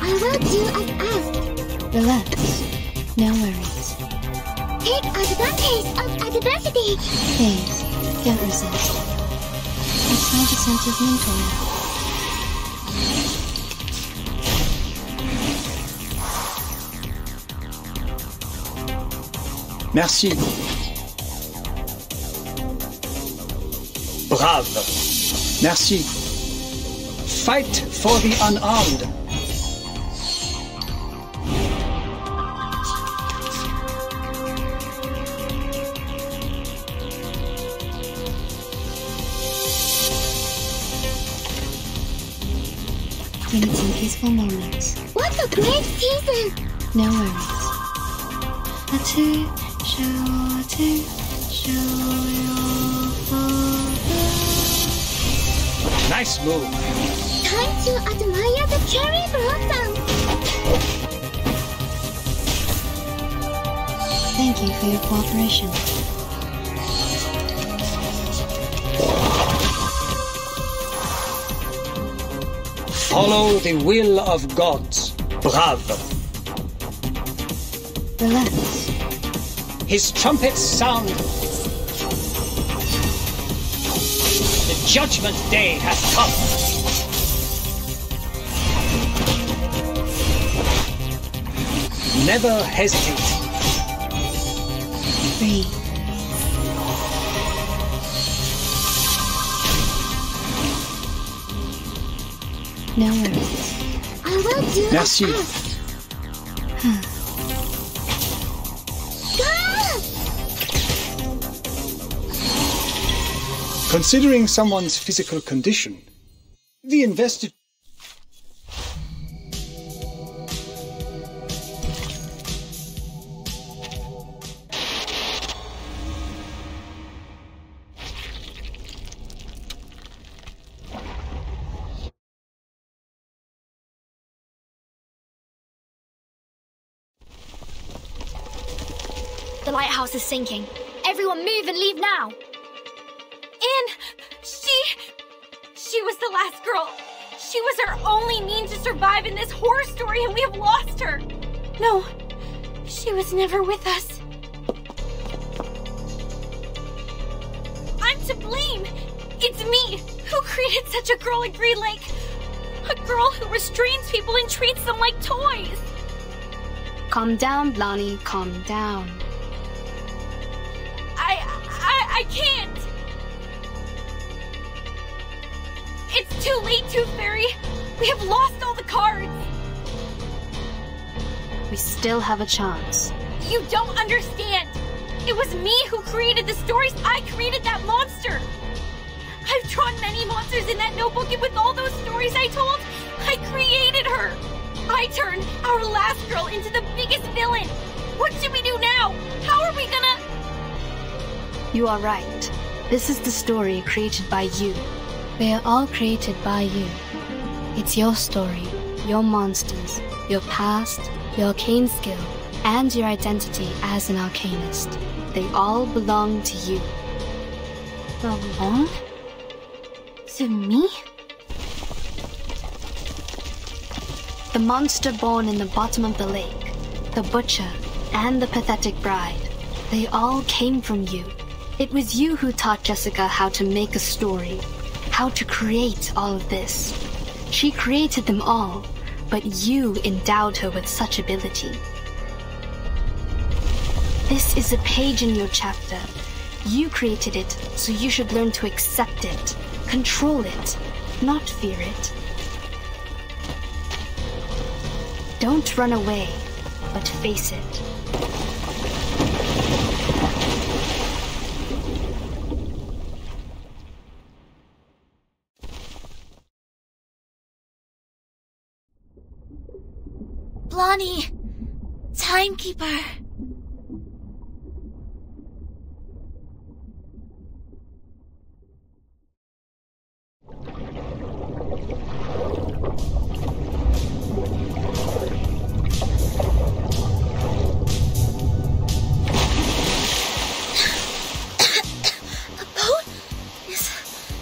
S: I will do as asked.
J: Relax. No worries.
S: Take advantage of adversity.
J: Please, don't resist. It's not a sentimental.
H: Merci.
Q: Brave.
H: Merci.
Q: Fight for the unarmed.
J: We need some peaceful moments.
S: What a great season!
J: No worries.
Q: Nice move.
S: Time to admire the cherry blossom.
J: Thank you for your cooperation.
Q: Follow the will of gods. Brave.
J: Relax.
Q: His trumpets sound. The judgment day hath come. Never hesitate.
J: Breathe. No worries.
S: I will do
Q: Merci.
S: my best.
Q: Considering someone's physical condition, the invested...
E: The lighthouse is sinking. Everyone move and leave now.
N: Anne, she was the last girl. She was our only means to survive in this horror story, and we have lost her. No, she was never with us. I'm to blame. It's me who created such a girl at Green Lake. A girl who restrains people and treats them like toys.
J: Calm down, Blondie, calm down.
N: I can't. It's too late, Tooth Fairy. We have lost all the cards.
J: We still have a chance.
N: You don't understand. It was me who created the stories. I created that monster. I've drawn many monsters in that notebook, and with all those stories I told, I created her. I turned our last girl into the biggest villain. What should we do now? How are we gonna...
J: You are right. This is the story created by you. They are all created by you. It's your story, your monsters, your past, your arcane skill, and your identity as an arcanist. They all belong to you.
N: Belong? To me?
J: The monster born in the bottom of the lake, the butcher, and the pathetic bride. They all came from you. It was you who taught Jessica how to make a story, how to create all of this. She created them all, but you endowed her with such ability. This is a page in your chapter. You created it, so you should learn to accept it, control it, not fear it. Don't run away, but face it.
G: Blondie! Timekeeper! A boat?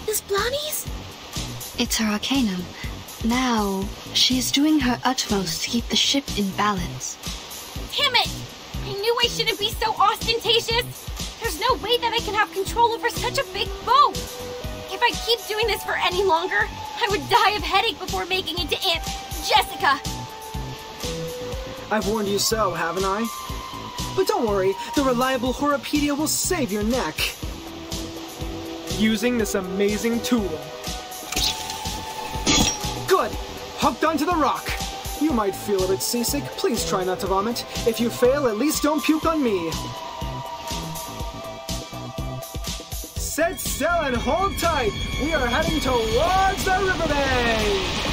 G: Is Blondie's?
J: It's her arcanum. Now, she is doing her utmost to keep the ship in balance.
N: Damn it! I knew I shouldn't be so ostentatious. There's no way that I can have control over such a big boat. If I keep doing this for any longer, I would die of headache before making it to Aunt Jessica.
H: I've warned you so, haven't I? But don't worry, the reliable Horopedia will save your neck.
F: Using this amazing tool.
H: Good! Hooked onto the rock! You might feel a bit seasick. Please try not to vomit. If you fail, at least don't puke on me. Set still and hold tight! We are heading towards the river bay!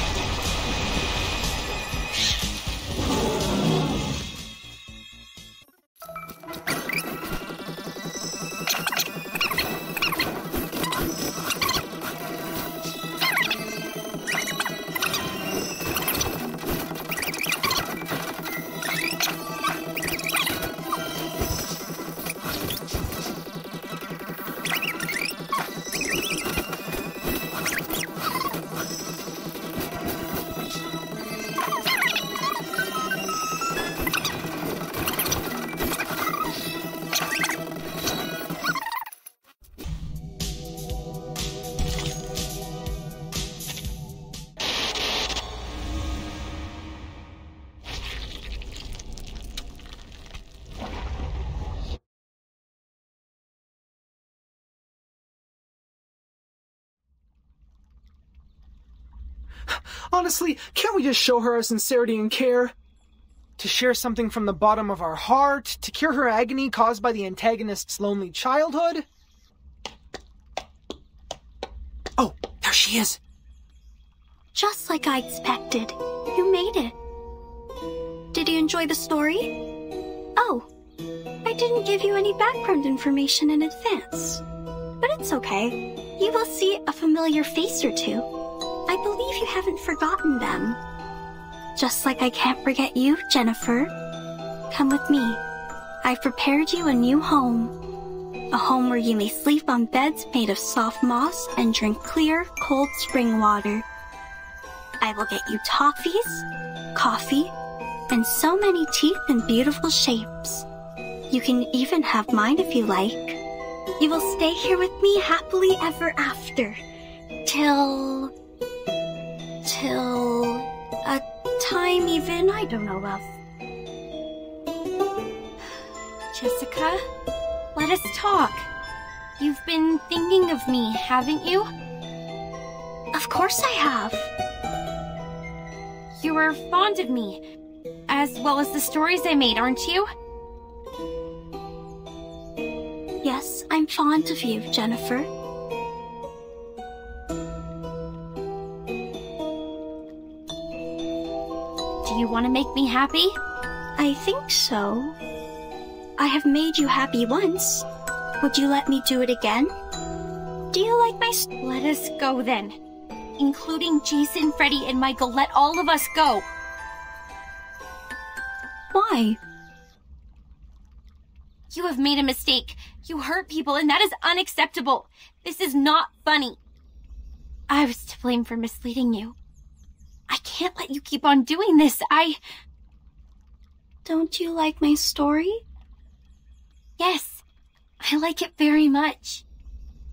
F: Honestly, can't we just show her our sincerity and care? To share something from the bottom of our heart, to cure her agony caused by the antagonist's lonely childhood? Oh, there she is.
I: Just like I expected. You made it. Did you enjoy the story? Oh, I didn't give you any background information in advance. But it's okay. You will see a familiar face or two. I believe you haven't forgotten them. Just like I can't forget you, Jennifer. Come with me. I've prepared you a new home. A home where you may sleep on beds made of soft moss and drink clear, cold spring water. I will get you toffees, coffee, and so many teeth in beautiful shapes. You can even have mine if you like. You will stay here with me happily ever after. Till a time even I don't know of.
N: Jessica, let us talk. You've been thinking of me, haven't you?
I: Of course I have.
N: You are fond of me, as well as the stories I made, aren't you?
I: Yes, I'm fond of you, Jennifer.
N: Do you want to make me happy?
I: I think so. I have made you happy once. Would you let me do it again? Do you like my
N: Let us go then. Including Jason, Freddy, and Michael. Let all of us go.
I: Why?
N: You have made a mistake. You hurt people, and that is unacceptable. This is not funny. I was to blame for misleading you. I can't let you keep on doing this.
I: Don't you like my story?
N: Yes, I like it very much.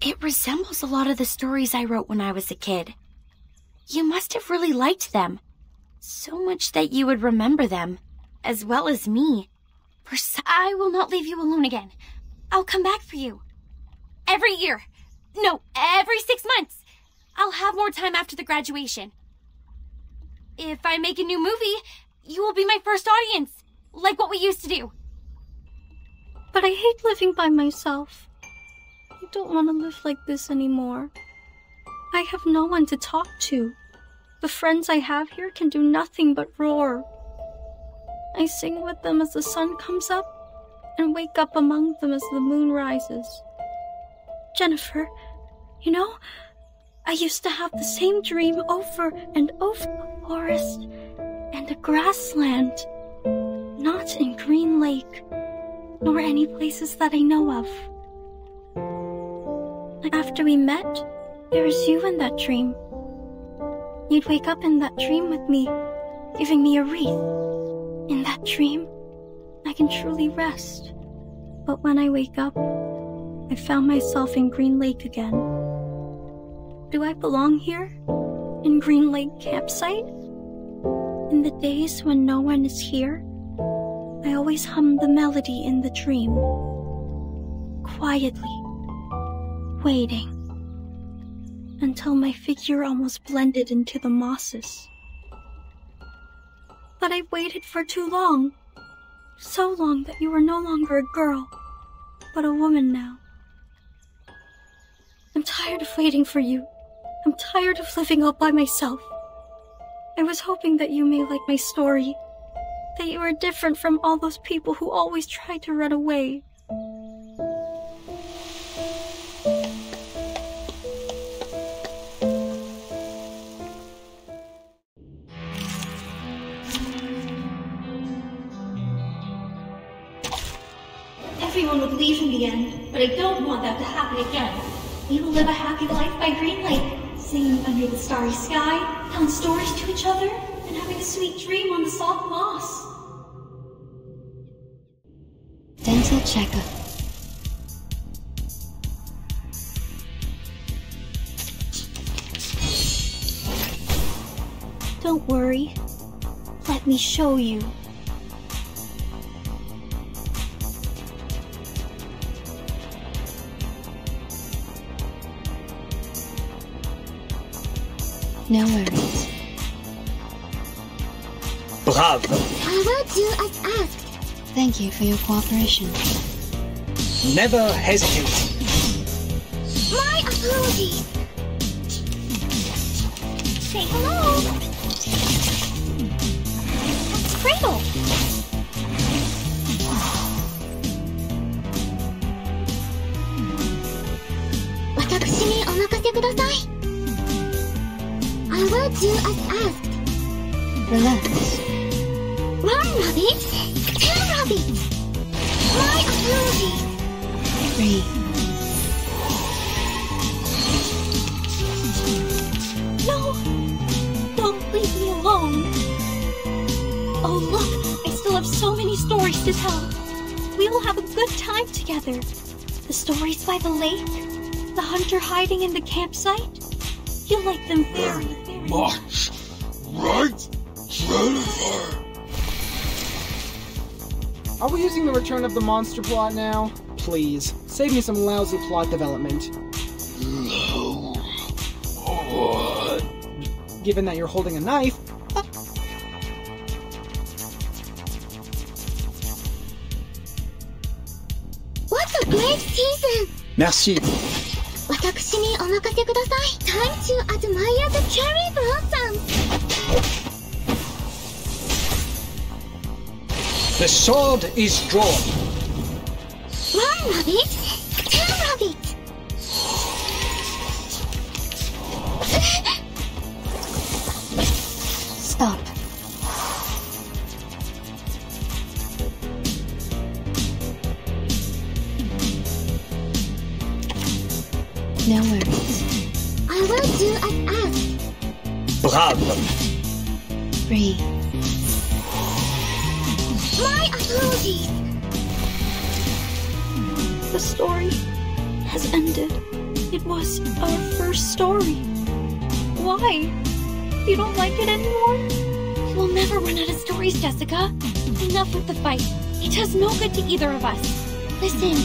N: It resembles a lot of the stories I wrote when I was a kid. You must have really liked them. So much that you would remember them, as well as me. I will not leave you alone again. I'll come back for you. Every year. No, every 6 months. I'll have more time after the graduation. If I make a new movie, you will be my first audience, like what we used to do.
I: But I hate living by myself. I don't want to live like this anymore. I have no one to talk to. The friends I have here can do nothing but roar. I sing with them as the sun comes up, and wake up among them as the moon rises. Jennifer, you know, I used to have the same dream over and over. A forest and a grassland. Not in Green Lake, nor any places that I know of. After we met, there was you in that dream. You'd wake up in that dream with me, giving me a wreath. In that dream, I can truly rest. But when I wake up, I found myself in Green Lake again. Do I belong here? In Green Lake Campsite? In the days when no one is here, I always hum the melody in the dream. Quietly, waiting, until my figure almost blended into the mosses. But I've waited for too long. So long that you are no longer a girl, but a woman now. I'm tired of waiting for you. I'm tired of living all by myself. I was hoping that you may like my story, that you are different from all those people who always try to run away. Everyone would leave in the end, but I don't want that to happen again. We will live a happy life by Green Lake, singing under the starry sky, telling stories to each other, and having a sweet dream on the soft moss.
J: Dental checkup.
I: Don't worry. Let me show you.
J: No worries.
Q: Bravo.
S: I will do as asked.
J: Thank you for your cooperation.
Q: Never hesitate.
S: My apologies.
N: Say hello. It's Cradle.
S: I will do as asked.
J: Relax.
S: One rabbit, two rabbits. My apologies.
J: Breathe.
N: No! Don't leave me alone. Oh, look, I still have so many stories to tell. We will have a good time together. The stories by the lake, the hunter hiding in the campsite. You'll like them very, very much.
T: Right, Jennifer?
H: Are we using the return of the monster plot now? Please, save me some lousy plot development.
T: No. What?
H: Given that you're holding a knife...
S: What a great season!
Q: Merci.
S: 私にお任せください。Time to admire the cherry blossoms.
Q: The sword is drawn.
S: One rabbit, two rabbits.
J: Stop. No worries.
S: I will do as asked.
Q: Bravo.
J: Breathe.
S: My apologies.
N: The story has ended. It was our first story. Why? You don't like it anymore? We'll never run out of stories, Jessica. Enough with the fight. It does no good to either of us. Listen.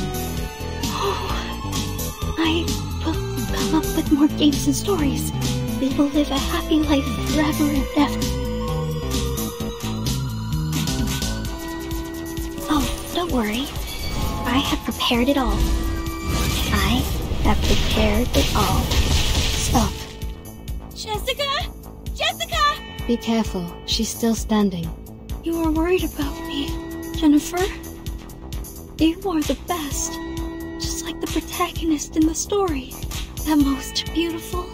N: I will come up with more games and stories. We will live a happy life forever and ever. Oh, don't worry. I have prepared it all. I have prepared it all.
J: Stop.
N: Jessica! Jessica!
J: Be careful. She's still standing.
N: You are worried about me, Jennifer. You are the best. Just like the protagonist in the story. That most beautiful,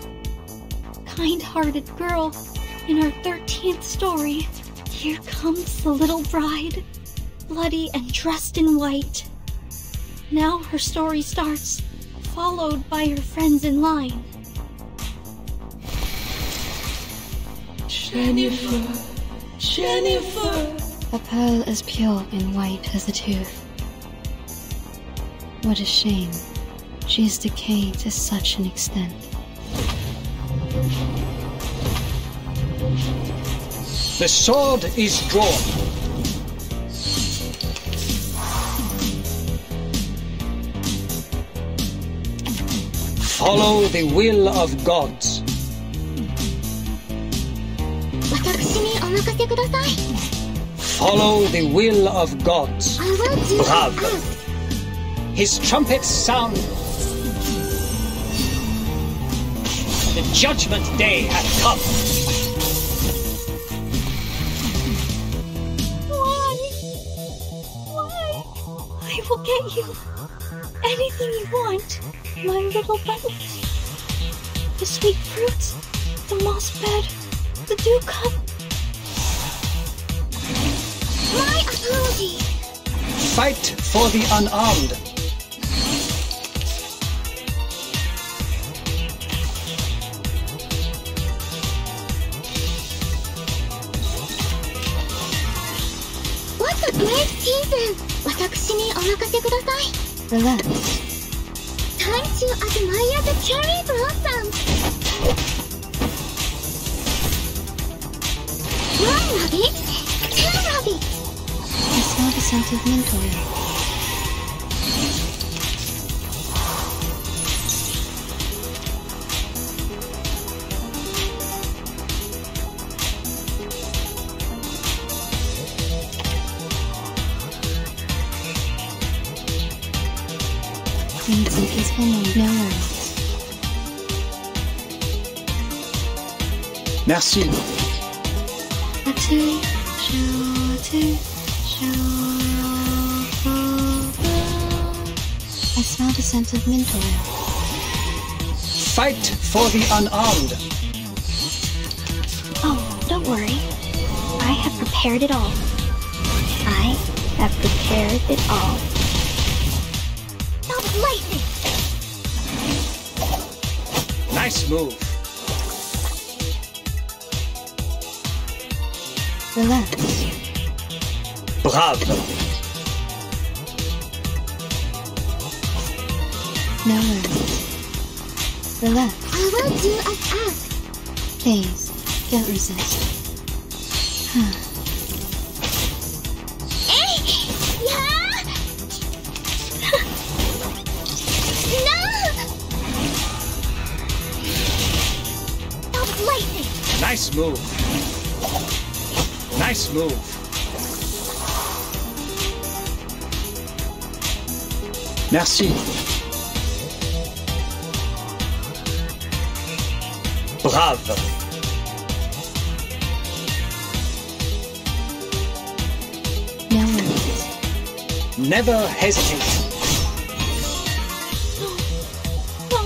N: kind-hearted girl in our 13th story. Here comes the little bride, bloody and dressed in white. Now her story starts, followed by her friends in line.
T: Jennifer. Jennifer.
J: A pearl as pure and white as a tooth. What a shame. She is decayed to such an extent.
Q: The sword is drawn. Follow the will of gods.
S: 私にお任せください。
Q: Follow the will of gods.
S: I will do as
Q: Bravo.
S: asked.
Q: His trumpets sound. The judgment day hath come.
N: Why? I will get you anything you want, my little bunny. The sweet fruits, the moss bed, the dew cup.
S: My apologies.
Q: Fight for the unarmed.
S: What a great season. 私にお任せください。
J: Relax.
S: Time to admire the cherry blossoms. One rabbit, two rabbits.
J: I smell the scent of mint oil. peaceful moment. No worries.
Q: Merci.
J: I smelled a scent of mint oil.
Q: Fight for the unarmed.
E: Oh, don't worry. I have prepared it all. I have prepared it all.
S: Of lightning!
Q: Nice move.
J: Relax.
Q: Bravo.
J: No worries. Relax.
S: I will do as asked.
J: Please, don't resist.
Q: Nice move. Nice move. Merci. Brave.
J: No worries.
Q: Never hesitate.
I: No,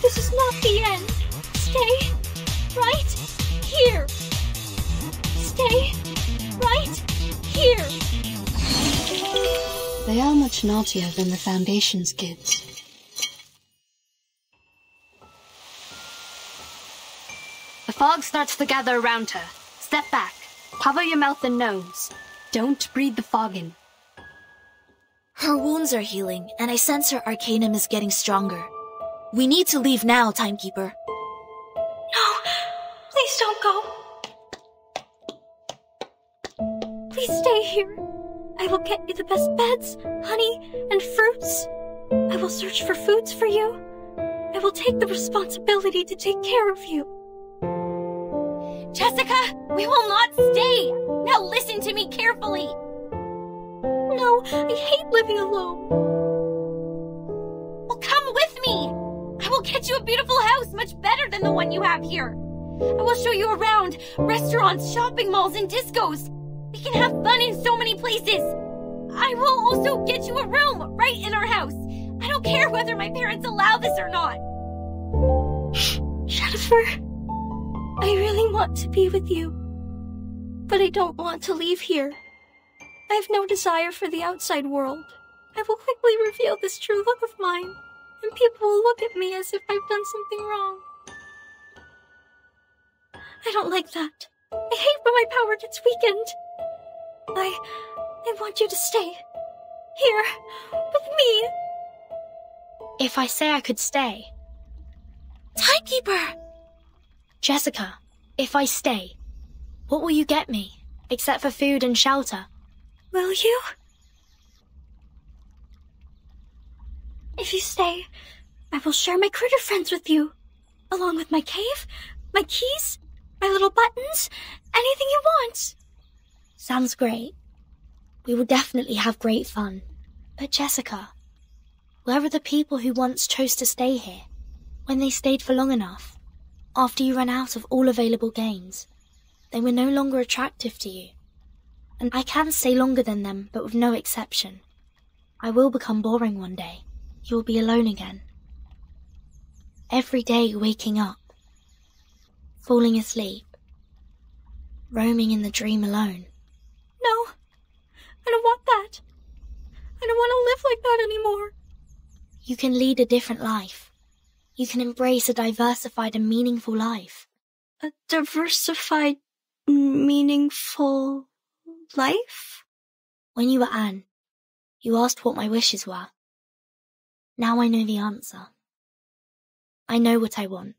I: this is not the end. Stay right here. Stay right here.
J: They are much naughtier than the Foundation's kids.
U: The fog starts to gather around her. Step back. Cover your mouth and nose. Don't breathe the fog in.
G: Her wounds are healing, and I sense her arcanum is getting stronger. We need to leave now, Timekeeper.
I: No, please don't go. Please stay here. I will get you the best beds, honey, and fruits. I will search for foods for you. I will take the responsibility to take care of you.
N: Jessica, we will not stay! Now listen to me carefully!
I: No, I hate living alone.
N: Well, come with me! I will get you a beautiful house, much better than the one you have here. I will show you around, restaurants, shopping malls, and discos. We can have fun in so many places. I will also get you a room right in our house. I don't care whether my parents allow this or not.
I: Jennifer, I really want to be with you, but I don't want to leave here. I have no desire for the outside world. I will quickly reveal this true look of mine, and people will look at me as if I've done something wrong. I don't like that. I hate when my power gets weakened. I want you to stay here with me.
E: If I say I could stay...
G: Timekeeper!
E: Jessica, if I stay, what will you get me, except for food and shelter?
I: Will you? If you stay, I will share my critter friends with you, along with my cave, my keys, my little buttons, anything you want.
E: Sounds great. We will definitely have great fun. But Jessica, where are the people who once chose to stay here, when they stayed for long enough? After you ran out of all available games, they were no longer attractive to you. And I can stay longer than them, but with no exception. I will become boring one day. You will be alone again. Every day waking up, falling asleep, roaming in the dream alone.
I: No, I don't want that. I don't want to live like that anymore.
E: You can lead a different life. You can embrace a diversified and meaningful life.
I: A diversified, meaningful life?
E: When you were Anne, you asked what my wishes were. Now I know the answer. I know what I want.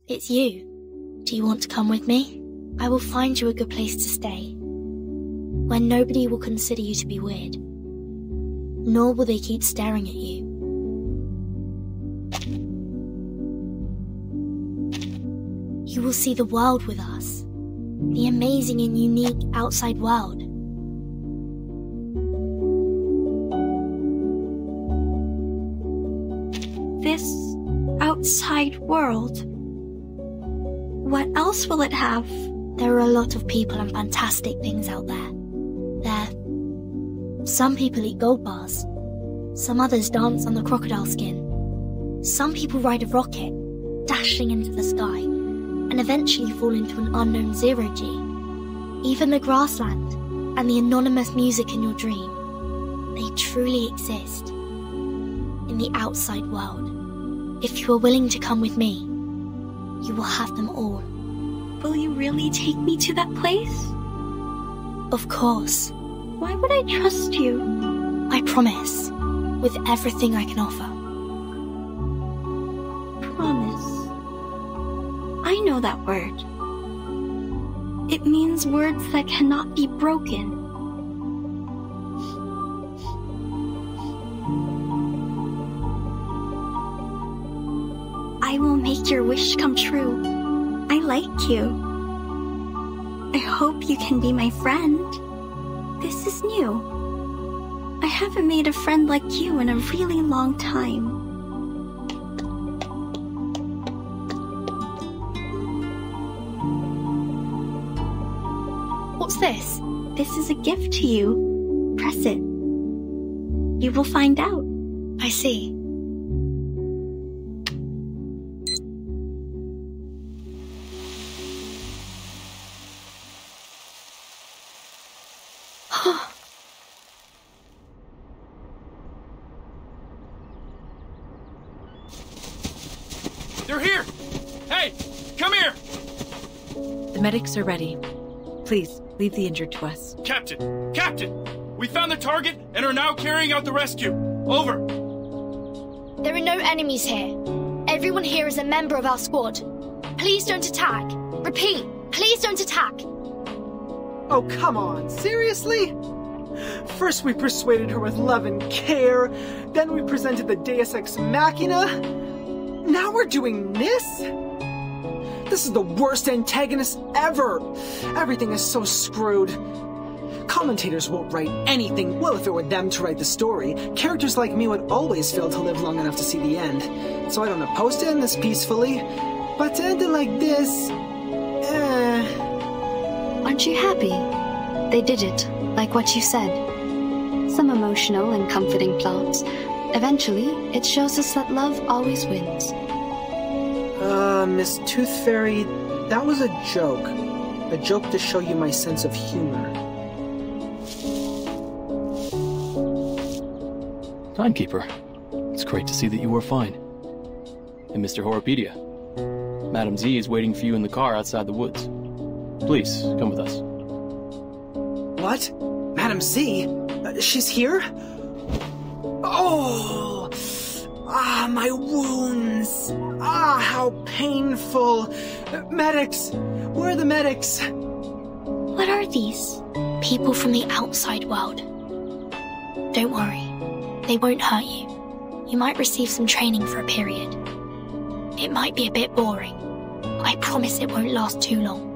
E: It's you. Do you want to come with me? I will find you a good place to stay, where nobody will consider you to be weird, nor will they keep staring at you. You will see the world with us, the amazing and unique outside world.
G: outside world. What else will it have?
E: There are a lot of people and fantastic things out there. Some people eat gold bars. Some others dance on the crocodile skin. Some people ride a rocket, dashing into the sky, and eventually fall into an unknown zero-G. Even the grassland and the anonymous music in your dream, they truly exist. In the outside world. If you are willing to come with me, you will have them all.
G: Will you really take me to that place?
E: Of course.
G: Why would I trust you?
E: I promise, with everything I can offer.
G: Promise. I know that word. It means words that cannot be broken. I will make your wish come true. I like you. I hope you can be my friend. This is new. I haven't made a friend like you in a really long time.
E: What's this?
G: This is a gift to you. Press it. You will find out.
E: I see.
L: They're here! Hey, come here!
K: The medics are ready. Please, leave the injured to us.
L: Captain! Captain! We found the target and are now carrying out the rescue. Over.
E: There are no enemies here. Everyone here is a member of our squad. Please don't attack. Repeat, please don't attack.
F: Oh, come on. Seriously? First we persuaded her with love and care, then we presented the Deus Ex Machina. Now we're doing this? This is the worst antagonist ever. Everything is so screwed. Commentators won't write anything. Well, if it were them to write the story, characters like me would always fail to live long enough to see the end. So I don't oppose to end this peacefully. But to end it like this...
J: Aren't you happy? They did it, like what you said. Some emotional and comforting plots. Eventually, it shows us that love always wins.
H: Miss Tooth Fairy, that was a joke. A joke to show you my sense of humor.
P: Timekeeper, it's great to see that you are fine. And Mr. Horopedia, Madam Z is waiting for you in the car outside the woods. Please, come with us.
F: What? Madam Z? She's here? Oh! Ah, my wounds! Ah, how painful! Medics! Where are the medics?
E: What are these? People from the outside world. Don't worry. They won't hurt you. You might receive some training for a period. It might be a bit boring. I promise it won't last too long.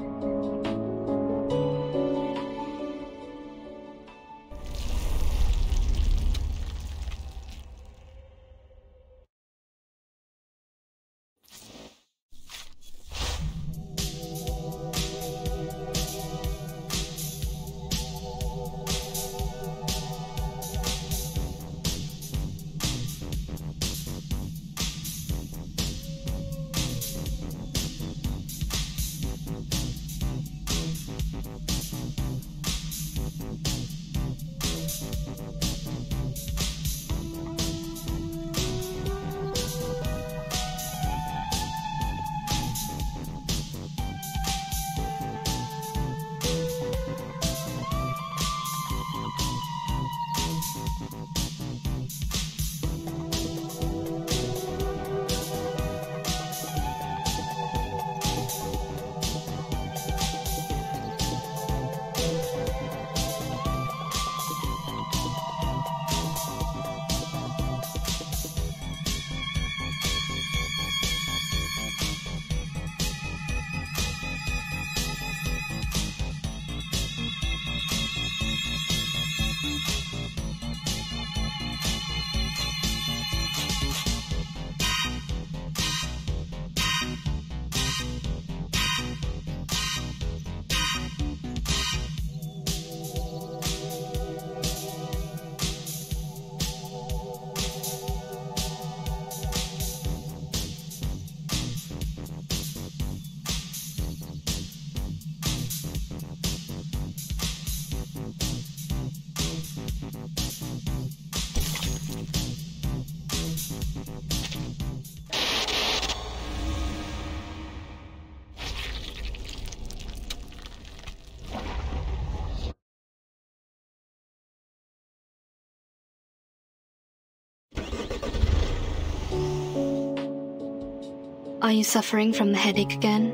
J: Are you suffering from the headache again?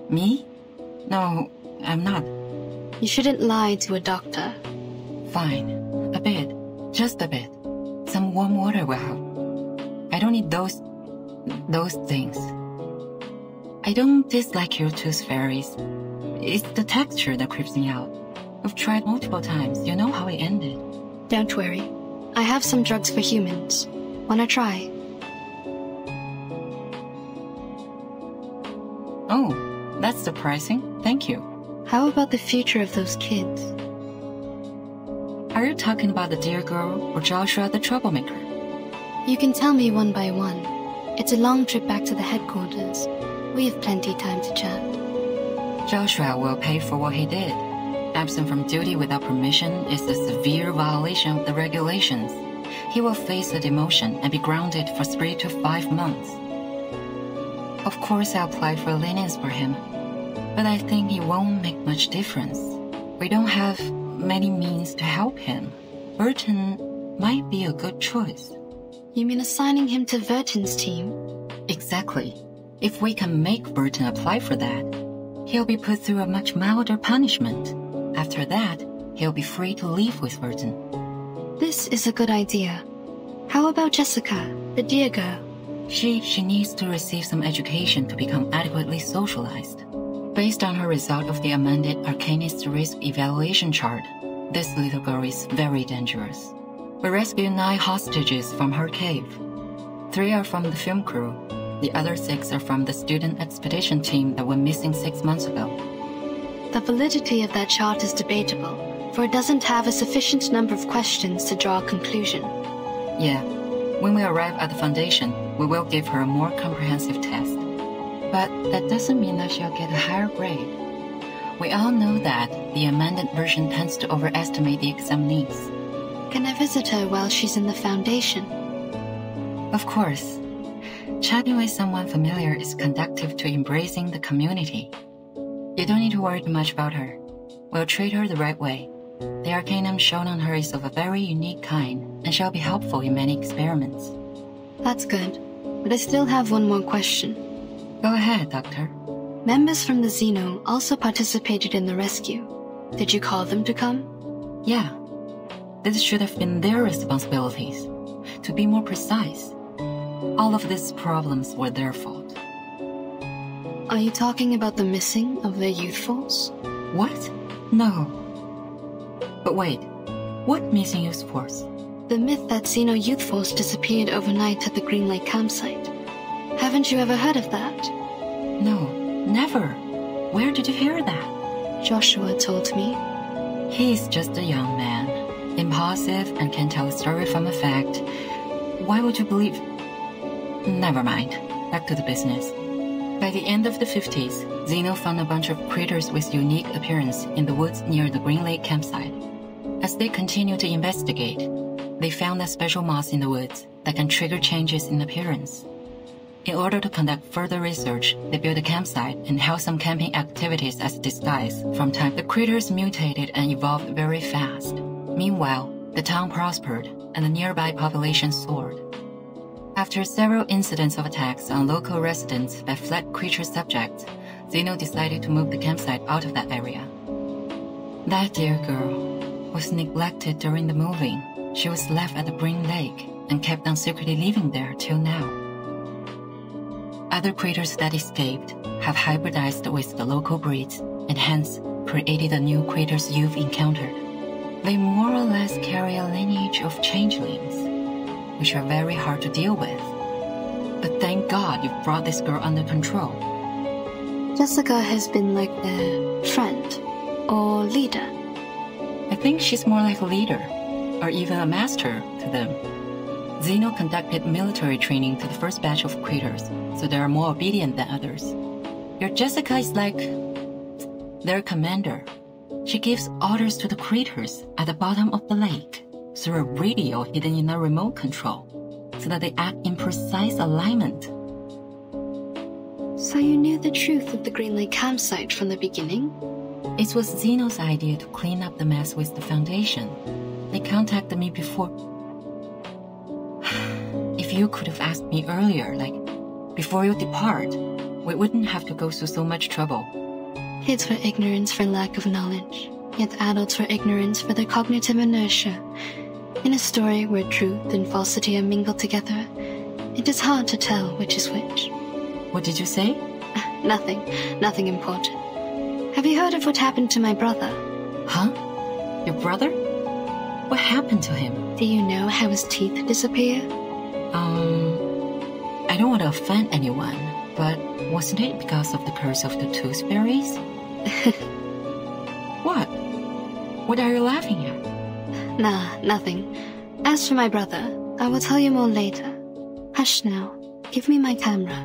M: Me? No, I'm not.
J: You shouldn't lie to a doctor.
M: Fine. A bit. Just a bit. Some warm water will help. I don't need those things. I don't dislike your tooth fairies. It's the texture that creeps me out. I've tried multiple times. You know how it ended.
J: Don't worry. I have some drugs for humans. Wanna try?
M: Oh, that's surprising. Thank you.
J: How about the future of those kids?
M: Are you talking about the dear girl or Joshua the troublemaker?
J: You can tell me one by one. It's a long trip back to the headquarters. We have plenty time to chat.
M: Joshua will pay for what he did. Absent from duty without permission is a severe violation of the regulations. He will face a demotion and be grounded for 3 to 5 months. Of course, I applied for lenience for him, but I think it won't make much difference. We don't have many means to help him. Burton might be a good choice.
J: You mean assigning him to Verton's team?
M: Exactly. If we can make Burton apply for that, he'll be put through a much milder punishment. After that, he'll be free to leave with Burton.
J: This is a good idea. How about Jessica, the dear girl?
M: She needs to receive some education to become adequately socialized. Based on her result of the amended Arcanist Risk Evaluation Chart, this little girl is very dangerous. We rescued 9 hostages from her cave. 3 are from the film crew. The other 6 are from the student expedition team that went missing 6 months ago.
J: The validity of that chart is debatable, for it doesn't have a sufficient number of questions to draw a conclusion.
M: Yeah. When we arrive at the Foundation, we will give her a more comprehensive test. But that doesn't mean that she'll get a higher grade. We all know that the amended version tends to overestimate the examinees.
J: Can I visit her while she's in the Foundation?
M: Of course. Chatting with someone familiar is conducive to embracing the community. You don't need to worry too much about her. We'll treat her the right way. The arcanum shown on her is of a very unique kind, and shall be helpful in many experiments.
J: That's good, but I still have one more question.
M: Go ahead, Doctor.
J: Members from the Xeno also participated in the rescue. Did you call them to come?
M: Yeah. This should have been their responsibilities. To be more precise, all of these problems were their fault.
J: Are you talking about the missing of their youthfuls?
M: What? No. But wait, what missing youthfuls?
J: The myth that Xeno youthfuls disappeared overnight at the Green Lake campsite. Haven't you ever heard of that?
M: No, never. Where did you hear that?
J: Joshua told me.
M: He's just a young man, impulsive and can tell a story from a fact. Why would you believe? Never mind. Back to the business. By the end of the 50s, Xeno found a bunch of critters with unique appearance in the woods near the Green Lake campsite. As they continued to investigate, they found a special moss in the woods that can trigger changes in appearance. In order to conduct further research, they built a campsite and held some camping activities as a disguise. From time, the critters mutated and evolved very fast. Meanwhile, the town prospered and the nearby population soared. After several incidents of attacks on local residents by fled creature subjects, Xeno decided to move the campsite out of that area. That dear girl was neglected during the moving. She was left at the Green Lake and kept on secretly living there till now. Other critters that escaped have hybridized with the local breeds and hence created the new critters you've encountered. They more or less carry a lineage of changelings, which are very hard to deal with. But thank God you've brought this girl under control.
J: Jessica has been like their friend or leader.
M: I think she's more like a leader, or even a master to them. Xeno conducted military training to the first batch of critters, so they are more obedient than others. Your Jessica is like their commander. She gives orders to the critters at the bottom of the lake through a radio hidden in a remote control, so that they act in precise alignment.
J: So you knew the truth of the Green Lake campsite from the beginning?
M: It was Xeno's idea to clean up the mess with the Foundation. They contacted me before. If you could have asked me earlier, before you depart, we wouldn't have to go through so much trouble.
J: Kids were ignorance for lack of knowledge, yet adults were ignorance for their cognitive inertia. In a story where truth and falsity are mingled together, it is hard to tell which is which.
M: What did you say?
J: Nothing important. Have you heard of what happened to my brother?
M: Huh? Your brother? What happened to him?
J: Do you know how his teeth disappeared?
M: I don't want to offend anyone, but wasn't it because of the curse of the tooth fairies? What? What are you laughing at?
J: Nah, nothing. As for my brother, I will tell you more later. Hush now. Give me my camera.